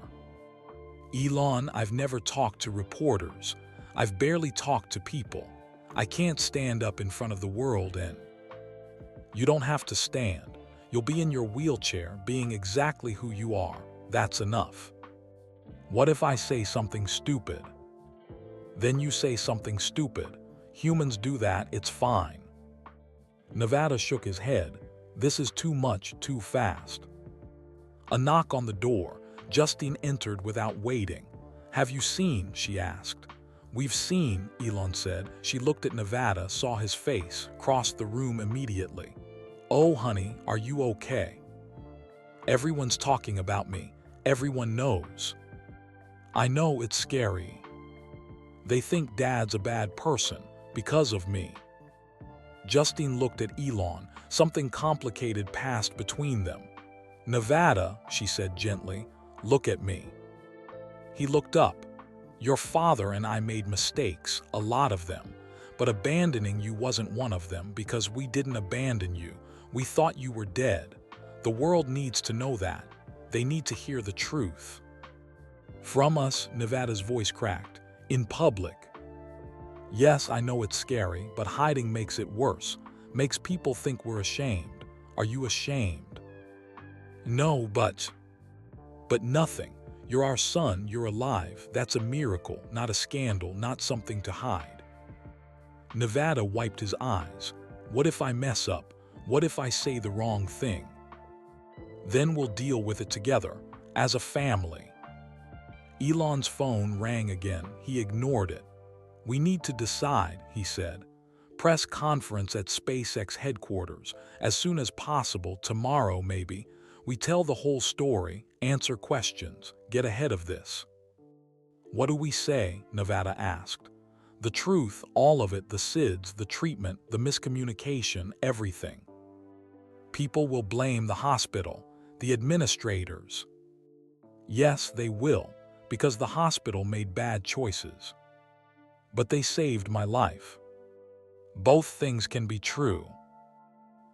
"Elon, I've never talked to reporters. I've barely talked to people. I can't stand up in front of the world and—" "You don't have to stand. You'll be in your wheelchair, being exactly who you are. That's enough." "What if I say something stupid?" "Then you say something stupid. Humans do that, it's fine." Nevada shook his head. "This is too much, too fast." A knock on the door. Justine entered without waiting. "Have you seen?" she asked. "We've seen," Elon said. She looked at Nevada, saw his face, crossed the room immediately. "Oh, honey, are you okay?" "Everyone's talking about me. Everyone knows." "I know it's scary. They think Dad's a bad person because of me." Justine looked at Elon. Something complicated passed between them. "Nevada," she said gently, "look at me." He looked up. "Your father and I made mistakes, a lot of them. But abandoning you wasn't one of them because we didn't abandon you. We thought you were dead. The world needs to know that. They need to hear the truth." "From us," Nevada's voice cracked, "in public." "Yes, I know it's scary, but hiding makes it worse. Makes people think we're ashamed. Are you ashamed?" "No, but nothing. You're our son, you're alive. That's a miracle, not a scandal, not something to hide." Nevada wiped his eyes. What if I mess up? What if I say the wrong thing? Then we'll deal with it together, as a family. Elon's phone rang again. He ignored it. We need to decide, he said. Press conference at SpaceX headquarters, as soon as possible, tomorrow maybe. We tell the whole story, answer questions, get ahead of this. What do we say? Nevada asked. The truth, all of it, the SIDS, the treatment, the miscommunication, everything. People will blame the hospital, the administrators. Yes, they will, because the hospital made bad choices. But they saved my life. Both things can be true.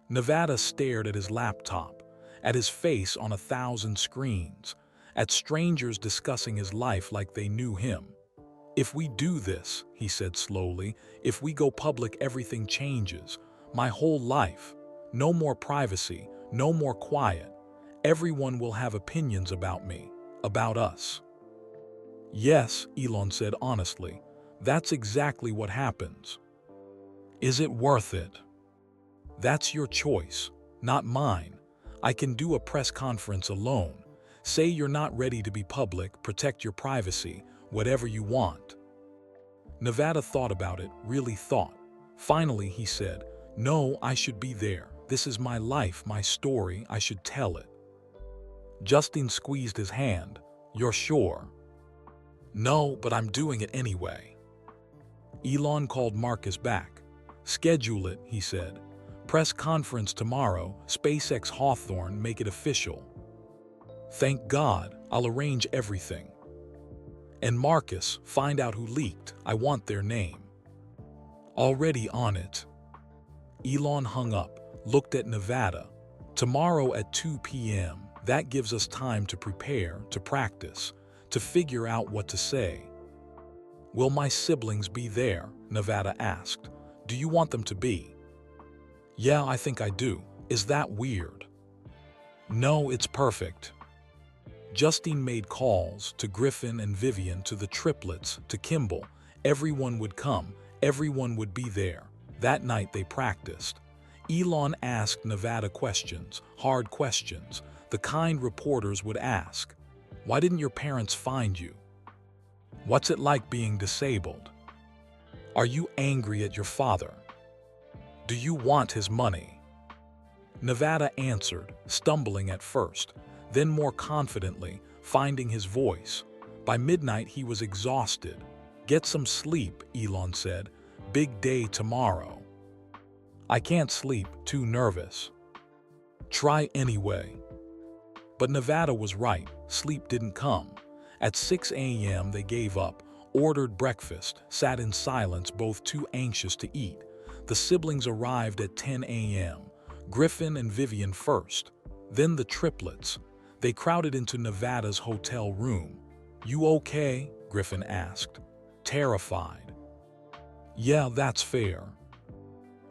Nevada stared at his laptop, at his face on 1,000 screens, at strangers discussing his life like they knew him. If we do this, he said slowly, if we go public, everything changes. My whole life. No more privacy, no more quiet. Everyone will have opinions about me, about us. Yes, Elon said honestly, that's exactly what happens. Is it worth it? That's your choice, not mine. I can do a press conference alone. Say you're not ready to be public, protect your privacy, whatever you want. Nevada thought about it, really thought. Finally, he said, no, I should be there. This is my life, my story, I should tell it. Justin squeezed his hand. You're sure? No, but I'm doing it anyway. Elon called Marcus back. Schedule it, he said. Press conference tomorrow, SpaceX Hawthorne, make it official. Thank God, I'll arrange everything. And Marcus, find out who leaked. I want their name. Already on it. Elon hung up, looked at Nevada. Tomorrow at 2 p.m., that gives us time to prepare, to practice, to figure out what to say. Will my siblings be there? Nevada asked. Do you want them to be? Yeah, I think I do. Is that weird? No, it's perfect. Justine made calls to Griffin and Vivian, to the triplets, to Kimball. Everyone would come. Everyone would be there. That night they practiced. Elon asked Nevada questions, hard questions, the kind reporters would ask. Why didn't your parents find you? What's it like being disabled? Are you angry at your father? Do you want his money? Nevada answered, stumbling at first, then more confidently, finding his voice. By midnight he was exhausted. Get some sleep, Elon said. Big day tomorrow. I can't sleep, too nervous. Try anyway. But Nevada was right, sleep didn't come. At 6 a.m. they gave up, ordered breakfast, sat in silence, both too anxious to eat. The siblings arrived at 10 a.m. Griffin and Vivian first, then the triplets. They crowded into Nevada's hotel room. You okay? Griffin asked, terrified. Yeah, that's fair.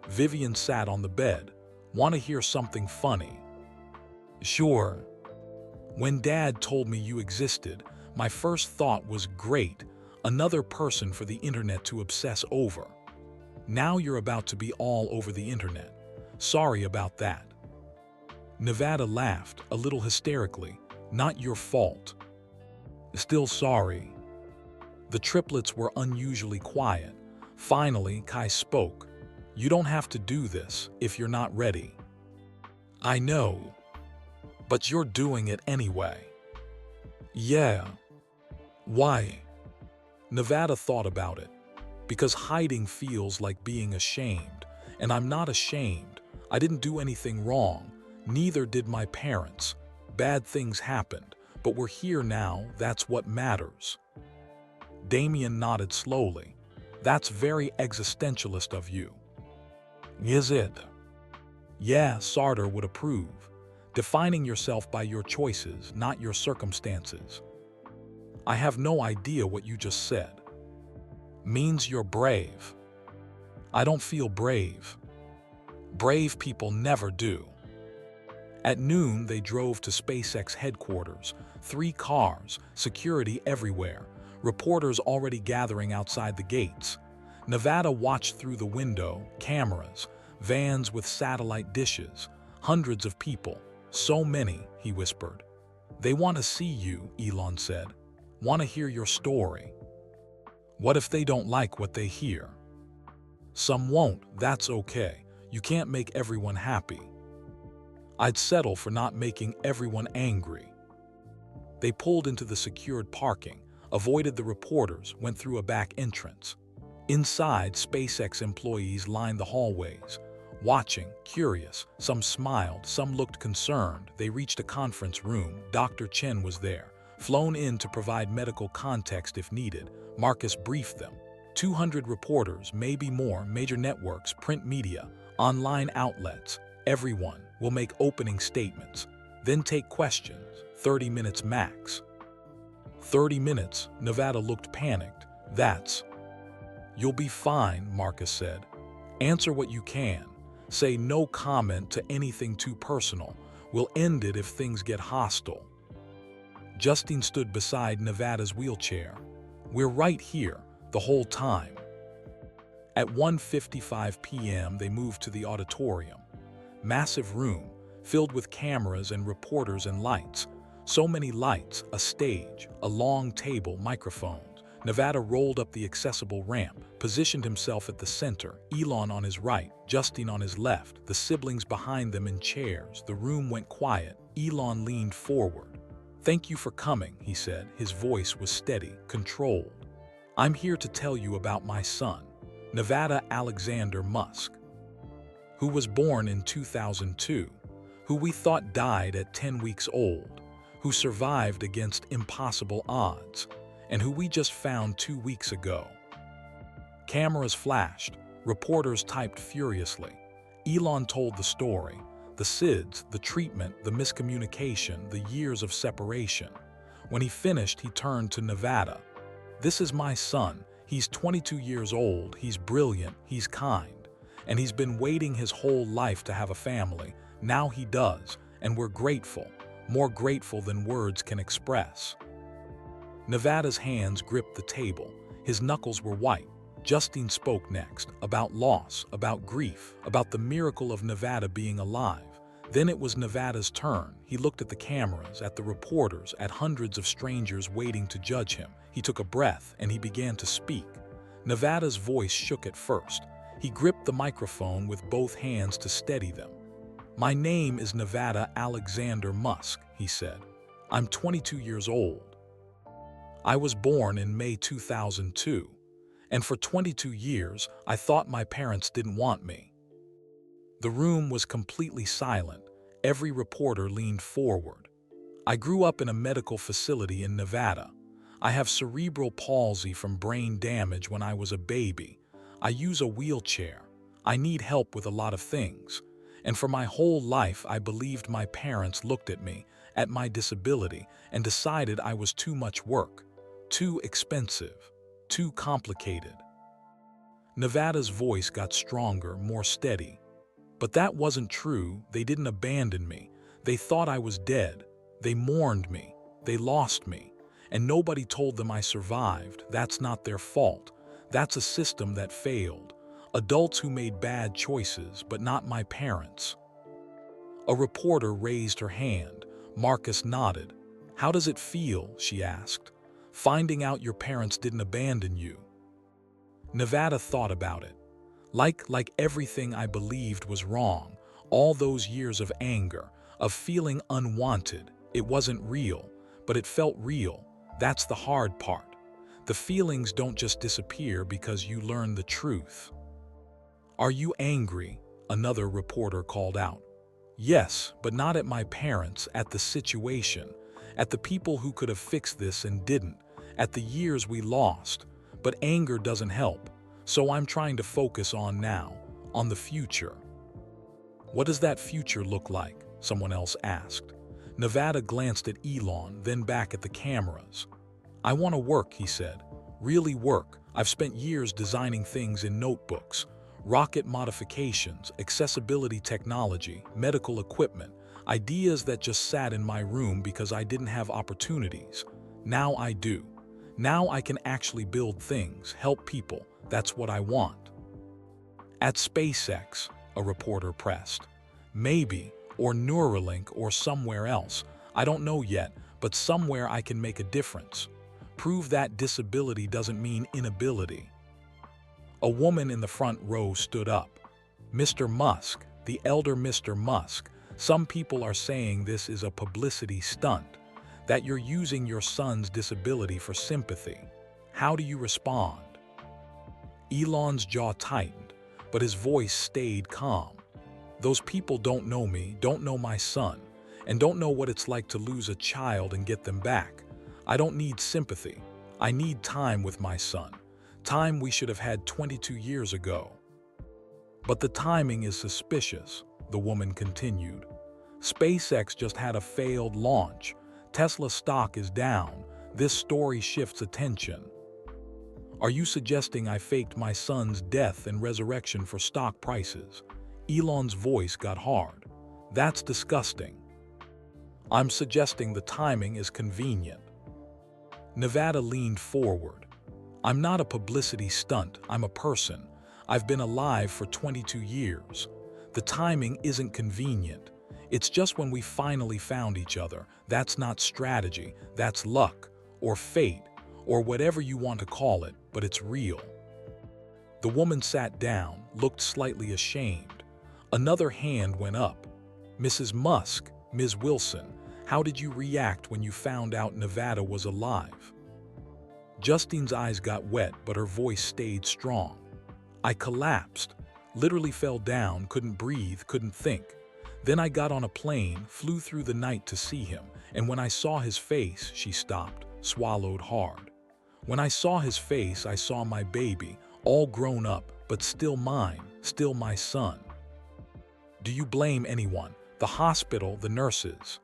Vivian sat on the bed. Want to hear something funny? Sure. When Dad told me you existed, my first thought was great, another person for the internet to obsess over. Now you're about to be all over the internet. Sorry about that. Nevada laughed, a little hysterically. Not your fault. Still sorry. The triplets were unusually quiet. Finally, Kai spoke. You don't have to do this if you're not ready. I know. But you're doing it anyway. Yeah. Why? Nevada thought about it. Because hiding feels like being ashamed. And I'm not ashamed. I didn't do anything wrong. Neither did my parents. Bad things happened. But we're here now, that's what matters. Damien nodded slowly. That's very existentialist of you. Is it? Yeah, Sartor would approve. Defining yourself by your choices, not your circumstances. I have no idea what you just said. Means you're brave. I don't feel brave. Brave people never do. At noon, they drove to SpaceX headquarters. 3 cars, security everywhere, reporters already gathering outside the gates. Nevada watched through the window, cameras, vans with satellite dishes, hundreds of people. So many, he whispered. They want to see you, Elon said. Want to hear your story. What if they don't like what they hear? Some won't, that's okay. You can't make everyone happy. I'd settle for not making everyone angry. They pulled into the secured parking, avoided the reporters, went through a back entrance. Inside, SpaceX employees lined the hallways, watching, curious. Some smiled, some looked concerned. They reached a conference room. Dr. Chen was there, flown in to provide medical context if needed. Marcus briefed them. 200 reporters, maybe more, major networks, print media, online outlets. Everyone will make opening statements, then take questions, 30 minutes max. 30 minutes, Nevada looked panicked. That's... You'll be fine, Marcus said. Answer what you can. Say no comment to anything too personal. We'll end it if things get hostile. Justine stood beside Nevada's wheelchair. We're right here, the whole time. At 1:55 p.m. they moved to the auditorium. Massive room, filled with cameras and reporters and lights. So many lights, a stage, a long table, microphones. Nevada rolled up the accessible ramp, positioned himself at the center, Elon on his right, Justine on his left, the siblings behind them in chairs. The room went quiet. Elon leaned forward. Thank you for coming, he said. His voice was steady, controlled. I'm here to tell you about my son, Nevada Alexander Musk, who was born in 2002, who we thought died at 10 weeks old, who survived against impossible odds, and who we just found 2 weeks ago. Cameras flashed, reporters typed furiously. Elon told the story, the SIDS, the treatment, the miscommunication, the years of separation. When he finished, he turned to Nevada. This is my son. He's 22 years old, he's brilliant, he's kind, and he's been waiting his whole life to have a family. Now he does, and we're grateful, more grateful than words can express. Nevada's hands gripped the table. His knuckles were white. Justine spoke next, about loss, about grief, about the miracle of Nevada being alive. Then it was Nevada's turn. He looked at the cameras, at the reporters, at hundreds of strangers waiting to judge him. He took a breath and he began to speak. Nevada's voice shook at first. He gripped the microphone with both hands to steady them. My name is Nevada Alexander Musk, he said. I'm 22 years old. I was born in May 2002, and for 22 years, I thought my parents didn't want me. The room was completely silent. Every reporter leaned forward. I grew up in a medical facility in Nevada. I have cerebral palsy from brain damage when I was a baby. I use a wheelchair. I need help with a lot of things. And for my whole life, I believed my parents looked at me, at my disability, and decided I was too much work. Too expensive, too complicated. Nevada's voice got stronger, more steady. But that wasn't true. They didn't abandon me. They thought I was dead. They mourned me. They lost me. And nobody told them I survived. That's not their fault. That's a system that failed. Adults who made bad choices, but not my parents. A reporter raised her hand. Marcus nodded. How does it feel? She asked. Finding out your parents didn't abandon you. Nevada thought about it. Like everything I believed was wrong, all those years of anger, of feeling unwanted, it wasn't real, but it felt real. That's the hard part. The feelings don't just disappear because you learn the truth. Are you angry? Another reporter called out. Yes, but not at my parents, at the situation, at the people who could have fixed this and didn't, at the years we lost. But anger doesn't help, so I'm trying to focus on now, on the future. What does that future look like? Someone else asked. Nevada glanced at Elon, then back at the cameras. I want to work, he said. Really work. I've spent years designing things in notebooks, rocket modifications, accessibility technology, medical equipment, ideas that just sat in my room because I didn't have opportunities. Now I do. Now I can actually build things, help people. That's what I want. At SpaceX, a reporter pressed. Maybe, or Neuralink, or somewhere else. I don't know yet, but somewhere I can make a difference. Prove that disability doesn't mean inability. A woman in the front row stood up. Mr. Musk, the elder Mr. Musk, some people are saying this is a publicity stunt, that you're using your son's disability for sympathy. How do you respond? Elon's jaw tightened, but his voice stayed calm. Those people don't know me, don't know my son, and don't know what it's like to lose a child and get them back. I don't need sympathy. I need time with my son. Time we should have had 22 years ago. But the timing is suspicious, the woman continued. SpaceX just had a failed launch. Tesla stock is down. This story shifts attention. Are you suggesting I faked my son's death and resurrection for stock prices? Elon's voice got hard. That's disgusting. I'm suggesting the timing is convenient. Nevada leaned forward. I'm not a publicity stunt, I'm a person. I've been alive for 22 years. The timing isn't convenient. It's just when we finally found each other. That's not strategy, that's luck, or fate, or whatever you want to call it, but it's real. The woman sat down, looked slightly ashamed. Another hand went up. Mrs. Musk, Ms. Wilson, how did you react when you found out Nevada was alive? Justine's eyes got wet, but her voice stayed strong. I collapsed, literally fell down, couldn't breathe, couldn't think. Then I got on a plane, flew through the night to see him, and when I saw his face, she stopped, swallowed hard. When I saw his face, I saw my baby, all grown up, but still mine, still my son. Do you blame anyone? The hospital, the nurses?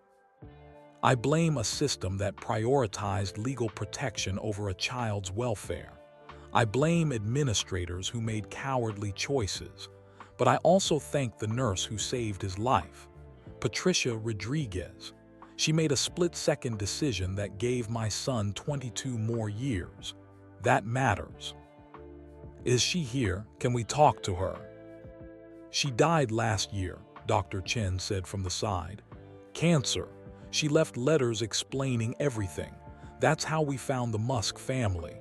I blame a system that prioritized legal protection over a child's welfare. I blame administrators who made cowardly choices. But I also thank the nurse who saved his life, Patricia Rodriguez. She made a split-second decision that gave my son 22 more years. That matters. Is she here? Can we talk to her? She died last year, Dr. Chen said from the side. Cancer. She left letters explaining everything. That's how we found the Musk family.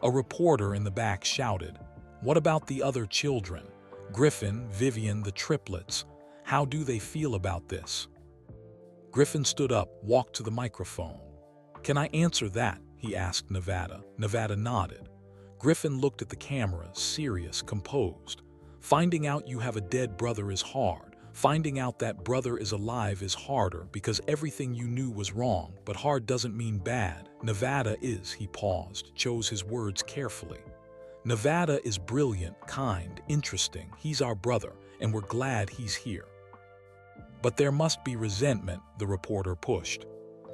A reporter in the back shouted, "What about the other children? Griffin, Vivian, the triplets. How do they feel about this?" Griffin stood up, walked to the microphone. "Can I answer that?" he asked Nevada. Nevada nodded. Griffin looked at the camera, serious, composed. "Finding out you have a dead brother is hard. Finding out that brother is alive is harder because everything you knew was wrong, but hard doesn't mean bad. Nevada is," he paused, chose his words carefully. "Nevada is brilliant, kind, interesting. He's our brother, and we're glad he's here." "But there must be resentment," the reporter pushed.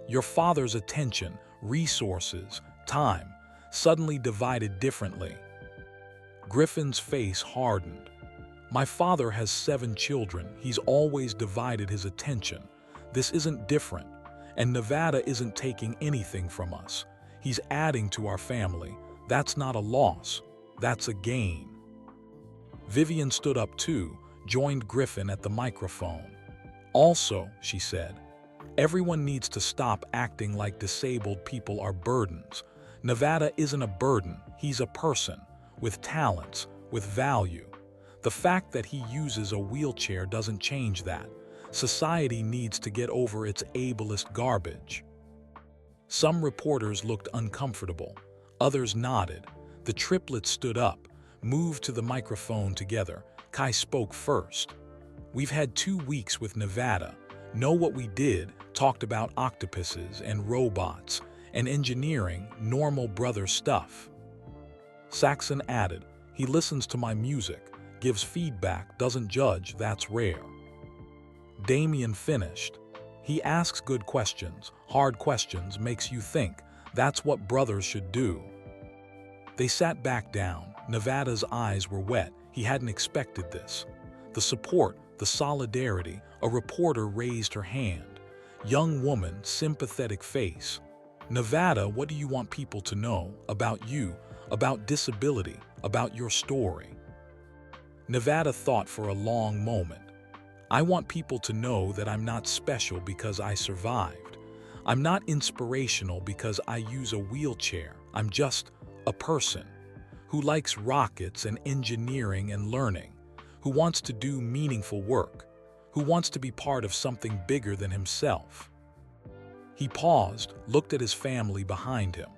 "Your father's attention, resources, time, suddenly divided differently." Griffin's face hardened. "My father has 7 children. He's always divided his attention. This isn't different. And Nevada isn't taking anything from us. He's adding to our family. That's not a loss. That's a gain." Vivian stood up too, joined Griffin at the microphone. "Also," she said, "everyone needs to stop acting like disabled people are burdens. Nevada isn't a burden. He's a person, with talents, with value. The fact that he uses a wheelchair doesn't change that. Society needs to get over its ableist garbage." Some reporters looked uncomfortable. Others nodded. The triplets stood up, moved to the microphone together. Kai spoke first. "We've had 2 weeks with Nevada. Know what we did, talked about octopuses and robots and engineering, normal brother stuff." Saxon added, "He listens to my music, gives feedback, doesn't judge, that's rare." Damien finished. "He asks good questions, hard questions, makes you think. That's what brothers should do." They sat back down. Nevada's eyes were wet. He hadn't expected this. The support, the solidarity. A reporter raised her hand. Young woman, sympathetic face. "Nevada, what do you want people to know? About you, about disability, about your story. Nevada thought for a long moment. I want people to know that I'm not special because I survived. I'm not inspirational because I use a wheelchair. I'm just a person who likes rockets and engineering and learning, who wants to do meaningful work, who wants to be part of something bigger than himself. He paused, looked at his family behind him.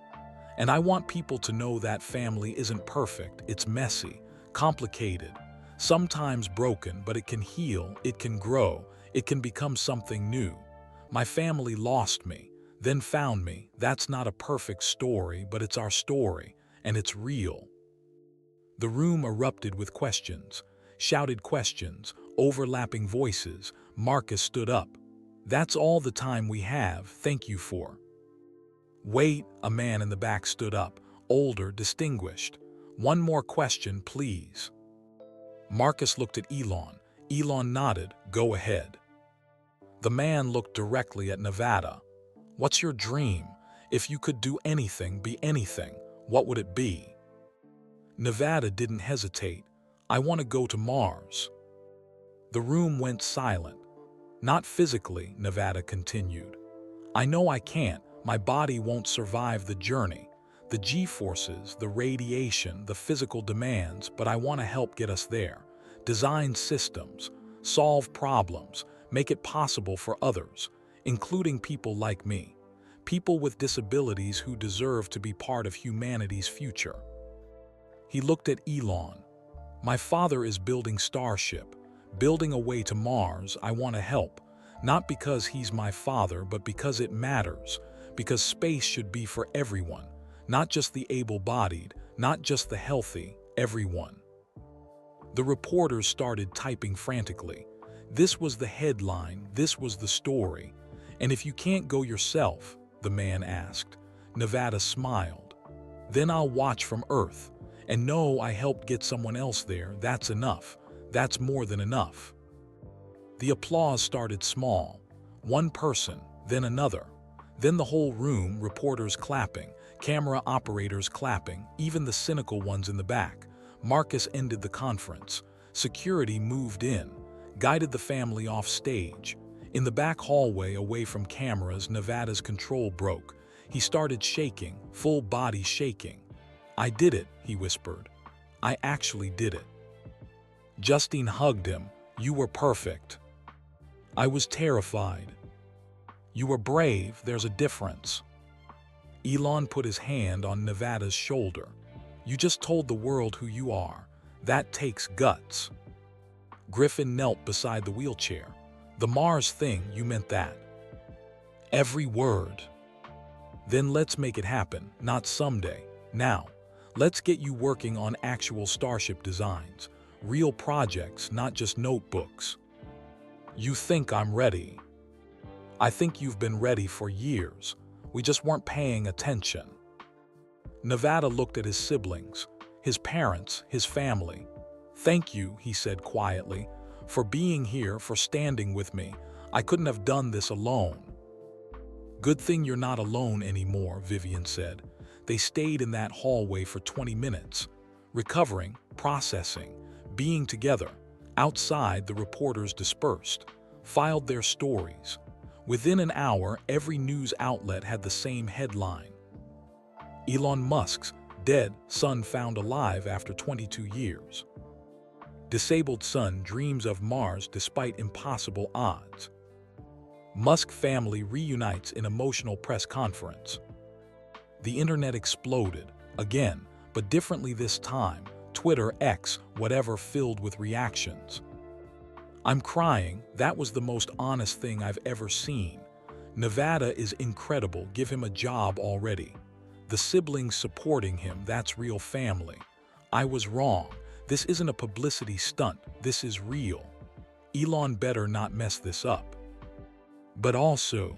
And I want people to know that family isn't perfect. It's messy, complicated, sometimes broken, but it can heal, it can grow, it can become something new. My family lost me, then found me. That's not a perfect story, but it's our story, and it's real. The room erupted with questions, shouted questions, overlapping voices. Marcus stood up. That's all the time we have, thank you for. Wait, a man in the back stood up, older, distinguished. One more question, please. Marcus looked at Elon. Elon nodded, go ahead. The man looked directly at Nevada. What's your dream? If you could do anything, be anything, what would it be? Nevada didn't hesitate. I want to go to Mars. The room went silent. Not physically, Nevada continued. I know I can't. My body won't survive the journey, the G-forces, the radiation, the physical demands, but I want to help get us there. Design systems, solve problems, make it possible for others, including people like me, people with disabilities who deserve to be part of humanity's future. He looked at Elon. My father is building Starship, building a way to Mars. I want to help, not because he's my father, but because it matters. Because space should be for everyone, not just the able-bodied, not just the healthy, everyone. The reporters started typing frantically. This was the headline, this was the story. And if you can't go yourself, the man asked. Nevada smiled. Then I'll watch from Earth, and know I helped get someone else there. That's enough. That's more than enough. The applause started small. One person, then another. Then the whole room, reporters clapping, camera operators clapping, even the cynical ones in the back. Marcus ended the conference. Security moved in, guided the family off stage. In the back hallway, away from cameras, Nevada's control broke. He started shaking, full body shaking. I did it, he whispered. I actually did it. Justine hugged him. You were perfect. I was terrified. You were brave, there's a difference. Elon put his hand on Nevada's shoulder. You just told the world who you are. That takes guts. Griffin knelt beside the wheelchair. The Mars thing, you meant that. Every word. Then let's make it happen, not someday, now. Let's get you working on actual Starship designs, real projects, not just notebooks. You think I'm ready. I think you've been ready for years. We just weren't paying attention. Nevada looked at his siblings, his parents, his family. Thank you, he said quietly, for being here, for standing with me. I couldn't have done this alone. Good thing you're not alone anymore, Vivian said. They stayed in that hallway for 20 minutes, recovering, processing, being together. Outside, the reporters dispersed, filed their stories. Within an hour, every news outlet had the same headline. Elon Musk's dead son found alive after 22 years. Disabled son dreams of Mars despite impossible odds. Musk family reunites in emotional press conference. The internet exploded, again, but differently this time. Twitter, X, whatever, filled with reactions. I'm crying, that was the most honest thing I've ever seen. Nevada is incredible, give him a job already. The siblings supporting him, that's real family. I was wrong, this isn't a publicity stunt, this is real. Elon better not mess this up. But also,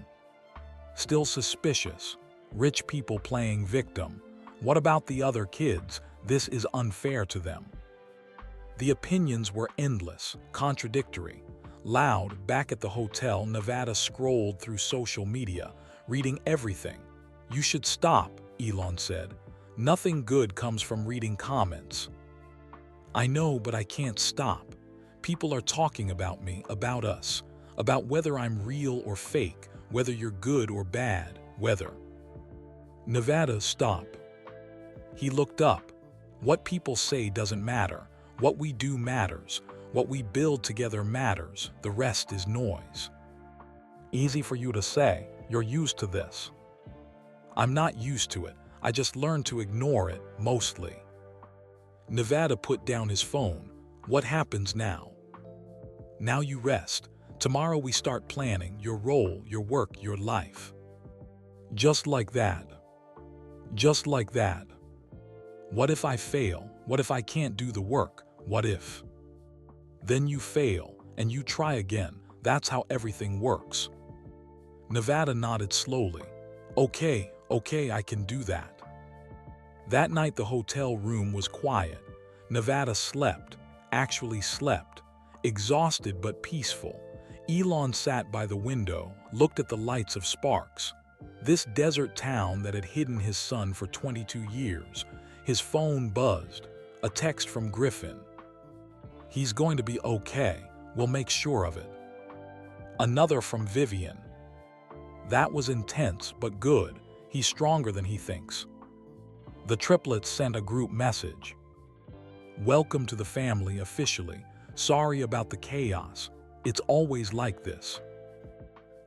still suspicious, rich people playing victim. What about the other kids? This is unfair to them. The opinions were endless, contradictory. Loud, back at the hotel, Nevada scrolled through social media, reading everything. You should stop, Elon said. Nothing good comes from reading comments. I know, but I can't stop. People are talking about me, about us, about whether I'm real or fake, whether you're good or bad, whether. Nevada, stop. He looked up. What people say doesn't matter. What we do matters. What we build together matters. The rest is noise. Easy for you to say. You're used to this. I'm not used to it. I just learned to ignore it, mostly. Nevada put down his phone. What happens now? Now you rest. Tomorrow we start planning your role, your work, your life. Just like that. Just like that. What if I fail? What if I can't do the work? What if? Then you fail, and you try again. That's how everything works. Nevada nodded slowly. Okay, I can do that. That night the hotel room was quiet. Nevada slept, actually slept, exhausted but peaceful. Elon sat by the window, looked at the lights of Sparks. This desert town that had hidden his son for 22 years. His phone buzzed. A text from Griffin. He's going to be okay. We'll make sure of it. Another from Vivian. That was intense, but good. He's stronger than he thinks. The triplets sent a group message. Welcome to the family officially. Sorry about the chaos. It's always like this.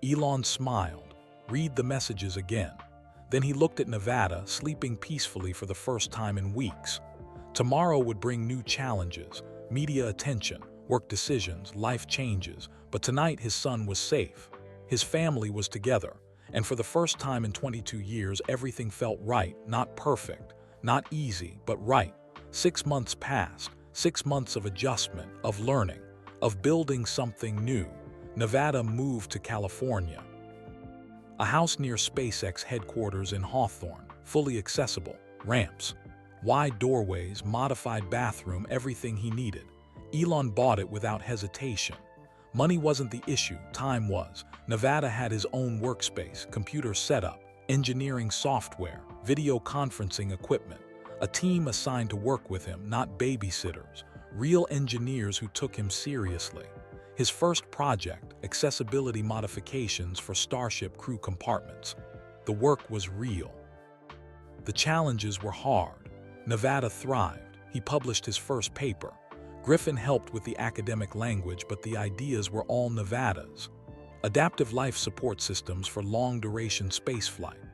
Elon smiled. Read the messages again. Then he looked at Nevada, sleeping peacefully for the first time in weeks. Tomorrow would bring new challenges, media attention, work decisions, life changes, but tonight his son was safe. His family was together, and for the first time in 22 years, everything felt right, not perfect, not easy, but right. 6 months passed, 6 months of adjustment, of learning, of building something new. Nevada moved to California. A house near SpaceX headquarters in Hawthorne, fully accessible, ramps, wide doorways, modified bathroom, everything he needed. Elon bought it without hesitation. Money wasn't the issue, time was. Nevada had his own workspace, computer setup, engineering software, video conferencing equipment, a team assigned to work with him, not babysitters, real engineers who took him seriously. His first project, accessibility modifications for Starship crew compartments. The work was real. The challenges were hard. Nevada thrived. He published his first paper. Griffin helped with the academic language, but the ideas were all Nevada's. Adaptive life support systems for long-duration spaceflight.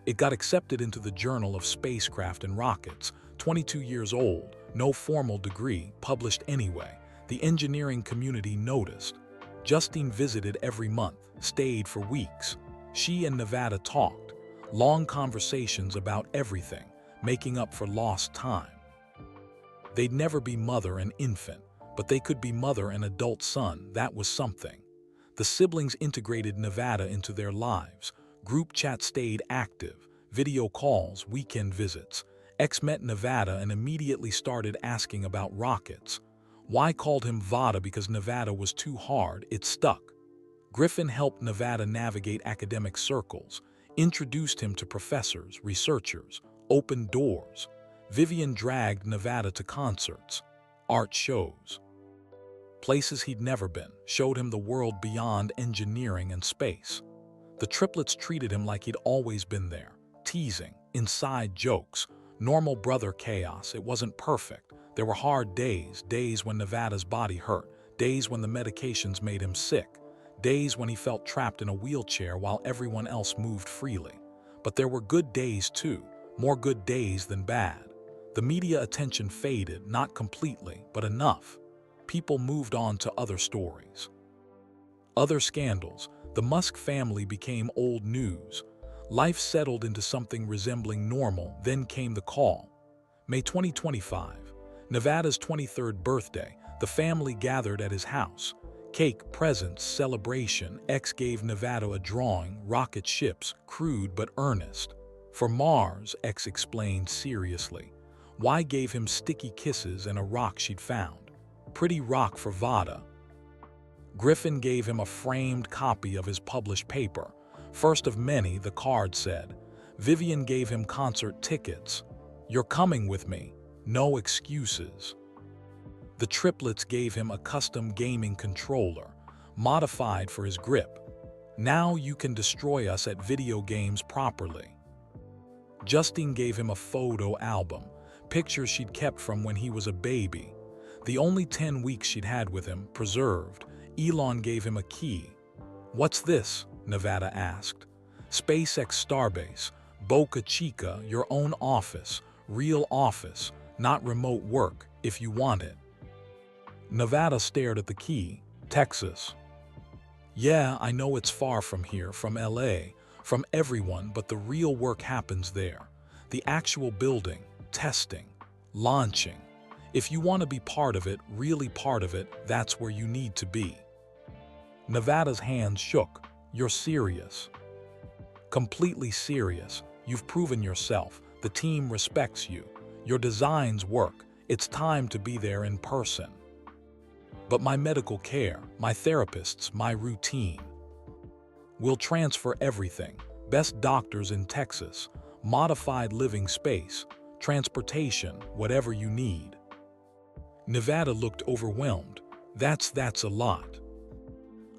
It got accepted into the Journal of Spacecraft and Rockets. 22 years old, no formal degree, published anyway. The engineering community noticed. Justine visited every month, stayed for weeks. She and Nevada talked. Long conversations about everything, making up for lost time. They'd never be mother and infant, but they could be mother and adult son. That was something. The siblings integrated Nevada into their lives. Group chat stayed active, video calls, weekend visits. X met Nevada and immediately started asking about rockets. Y called him Vada because Nevada was too hard, it stuck. Griffin helped Nevada navigate academic circles, introduced him to professors, researchers, opened doors. Vivian dragged Nevada to concerts, art shows, places he'd never been, showed him the world beyond engineering and space. The triplets treated him like he'd always been there, teasing, inside jokes, normal brother chaos. It wasn't perfect. There were hard days, days when Nevada's body hurt, days when the medications made him sick, days when he felt trapped in a wheelchair while everyone else moved freely. But there were good days too, more good days than bad. The media attention faded, not completely, but enough. People moved on to other stories. Other scandals. The Musk family became old news. Life settled into something resembling normal, then came the call. May 2025. Nevada's 23rd birthday, the family gathered at his house. Cake, presents, celebration. X gave Nevada a drawing, rocket ships, crude but earnest. For Mars, X explained seriously. Y gave him sticky kisses and a rock she'd found. Pretty rock for Vada. Griffin gave him a framed copy of his published paper. First of many, the card said. Vivian gave him concert tickets. You're coming with me. No excuses. The triplets gave him a custom gaming controller, modified for his grip. Now you can destroy us at video games properly. Justine gave him a photo album, pictures she'd kept from when he was a baby. The only 10 weeks she'd had with him, preserved. Elon gave him a key. "What's this?" Nevada asked. "SpaceX Starbase, Boca Chica, your own office, real office, not remote work, if you want it." Nevada stared at the key. "Texas." "Yeah, I know it's far from here, from LA, from everyone, but the real work happens there. The actual building, testing, launching. If you want to be part of it, really part of it, that's where you need to be." Nevada's hands shook. "You're serious?" "Completely serious. You've proven yourself. The team respects you. Your designs work. It's time to be there in person." "But my medical care, my therapists, my routine." "We'll transfer everything. Best doctors in Texas, modified living space, transportation, whatever you need." Nevada looked overwhelmed. That's a lot."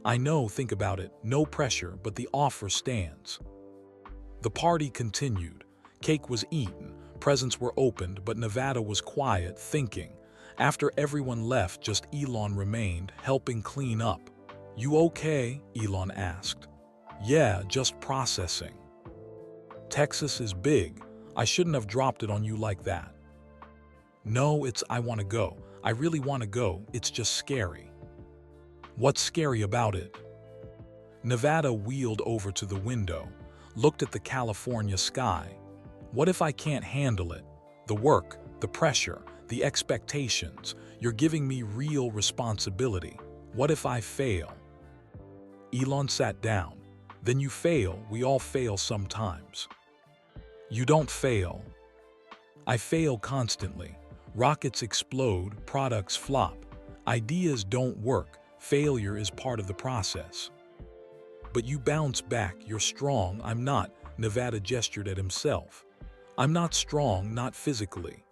"I know, think about it. No pressure, but the offer stands." The party continued. Cake was eaten, presents were opened, but Nevada was quiet, thinking. After everyone left, just Elon remained, helping clean up. "You okay?" Elon asked. "Yeah, just processing." "Texas is big. I shouldn't have dropped it on you like that." "No, I want to go. I really want to go. It's just scary." "What's scary about it?" Nevada wheeled over to the window, looked at the California sky. "What if I can't handle it? The work, the pressure, the expectations. You're giving me real responsibility. What if I fail?" Elon sat down. "Then you fail. We all fail sometimes." "You don't fail." "I fail constantly. Rockets explode, products flop. Ideas don't work. Failure is part of the process." "But you bounce back. You're strong. I'm not." Nevada gestured at himself. "I'm not strong, not physically."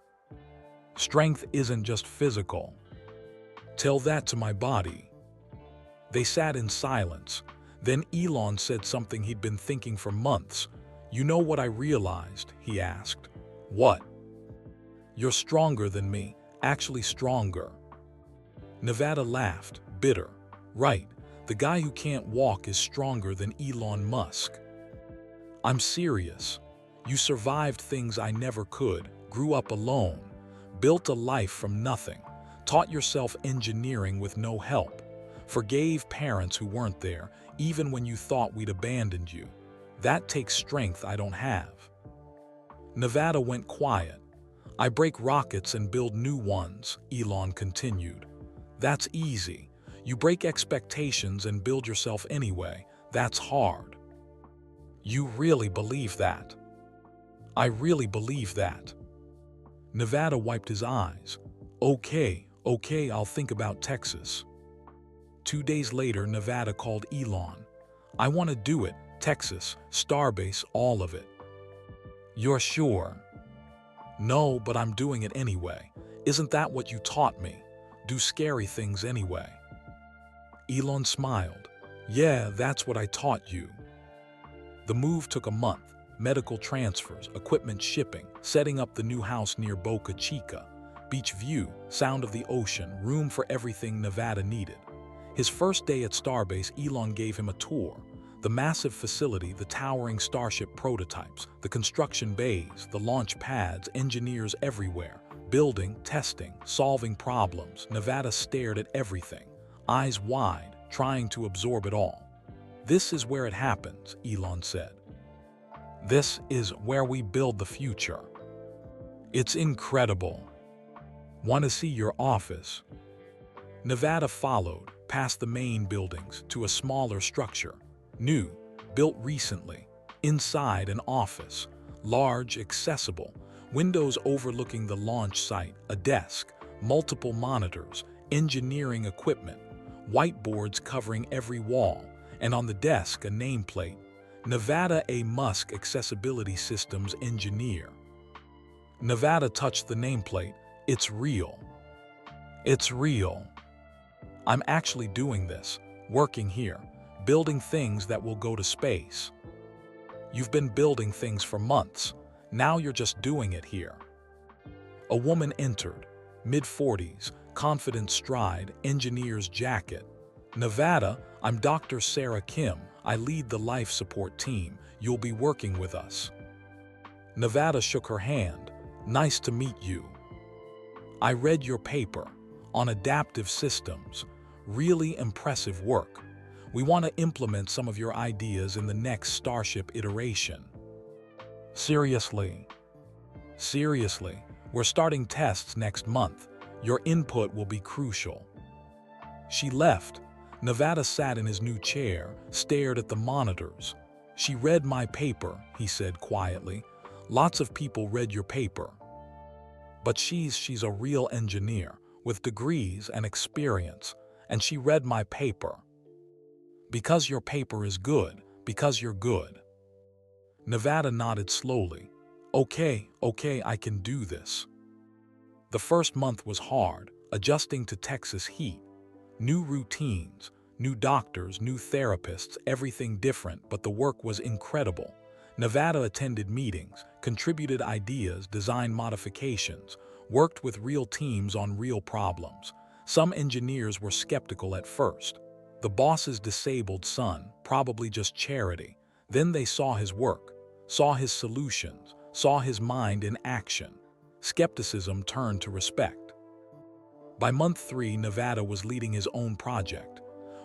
"Strength isn't just physical." "Tell that to my body." They sat in silence. Then Elon said something he'd been thinking for months. "You know what I realized?" he asked. "What?" "You're stronger than me, actually stronger." Nevada laughed, bitter. "Right, the guy who can't walk is stronger than Elon Musk." "I'm serious. You survived things I never could, grew up alone, built a life from nothing, taught yourself engineering with no help, forgave parents who weren't there, even when you thought we'd abandoned you. That takes strength I don't have." Nevada went quiet. "I break rockets and build new ones," Elon continued. "That's easy. You break expectations and build yourself anyway. That's hard." "You really believe that?" "I really believe that." Nevada wiped his eyes. Okay, I'll think about Texas." 2 days later, Nevada called Elon. "I want to do it. Texas, Starbase, all of it." "You're sure?" "No, but I'm doing it anyway. Isn't that what you taught me? Do scary things anyway." Elon smiled. "Yeah, that's what I taught you." The move took a month. Medical transfers, equipment shipping, setting up the new house near Boca Chica. Beach view, sound of the ocean, room for everything Nevada needed. His first day at Starbase, Elon gave him a tour. The massive facility, the towering Starship prototypes, the construction bays, the launch pads, engineers everywhere, building, testing, solving problems. Nevada stared at everything, eyes wide, trying to absorb it all. "This is where it happens," Elon said. "This is where we build the future. It's incredible. Want to see your office?" Nevada followed, past the main buildings, to a smaller structure. New, built recently. Inside, an office. Large, accessible. Windows overlooking the launch site, a desk, multiple monitors, engineering equipment, whiteboards covering every wall, and on the desk, a nameplate. Nevada A. Musk Accessibility Systems Engineer. Nevada touched the nameplate. It's real. It's real. I'm actually doing this, working here, building things that will go to space. You've been building things for months. Now you're just doing it here. A woman entered, mid-40s, confident stride, engineer's jacket. Nevada, I'm Dr. Sarah Kim. I lead the life support team. You'll be working with us. Nevada shook her hand. Nice to meet you. I read your paper on adaptive systems. Really impressive work. We want to implement some of your ideas in the next Starship iteration. Seriously? Seriously, we're starting tests next month. Your input will be crucial. She left. Nevada sat in his new chair, stared at the monitors. She read my paper, he said quietly. Lots of people read your paper. But she's a real engineer, with degrees and experience, and she read my paper. Because your paper is good, because you're good. Nevada nodded slowly. Okay, I can do this. The first month was hard, adjusting to Texas heat. New routines, new doctors, new therapists, everything different, but the work was incredible. Nevada attended meetings, contributed ideas, designed modifications, worked with real teams on real problems. Some engineers were skeptical at first. The boss's disabled son, probably just charity. Then they saw his work, saw his solutions, saw his mind in action. Skepticism turned to respect. By month 3, Nevada was leading his own project.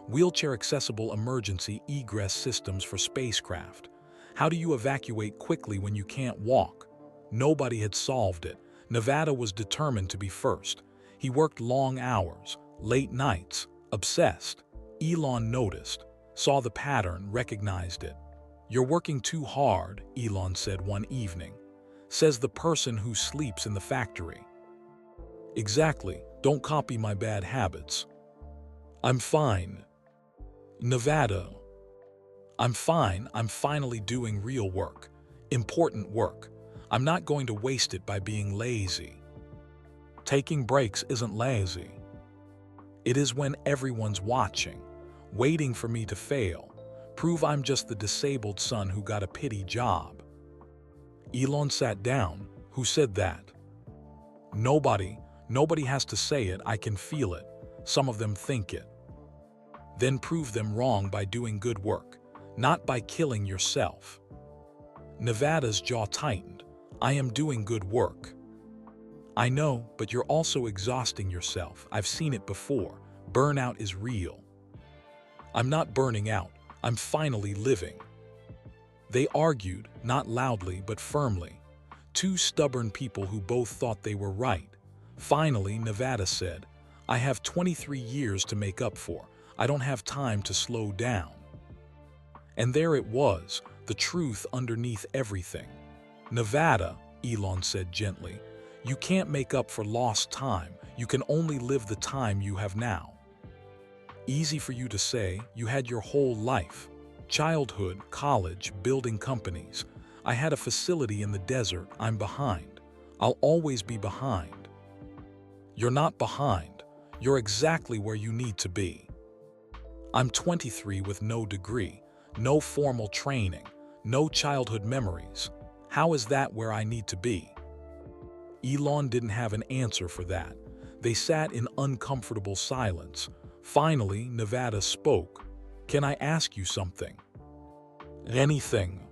Wheelchair-accessible emergency egress systems for spacecraft. How do you evacuate quickly when you can't walk? Nobody had solved it. Nevada was determined to be first. He worked long hours, late nights, obsessed. Elon noticed, saw the pattern, recognized it. You're working too hard, Elon said one evening. Says the person who sleeps in the factory. Exactly, don't copy my bad habits. I'm fine. Nevada. I'm fine, I'm finally doing real work. Important work. I'm not going to waste it by being lazy. Taking breaks isn't lazy. It is when everyone's watching, waiting for me to fail, prove I'm just the disabled son who got a pity job. Elon sat down. Who said that? Nobody. Nobody has to say it, I can feel it. Some of them think it. Then prove them wrong by doing good work, not by killing yourself. Nevada's jaw tightened. I am doing good work. I know, but you're also exhausting yourself. I've seen it before. Burnout is real. I'm not burning out. I'm finally living. They argued, not loudly but firmly. Two stubborn people who both thought they were right. Finally, Nevada said, I have 23 years to make up for. I don't have time to slow down. And there it was, the truth underneath everything. Nevada, Elon said gently, you can't make up for lost time. You can only live the time you have now. Easy for you to say, you had your whole life. Childhood, college, building companies. I had a facility in the desert. I'm behind. I'll always be behind. You're not behind. You're exactly where you need to be. I'm 23 with no degree, no formal training, no childhood memories. How is that where I need to be? Elon didn't have an answer for that. They sat in uncomfortable silence. Finally, Nevada spoke. Can I ask you something? Anything.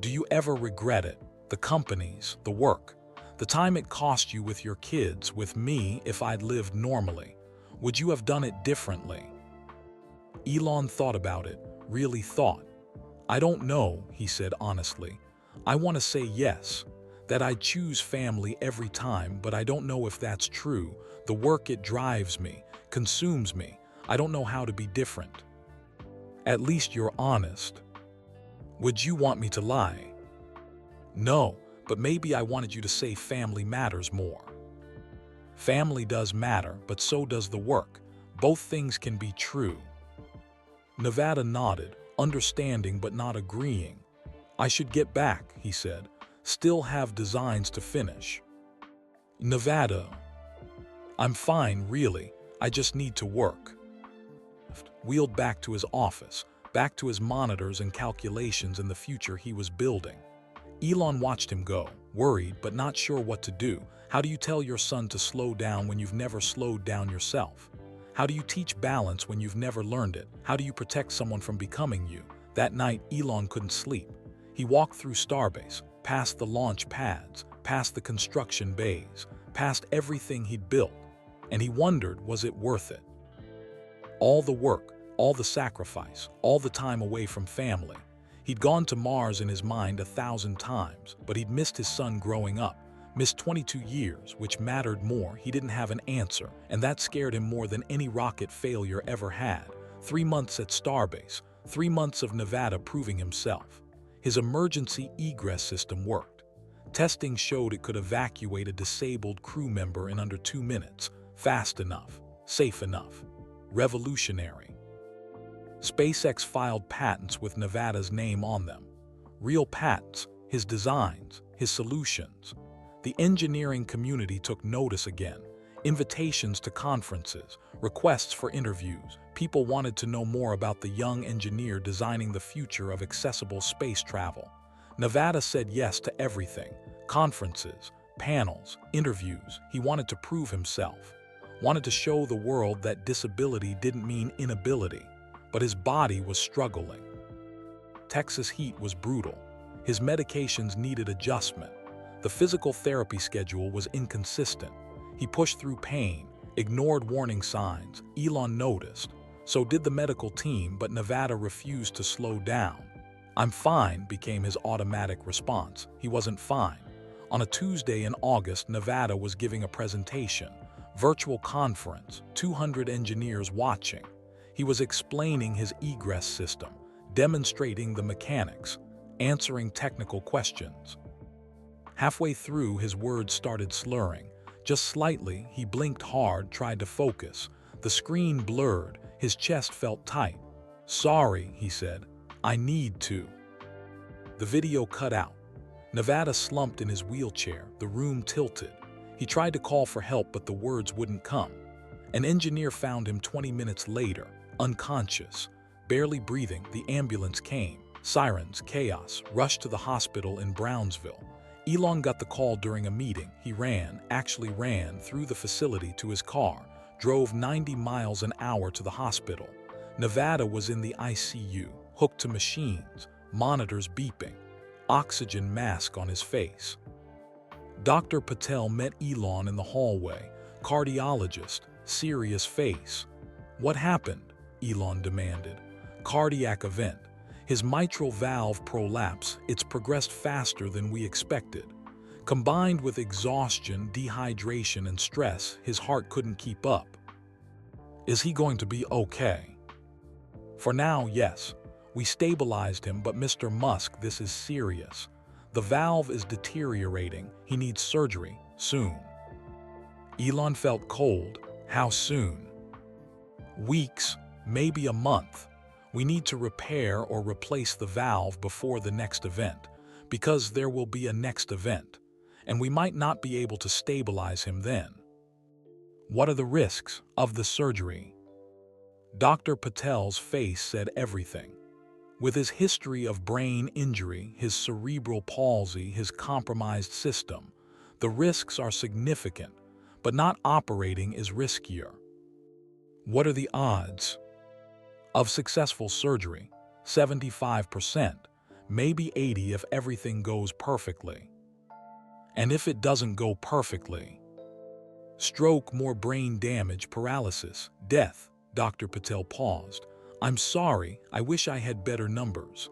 Do you ever regret it? The companies, the work, the time it cost you with your kids, with me if I'd lived normally? Would you have done it differently? Elon thought about it, really thought. I don't know, he said honestly. I want to say yes, that I'd choose family every time, but I don't know if that's true. The work, it drives me, consumes me. I don't know how to be different. At least you're honest. Would you want me to lie? No, but maybe I wanted you to say family matters more. Family does matter, but so does the work. Both things can be true. Nevada nodded, understanding but not agreeing. I should get back, he said. still have designs to finish. Nevada. I'm fine, really. I just need to work. Wheeled back to his office, back to his monitors and calculations in the future he was building. Elon watched him go, worried but not sure what to do. How do you tell your son to slow down when you've never slowed down yourself? How do you teach balance when you've never learned it? How do you protect someone from becoming you? That night, Elon couldn't sleep. He walked through Starbase, past the launch pads, past the construction bays, past everything he'd built, and he wondered, was it worth it? All the work, all the sacrifice, all the time away from family. He'd gone to Mars in his mind 1,000 times, but he'd missed his son growing up, missed 22 years, which mattered more. He didn't have an answer, and that scared him more than any rocket failure ever had. 3 months at Starbase, 3 months of Nevada proving himself. His emergency egress system worked. Testing showed it could evacuate a disabled crew member in under 2 minutes, fast enough, safe enough, revolutionary. SpaceX filed patents with Nevada's name on them. Real patents, his designs, his solutions. The engineering community took notice again. Invitations to conferences, requests for interviews. People wanted to know more about the young engineer designing the future of accessible space travel. Nevada said yes to everything. Conferences, panels, interviews. He wanted to prove himself. Wanted to show the world that disability didn't mean inability. But his body was struggling. Texas heat was brutal. His medications needed adjustment. The physical therapy schedule was inconsistent. He pushed through pain, ignored warning signs. Elon noticed. So did the medical team, but Nevada refused to slow down. "I'm fine," became his automatic response. He wasn't fine. On a Tuesday in August, Nevada was giving a presentation. Virtual conference, 200 engineers watching. He was explaining his egress system, demonstrating the mechanics, answering technical questions. Halfway through, his words started slurring. Just slightly, he blinked hard, tried to focus. The screen blurred, his chest felt tight. "Sorry," he said, "I need to." The video cut out. Nevada slumped in his wheelchair, the room tilted. He tried to call for help, but the words wouldn't come. An engineer found him 20 minutes later, unconscious, barely breathing. The ambulance came. Sirens, chaos, rushed to the hospital in Brownsville. Elon got the call during a meeting. He actually ran through the facility to his car, drove 90 miles an hour to the hospital. Nevada was in the ICU, hooked to machines, monitors beeping, oxygen mask on his face. Dr. Patel met Elon in the hallway, cardiologist, serious face. "What happened?" Elon demanded. "Cardiac event. His mitral valve prolapse. It's progressed faster than we expected. Combined with exhaustion, dehydration, and stress, his heart couldn't keep up." "Is he going to be okay?" "For now, yes. We stabilized him, but Mr. Musk, this is serious. The valve is deteriorating. He needs surgery, soon." Elon felt cold. "How soon?" "Weeks, maybe a month. We need to repair or replace the valve before the next event, because there will be a next event, and we might not be able to stabilize him then." "What are the risks of the surgery?" Dr. Patel's face said everything. With his history of brain injury, his cerebral palsy, his compromised system, the risks are significant, but not operating is riskier. "What are the odds?" "Of successful surgery, 75%, maybe 80% if everything goes perfectly." "And if it doesn't go perfectly?" "Stroke, more brain damage, paralysis, death." Dr. Patel paused. "I'm sorry, I wish I had better numbers."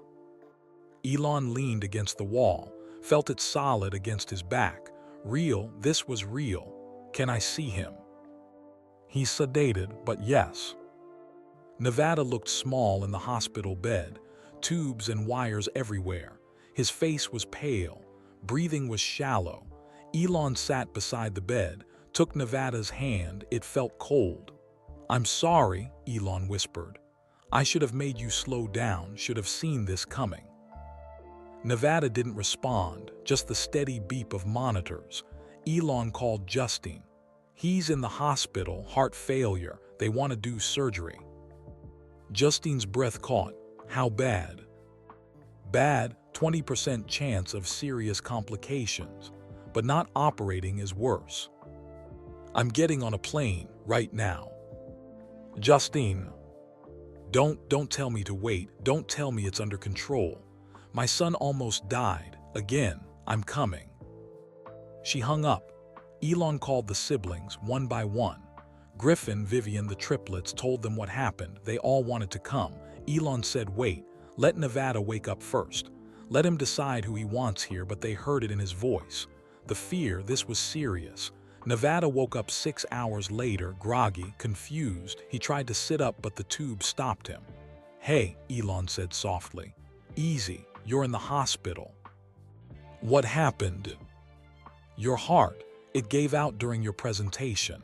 Elon leaned against the wall, felt it solid against his back. "Real, this was real. Can I see him?" "He's sedated, but yes." Nevada looked small in the hospital bed, tubes and wires everywhere. His face was pale, breathing was shallow. Elon sat beside the bed, took Nevada's hand. It felt cold. "I'm sorry," Elon whispered. "I should have made you slow down, should have seen this coming." Nevada didn't respond, just the steady beep of monitors. Elon called Justine. He's in the hospital, heart failure. They want to do surgery. Justine's breath caught. How bad? Bad, 20% chance of serious complications. But not operating is worse. I'm getting on a plane right now. Justine. Don't tell me to wait. Don't tell me it's under control. My son almost died. Again, I'm coming. She hung up. Elon called the siblings one by one. Griffin, Vivian, the triplets told them what happened. They all wanted to come. Elon said, wait, let Nevada wake up first. Let him decide who he wants here, but they heard it in his voice. The fear, this was serious. Nevada woke up 6 hours later, groggy, confused. He tried to sit up, but the tube stopped him. Hey, Elon said softly. Easy, you're in the hospital. What happened? Your heart. It gave out during your presentation.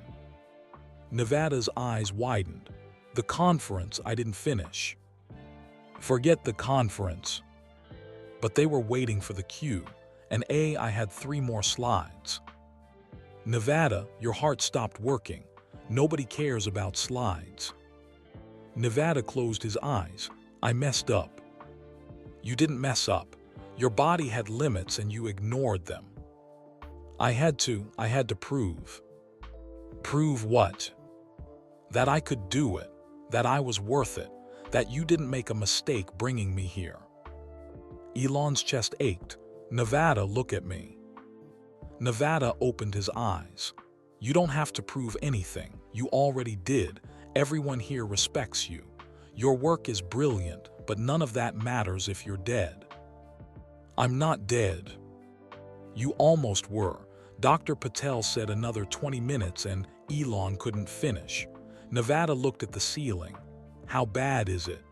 Nevada's eyes widened. The conference, I didn't finish. Forget the conference. But they were waiting for the cue, and I had 3 more slides. Nevada, your heart stopped working. Nobody cares about slides. Nevada closed his eyes. I messed up. You didn't mess up. Your body had limits and you ignored them. I had to prove. Prove what? That I could do it, that I was worth it, that you didn't make a mistake bringing me here. Elon's chest ached. Nevada, look at me. Nevada opened his eyes. You don't have to prove anything. You already did. Everyone here respects you. Your work is brilliant, but none of that matters if you're dead. I'm not dead. You almost were. Dr. Patel said another 20 minutes and Elon couldn't finish. Nevada looked at the ceiling. How bad is it?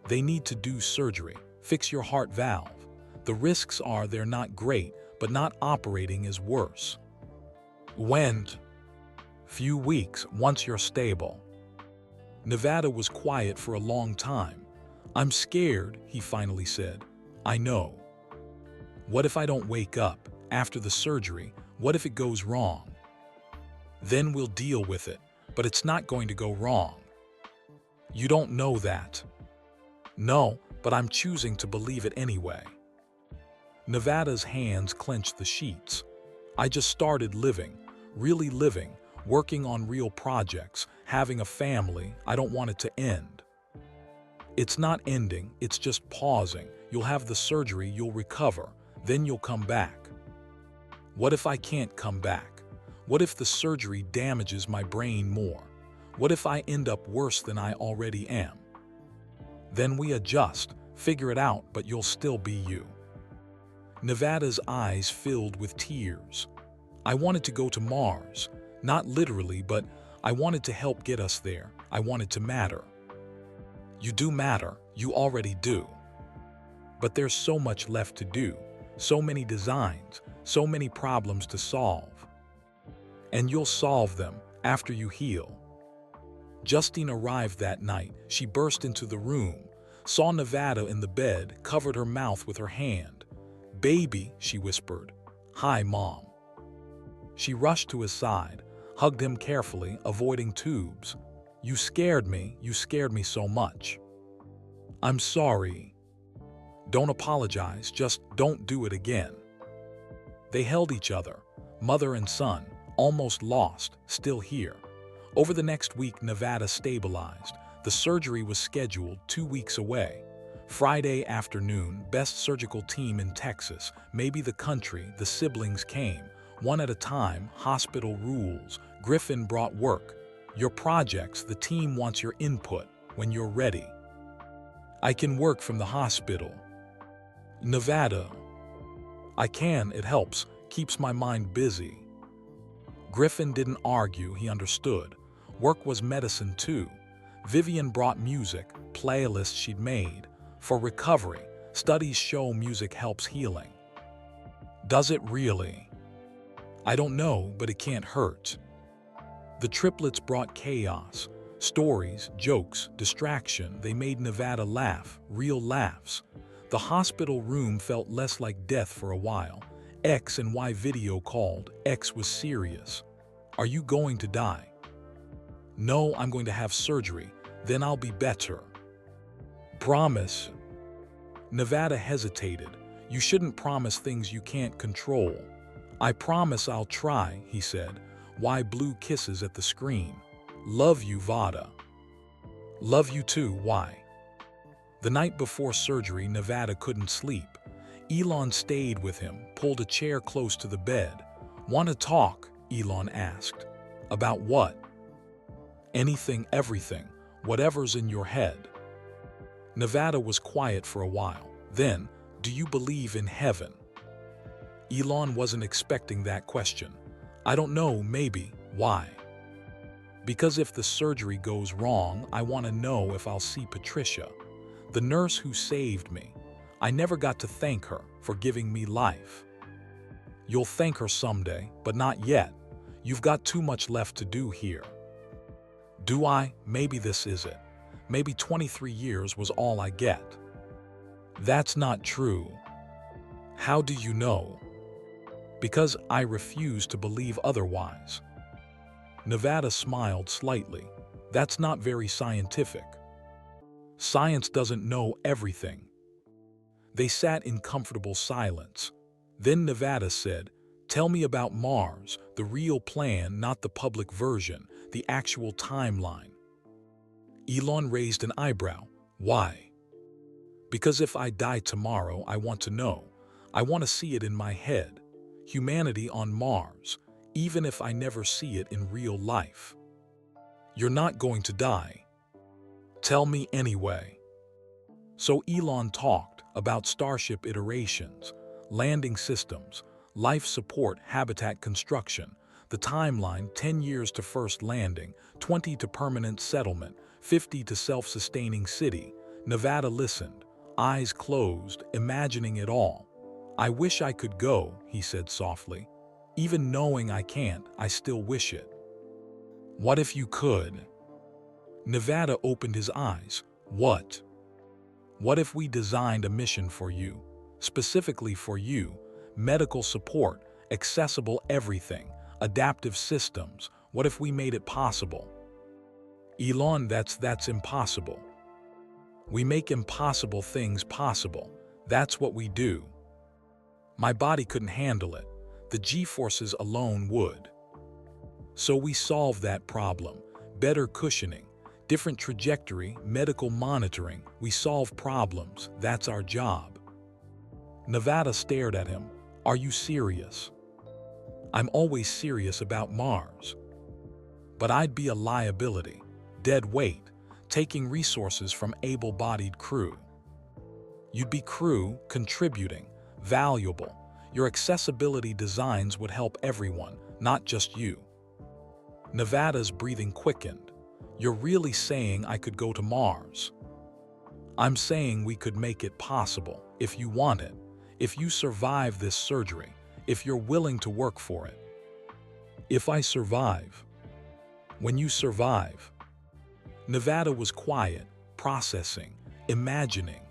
They need to do surgery. Fix your heart valve. The risks are they're not great, but not operating is worse. When? Few weeks, once you're stable. Nevada was quiet for a long time. I'm scared, he finally said. I know. What if I don't wake up? After the surgery, what if it goes wrong? Then we'll deal with it, but it's not going to go wrong. You don't know that. No, but I'm choosing to believe it anyway. Nevada's hands clenched the sheets. I just started living, really living, working on real projects, having a family. I don't want it to end. It's not ending, it's just pausing. You'll have the surgery, you'll recover, then you'll come back. What if I can't come back? What if the surgery damages my brain more? What if I end up worse than I already am? Then we adjust, figure it out, but you'll still be you. Nevada's eyes filled with tears. I wanted to go to Mars, not literally, but I wanted to help get us there. I wanted to matter. You do matter, you already do. But there's so much left to do, so many designs, so many problems to solve. And you'll solve them after you heal. Justine arrived that night. She burst into the room, saw Nevada in the bed, covered her mouth with her hand. Baby, she whispered. Hi, Mom. She rushed to his side, hugged him carefully, avoiding tubes. You scared me so much. I'm sorry. Don't apologize, just don't do it again. They held each other, mother and son, almost lost, still here. Over the next week, Nevada stabilized. The surgery was scheduled 2 weeks away. Friday afternoon, best surgical team in Texas, maybe the country. The siblings came, one at a time, hospital rules. Griffin brought work. Your projects, the team wants your input when you're ready. I can work from the hospital. Nevada. I can, it helps, keeps my mind busy. Griffin didn't argue, he understood. Work was medicine too. Vivian brought music, playlists she'd made. For recovery, studies show music helps healing. Does it really? I don't know, but it can't hurt. The triplets brought chaos, stories, jokes, distraction. They made Nevada laugh, real laughs. The hospital room felt less like death for a while. X and Y video called. X was serious. Are you going to die? No, I'm going to have surgery. Then I'll be better. Promise. Nevada hesitated. You shouldn't promise things you can't control. I promise I'll try, he said. Y blew kisses at the screen. Love you, Vada. Love you too, Y. The night before surgery, Nevada couldn't sleep. Elon stayed with him, pulled a chair close to the bed. Want to talk? Elon asked. About what? Anything, everything, whatever's in your head. Nevada was quiet for a while. Then, do you believe in heaven? Elon wasn't expecting that question. I don't know, maybe. Why? Because if the surgery goes wrong, I want to know if I'll see Patricia, the nurse who saved me. I never got to thank her for giving me life. You'll thank her someday, but not yet. You've got too much left to do here. Do I? Maybe this is it. Maybe 23 years was all I get. That's not true. How do you know? Because I refuse to believe otherwise. Nevada smiled slightly. That's not very scientific. Science doesn't know everything. They sat in comfortable silence. Then Nevada said, tell me about Mars, the real plan, not the public version, the actual timeline. Elon raised an eyebrow. Why? Because if I die tomorrow, I want to know. I want to see it in my head. Humanity on Mars, even if I never see it in real life. You're not going to die. Tell me anyway. So Elon talked about Starship iterations, landing systems, life support, habitat construction, the timeline, 10 years to first landing, 20 to permanent settlement, 50 to self-sustaining city. Nevada listened, eyes closed, imagining it all. I wish I could go, he said softly. Even knowing I can't, I still wish it. What if you could? Nevada opened his eyes. What? What if we designed a mission for you, specifically for you, medical support, accessible everything, adaptive systems? What if we made it possible? Elon, that's impossible. We make impossible things possible. That's what we do. My body couldn't handle it. The G-forces alone would. So we solve that problem. Better cushioning, different trajectory, medical monitoring. We solve problems. That's our job. Nevada stared at him. Are you serious? I'm always serious about Mars. But I'd be a liability, dead weight, taking resources from able-bodied crew. You'd be crew, contributing, valuable. Your accessibility designs would help everyone, not just you. Nevada's breathing quickened. You're really saying I could go to Mars? I'm saying we could make it possible, if you want it, if you survive this surgery, if you're willing to work for it. If I survive. When you survive. Nevada was quiet, processing, imagining.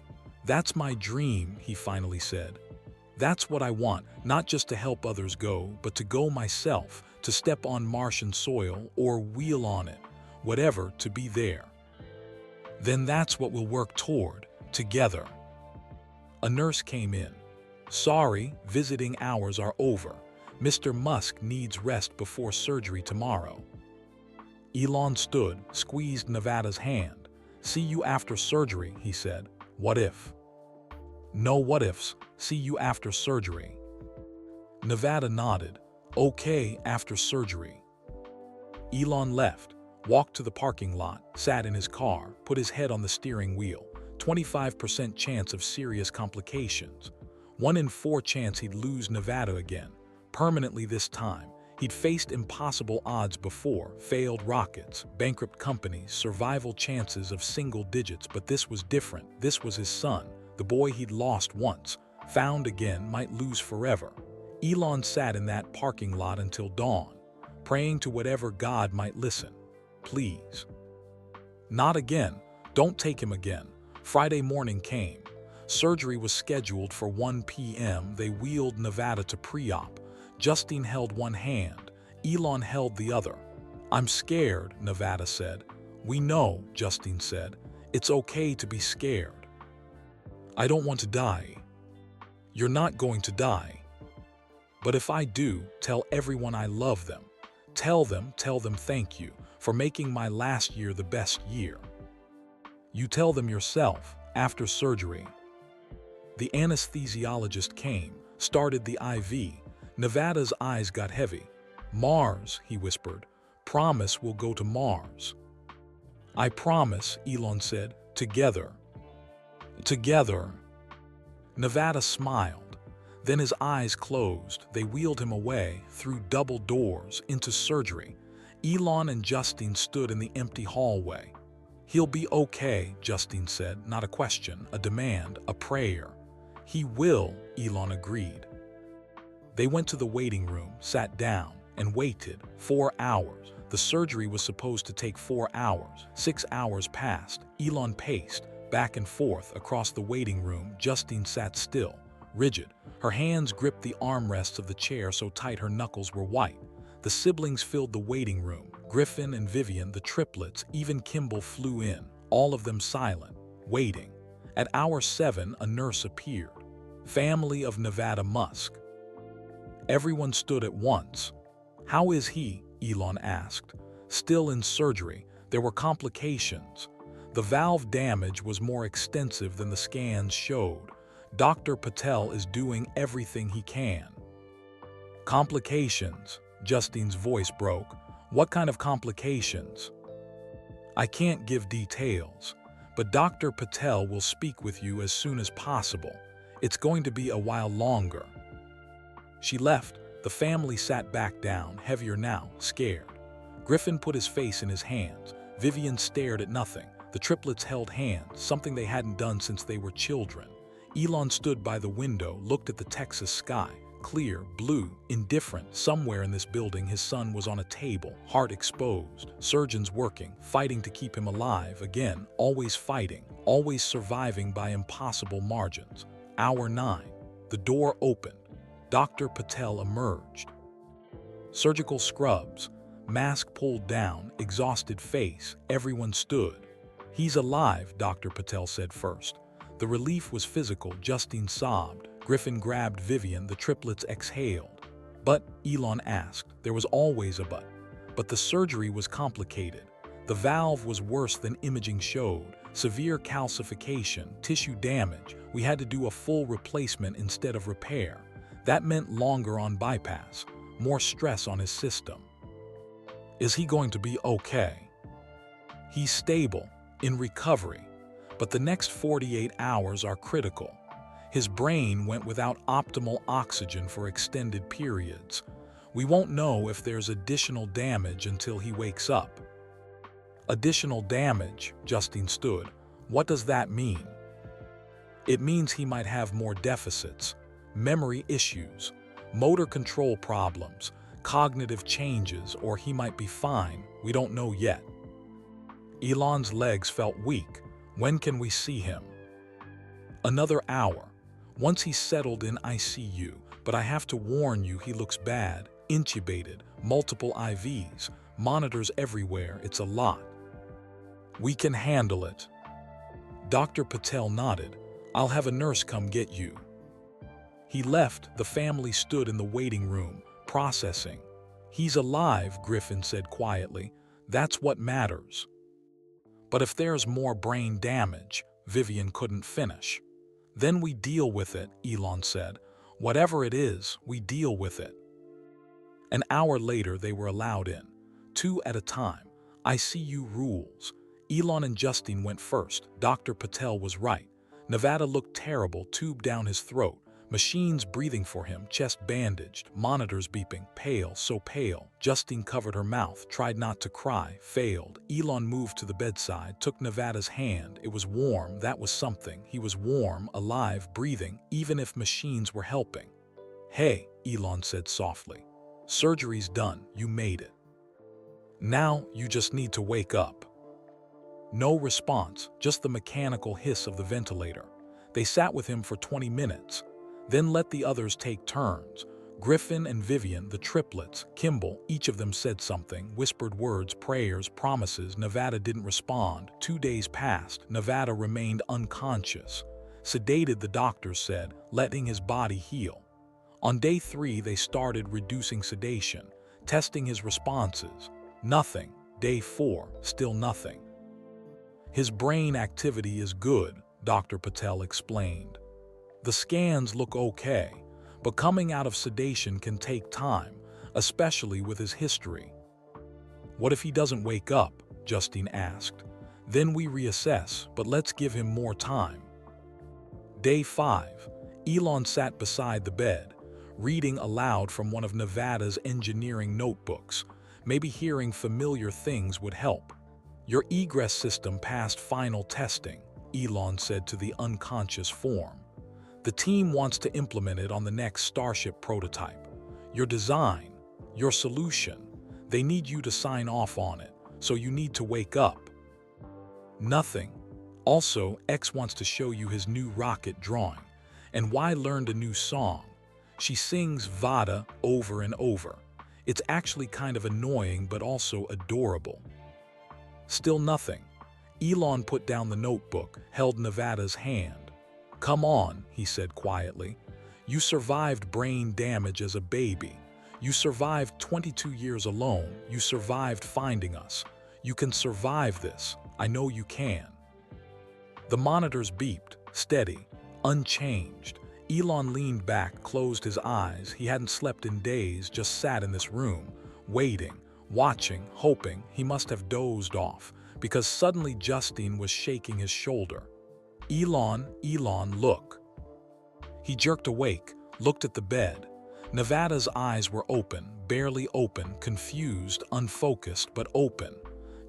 That's my dream, he finally said. That's what I want, not just to help others go, but to go myself, to step on Martian soil or wheel on it, whatever, to be there. Then that's what we'll work toward, together. A nurse came in. Sorry, visiting hours are over. Mr. Musk needs rest before surgery tomorrow. Elon stood, squeezed Nevada's hand. See you after surgery, he said. What if? No what ifs. See you after surgery. Nevada nodded. Okay, after surgery. Elon left, walked to the parking lot, sat in his car, put his head on the steering wheel. 25% chance of serious complications. 1 in 4 chance he'd lose Nevada again, permanently this time. He'd faced impossible odds before, failed rockets, bankrupt companies, survival chances of single digits, but this was different. This was his son, the boy he'd lost once, found again, might lose forever. Elon sat in that parking lot until dawn, praying to whatever God might listen. Please. Not again. Don't take him again. Friday morning came. Surgery was scheduled for 1 p.m. They wheeled Nevada to pre-op. Justine held one hand. Elon held the other. "I'm scared," Nevada said. "We know," Justine said. "It's okay to be scared." "I don't want to die." "You're not going to die." "But if I do, tell everyone I love them. Tell them thank you for making my last year the best year." "You tell them yourself, after surgery." The anesthesiologist came, started the IV. Nevada's eyes got heavy. "Mars," he whispered. "Promise we'll go to Mars." "I promise," Elon said. "Together." "Together." Nevada smiled. Then his eyes closed. They wheeled him away, through double doors, into surgery. Elon and Justine stood in the empty hallway. "He'll be okay," Justine said. Not a question, a demand, a prayer. "He will," Elon agreed. They went to the waiting room, sat down, and waited. 4 hours. The surgery was supposed to take 4 hours. 6 hours passed. Elon paced, back and forth across the waiting room. Justine sat still, rigid. Her hands gripped the armrests of the chair so tight her knuckles were white. The siblings filled the waiting room. Griffin and Vivian, the triplets, even Kimball flew in, all of them silent, waiting. At hour 7, a nurse appeared. "Family of Nevada Musk." Everyone stood at once. "How is he?" Elon asked. "Still in surgery. There were complications. The valve damage was more extensive than the scans showed. Dr. Patel is doing everything he can." "Complications?" Justine's voice broke. "What kind of complications?" "I can't give details, but Dr. Patel will speak with you as soon as possible. It's going to be a while longer." She left. The family sat back down, heavier now, scared. Griffin put his face in his hands. Vivian stared at nothing. The triplets held hands, something they hadn't done since they were children. Elon stood by the window, looked at the Texas sky. Clear, blue, indifferent. Somewhere in this building his son was on a table, heart exposed. Surgeons working, fighting to keep him alive. Again, always fighting, always surviving by impossible margins. Hour 9. The door opened. Dr. Patel emerged. Surgical scrubs, mask pulled down, exhausted face. Everyone stood. "He's alive," Dr. Patel said first. The relief was physical. Justine sobbed. Griffin grabbed Vivian. The triplets exhaled. "But," Elon asked. There was always a but. But the surgery was complicated. The valve was worse than imaging showed. Severe calcification, tissue damage. We had to do a full replacement instead of repair. That meant longer on bypass, more stress on his system. "Is he going to be okay?" "He's stable, in recovery. But the next 48 hours are critical. His brain went without optimal oxygen for extended periods. We won't know if there's additional damage until he wakes up." "Additional damage?" Justine stood. "What does that mean?" "It means he might have more deficits, memory issues, motor control problems, cognitive changes, or he might be fine. We don't know yet." Elon's legs felt weak. "When can we see him?" "Another hour. Once he's settled in ICU. But I have to warn you, he looks bad. Intubated, multiple IVs, monitors everywhere. It's a lot." "We can handle it." Dr. Patel nodded. "I'll have a nurse come get you." He left. The family stood in the waiting room, processing. "He's alive," Griffin said quietly. "That's what matters." "But if there's more brain damage," Vivian couldn't finish. "Then we deal with it," Elon said. "Whatever it is, we deal with it." An hour later, they were allowed in, 2 at a time. ICU rules. Elon and Justine went first. Dr. Patel was right. Nevada looked terrible, tube down his throat. Machines breathing for him, chest bandaged, monitors beeping, pale, so pale. Justine covered her mouth, tried not to cry, failed. Elon moved to the bedside, took Nevada's hand. It was warm, that was something. He was warm, alive, breathing, even if machines were helping. "Hey," Elon said softly. "Surgery's done, you made it. Now, you just need to wake up." No response, just the mechanical hiss of the ventilator. They sat with him for 20 minutes, then let the others take turns. Griffin and Vivian, the triplets, Kimball, each of them said something, whispered words, prayers, promises. Nevada didn't respond. 2 days passed. Nevada remained unconscious. Sedated, the doctors said, letting his body heal. On day 3, they started reducing sedation, testing his responses. Nothing. Day 4, still nothing. His brain activity is good, Dr. Patel explained. The scans look okay, but coming out of sedation can take time, especially with his history. What if he doesn't wake up? Justine asked. Then we reassess, but let's give him more time. Day 5, Elon sat beside the bed, reading aloud from one of Nevada's engineering notebooks. Maybe hearing familiar things would help. Your egress system passed final testing, Elon said to the unconscious form. The team wants to implement it on the next Starship prototype. Your design, your solution, they need you to sign off on it, so you need to wake up. Nothing. Also, X wants to show you his new rocket drawing, and Y learned a new song. She sings Vada over and over. It's actually kind of annoying but also adorable. Still nothing. Elon put down the notebook, held Nevada's hand. Come on, he said quietly. You survived brain damage as a baby. You survived 22 years alone. You survived finding us. You can survive this. I know you can. The monitors beeped, steady, unchanged. Elon leaned back, closed his eyes. He hadn't slept in days, just sat in this room, waiting, watching, hoping. He must have dozed off, because suddenly Justine was shaking his shoulder. Elon, look. He jerked awake, looked at the bed. Nevada's eyes were open, barely open, confused, unfocused, but open.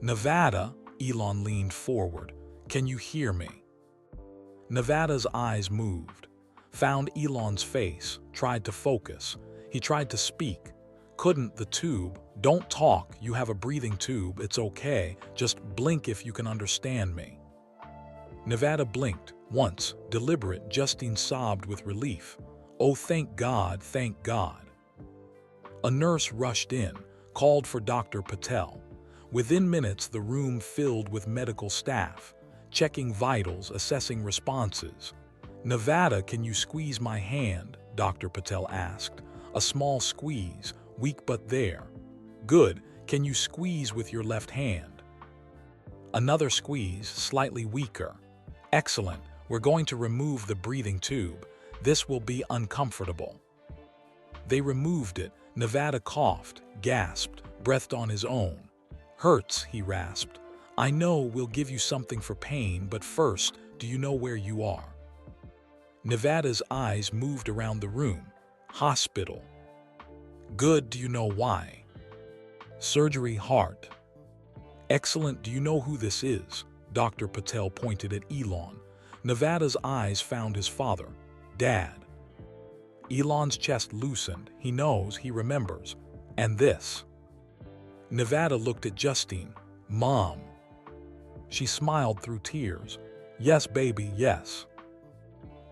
Nevada, Elon leaned forward. Can you hear me? Nevada's eyes moved, found Elon's face, tried to focus. He tried to speak. Couldn't. The tube. Don't talk, you have a breathing tube, it's okay. Just blink if you can understand me. Nevada blinked, once, deliberate. Justine sobbed with relief. Oh, thank God, thank God. A nurse rushed in, called for Dr. Patel. Within minutes, the room filled with medical staff, checking vitals, assessing responses. Nevada, can you squeeze my hand? Dr. Patel asked. A small squeeze, weak but there. Good, can you squeeze with your left hand? Another squeeze, slightly weaker. Excellent, we're going to remove the breathing tube. This will be uncomfortable. They removed it. Nevada coughed, gasped, breathed on his own. Hurts, he rasped. I know, we'll give you something for pain, but first, do you know where you are? Nevada's eyes moved around the room. Hospital. Good, do you know why? Surgery, heart. Excellent, do you know who this is? Dr. Patel pointed at Elon. Nevada's eyes found his father. Dad. Elon's chest loosened. He knows, he remembers. And this? Nevada looked at Justine. Mom. She smiled through tears. Yes, baby, yes.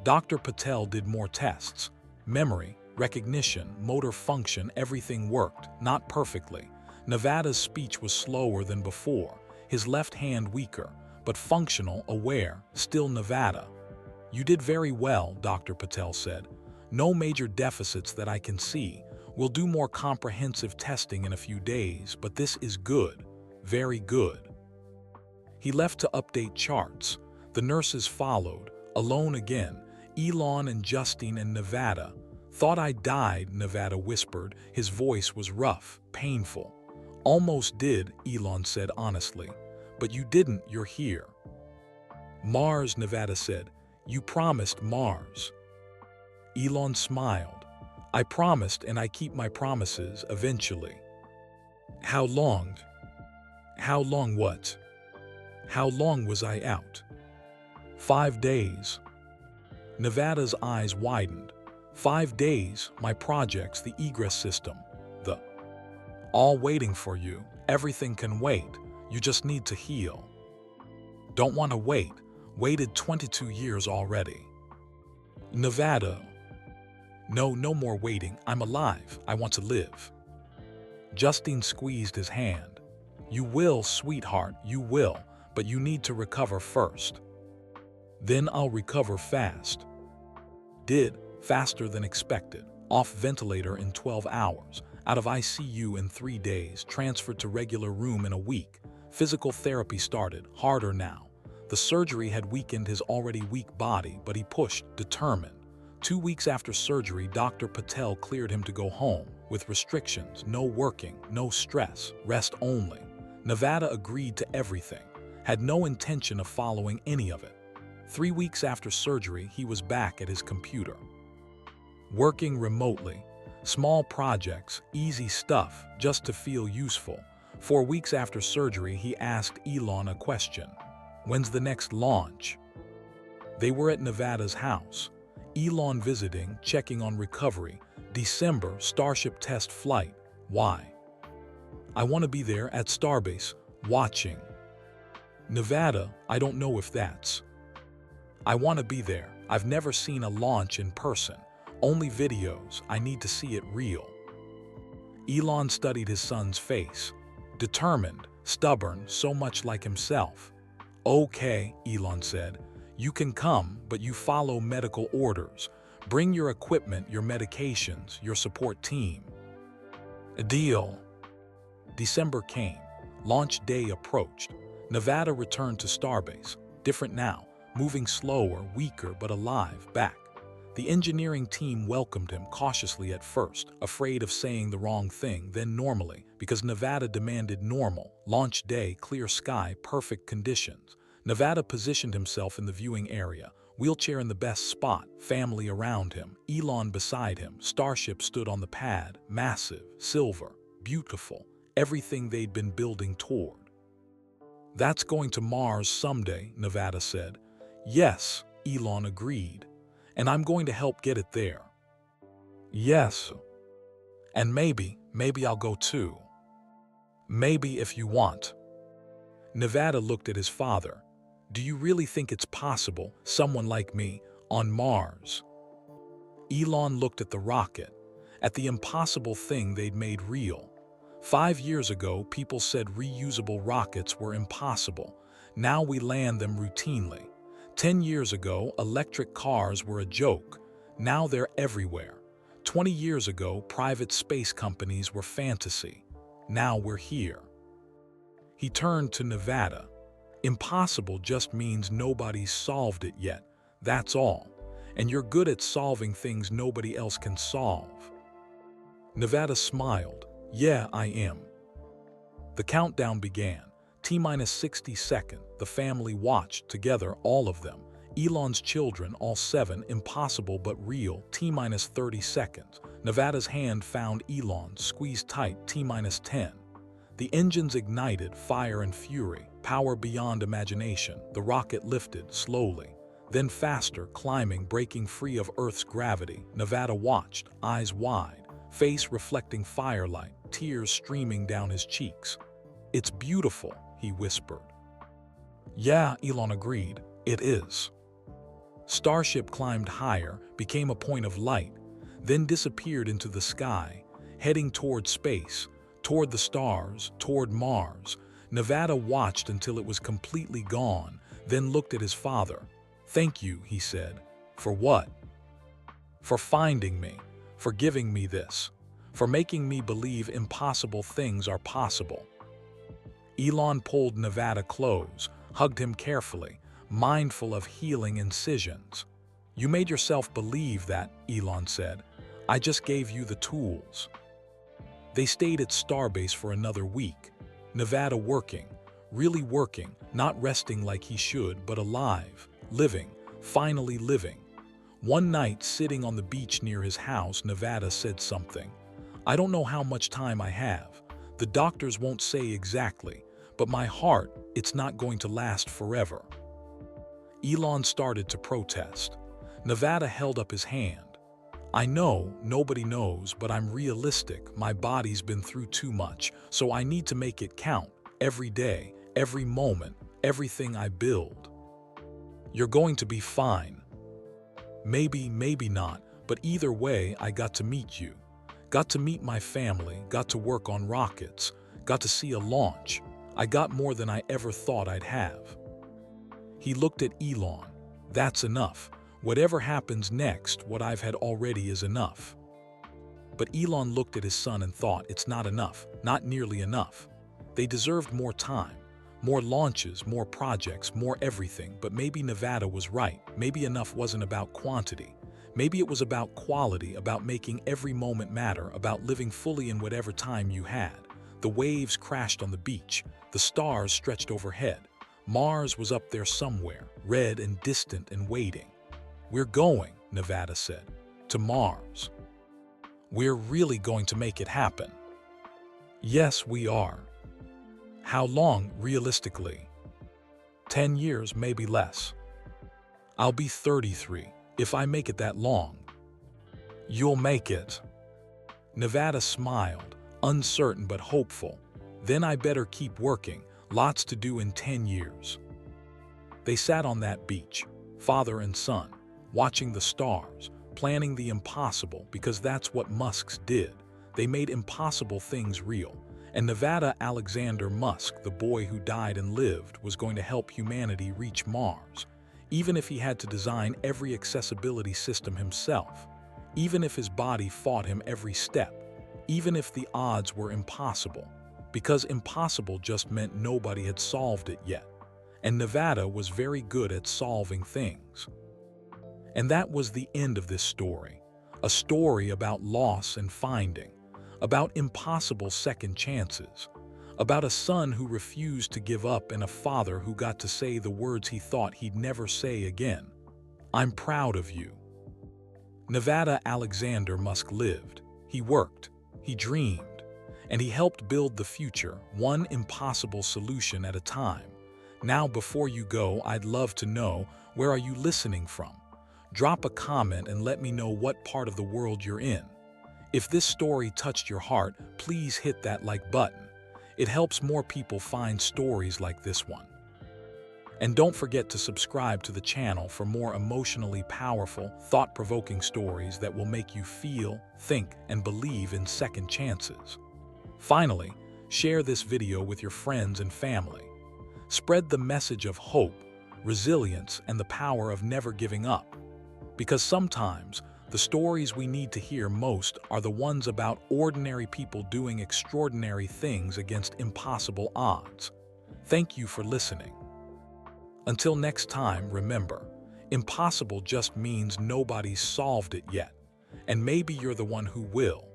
Dr. Patel did more tests. Memory, recognition, motor function, everything worked, not perfectly. Nevada's speech was slower than before, his left hand weaker, but functional, aware, still Nevada. You did very well, Dr. Patel said. No major deficits that I can see. We'll do more comprehensive testing in a few days, but this is good, very good. He left to update charts. The nurses followed, alone again, Elon and Justine and Nevada. Thought I died, Nevada whispered. His voice was rough, painful. Almost did, Elon said honestly. But you didn't, you're here. Mars, Nevada said. You promised Mars. Elon smiled. I promised and I keep my promises, eventually. How long? How long what? How long was I out? 5 days. Nevada's eyes widened. 5 days, my projects, the egress system, all waiting for you. Everything can wait. You just need to heal. Don't want to wait. Waited 22 years already. Nevada. No, no more waiting. I'm alive. I want to live. Justine squeezed his hand. You will, sweetheart, you will, but you need to recover first. Then I'll recover fast. Did, faster than expected. Off ventilator in 12 hours, out of ICU in 3 days, transferred to regular room in a week. Physical therapy started, harder now. The surgery had weakened his already weak body, but he pushed, determined. 2 weeks after surgery, Dr. Patel cleared him to go home, with restrictions, no working, no stress, rest only. Nevada agreed to everything, had no intention of following any of it. 3 weeks after surgery, he was back at his computer. Working remotely, small projects, easy stuff, just to feel useful. 4 weeks after surgery, he asked Elon a question. When's the next launch? They were at Nevada's house. Elon visiting, checking on recovery. December, Starship test flight. Why? I want to be there at Starbase, watching. Nevada, I don't know if that's. I want to be there. I've never seen a launch in person. Only videos. I need to see it real. Elon studied his son's face. Determined, stubborn, so much like himself. Okay, Elon said. You can come, but you follow medical orders. Bring your equipment, your medications, your support team. A deal. December came. Launch day approached. Nevada returned to Starbase. Different now, moving slower, weaker, but alive, back. The engineering team welcomed him cautiously at first, afraid of saying the wrong thing, then normally, because Nevada demanded normal. Launch day, clear sky, perfect conditions. Nevada positioned himself in the viewing area, wheelchair in the best spot, family around him, Elon beside him. Starship stood on the pad, massive, silver, beautiful, everything they'd been building toward. That's going to Mars someday, Nevada said. Yes, Elon agreed. And I'm going to help get it there. Yes. And maybe I'll go too. Maybe if you want. Nevada looked at his father. Do you really think it's possible, someone like me, on Mars? Elon looked at the rocket, at the impossible thing they'd made real. 5 years ago, people said reusable rockets were impossible. Now we land them routinely. 10 years ago, electric cars were a joke. Now they're everywhere. 20 years ago, private space companies were fantasy. Now we're here. He turned to Nevada. Impossible just means nobody's solved it yet. That's all. And you're good at solving things nobody else can solve. Nevada smiled. Yeah, I am. The countdown began. T-minus 60 seconds. The family watched together, all of them. Elon's children, all 7, impossible but real. T-minus 30 seconds. Nevada's hand found Elon, squeezed tight. T-minus 10. The engines ignited, fire and fury, power beyond imagination. The rocket lifted, slowly. Then faster, climbing, breaking free of Earth's gravity. Nevada watched, eyes wide, face reflecting firelight, tears streaming down his cheeks. It's beautiful, he whispered. Yeah, Elon agreed. It is. Starship climbed higher, became a point of light, then disappeared into the sky, heading toward space, toward the stars, toward Mars. Nevada watched until it was completely gone, then looked at his father. Thank you, he said. For what? For finding me, for giving me this, for making me believe impossible things are possible. Elon pulled Nevada close, hugged him carefully, mindful of healing incisions. You made yourself believe that, Elon said. I just gave you the tools. They stayed at Starbase for another week. Nevada working, really working, not resting like he should, but alive, living, finally living. One night, sitting on the beach near his house, Nevada said something. I don't know how much time I have. The doctors won't say exactly, but my heart, it's not going to last forever. Elon started to protest. Nevada held up his hand. I know, nobody knows, but I'm realistic. My body's been through too much, so I need to make it count. Every day, every moment, everything I build. You're going to be fine. Maybe, maybe not, but either way, I got to meet you. Got to meet my family, got to work on rockets, got to see a launch. I got more than I ever thought I'd have. He looked at Elon. That's enough. Whatever happens next, what I've had already is enough. But Elon looked at his son and thought, it's not enough, not nearly enough. They deserved more time, more launches, more projects, more everything, but maybe Nevada was right. Maybe enough wasn't about quantity. Maybe it was about quality, about making every moment matter, about living fully in whatever time you had. The waves crashed on the beach. The stars stretched overhead. Mars was up there somewhere, red and distant and waiting. We're going, Nevada said, to Mars. We're really going to make it happen. Yes, we are. How long, realistically? 10 years, maybe less. I'll be 33, if I make it that long. You'll make it. Nevada smiled, uncertain but hopeful. Then I better keep working, lots to do in 10 years. They sat on that beach, father and son, watching the stars, planning the impossible, because that's what Musks did. They made impossible things real. And Nevada Alexander Musk, the boy who died and lived, was going to help humanity reach Mars, even if he had to design every accessibility system himself, even if his body fought him every step, even if the odds were impossible, because impossible just meant nobody had solved it yet. And Nevada was very good at solving things. And that was the end of this story, a story about loss and finding, about impossible second chances, about a son who refused to give up and a father who got to say the words he thought he'd never say again. I'm proud of you. Nevada Alexander Musk lived. He worked. He dreamed. And he helped build the future, one impossible solution at a time. Now, before you go, I'd love to know, where are you listening from? Drop a comment and let me know what part of the world you're in. If this story touched your heart, please hit that like button. It helps more people find stories like this one. And don't forget to subscribe to the channel for more emotionally powerful, thought-provoking stories that will make you feel, think, and believe in second chances. Finally, share this video with your friends and family. Spread the message of hope, resilience, and the power of never giving up. Because sometimes, the stories we need to hear most are the ones about ordinary people doing extraordinary things against impossible odds. Thank you for listening. Until next time, remember, impossible just means nobody's solved it yet, and maybe you're the one who will.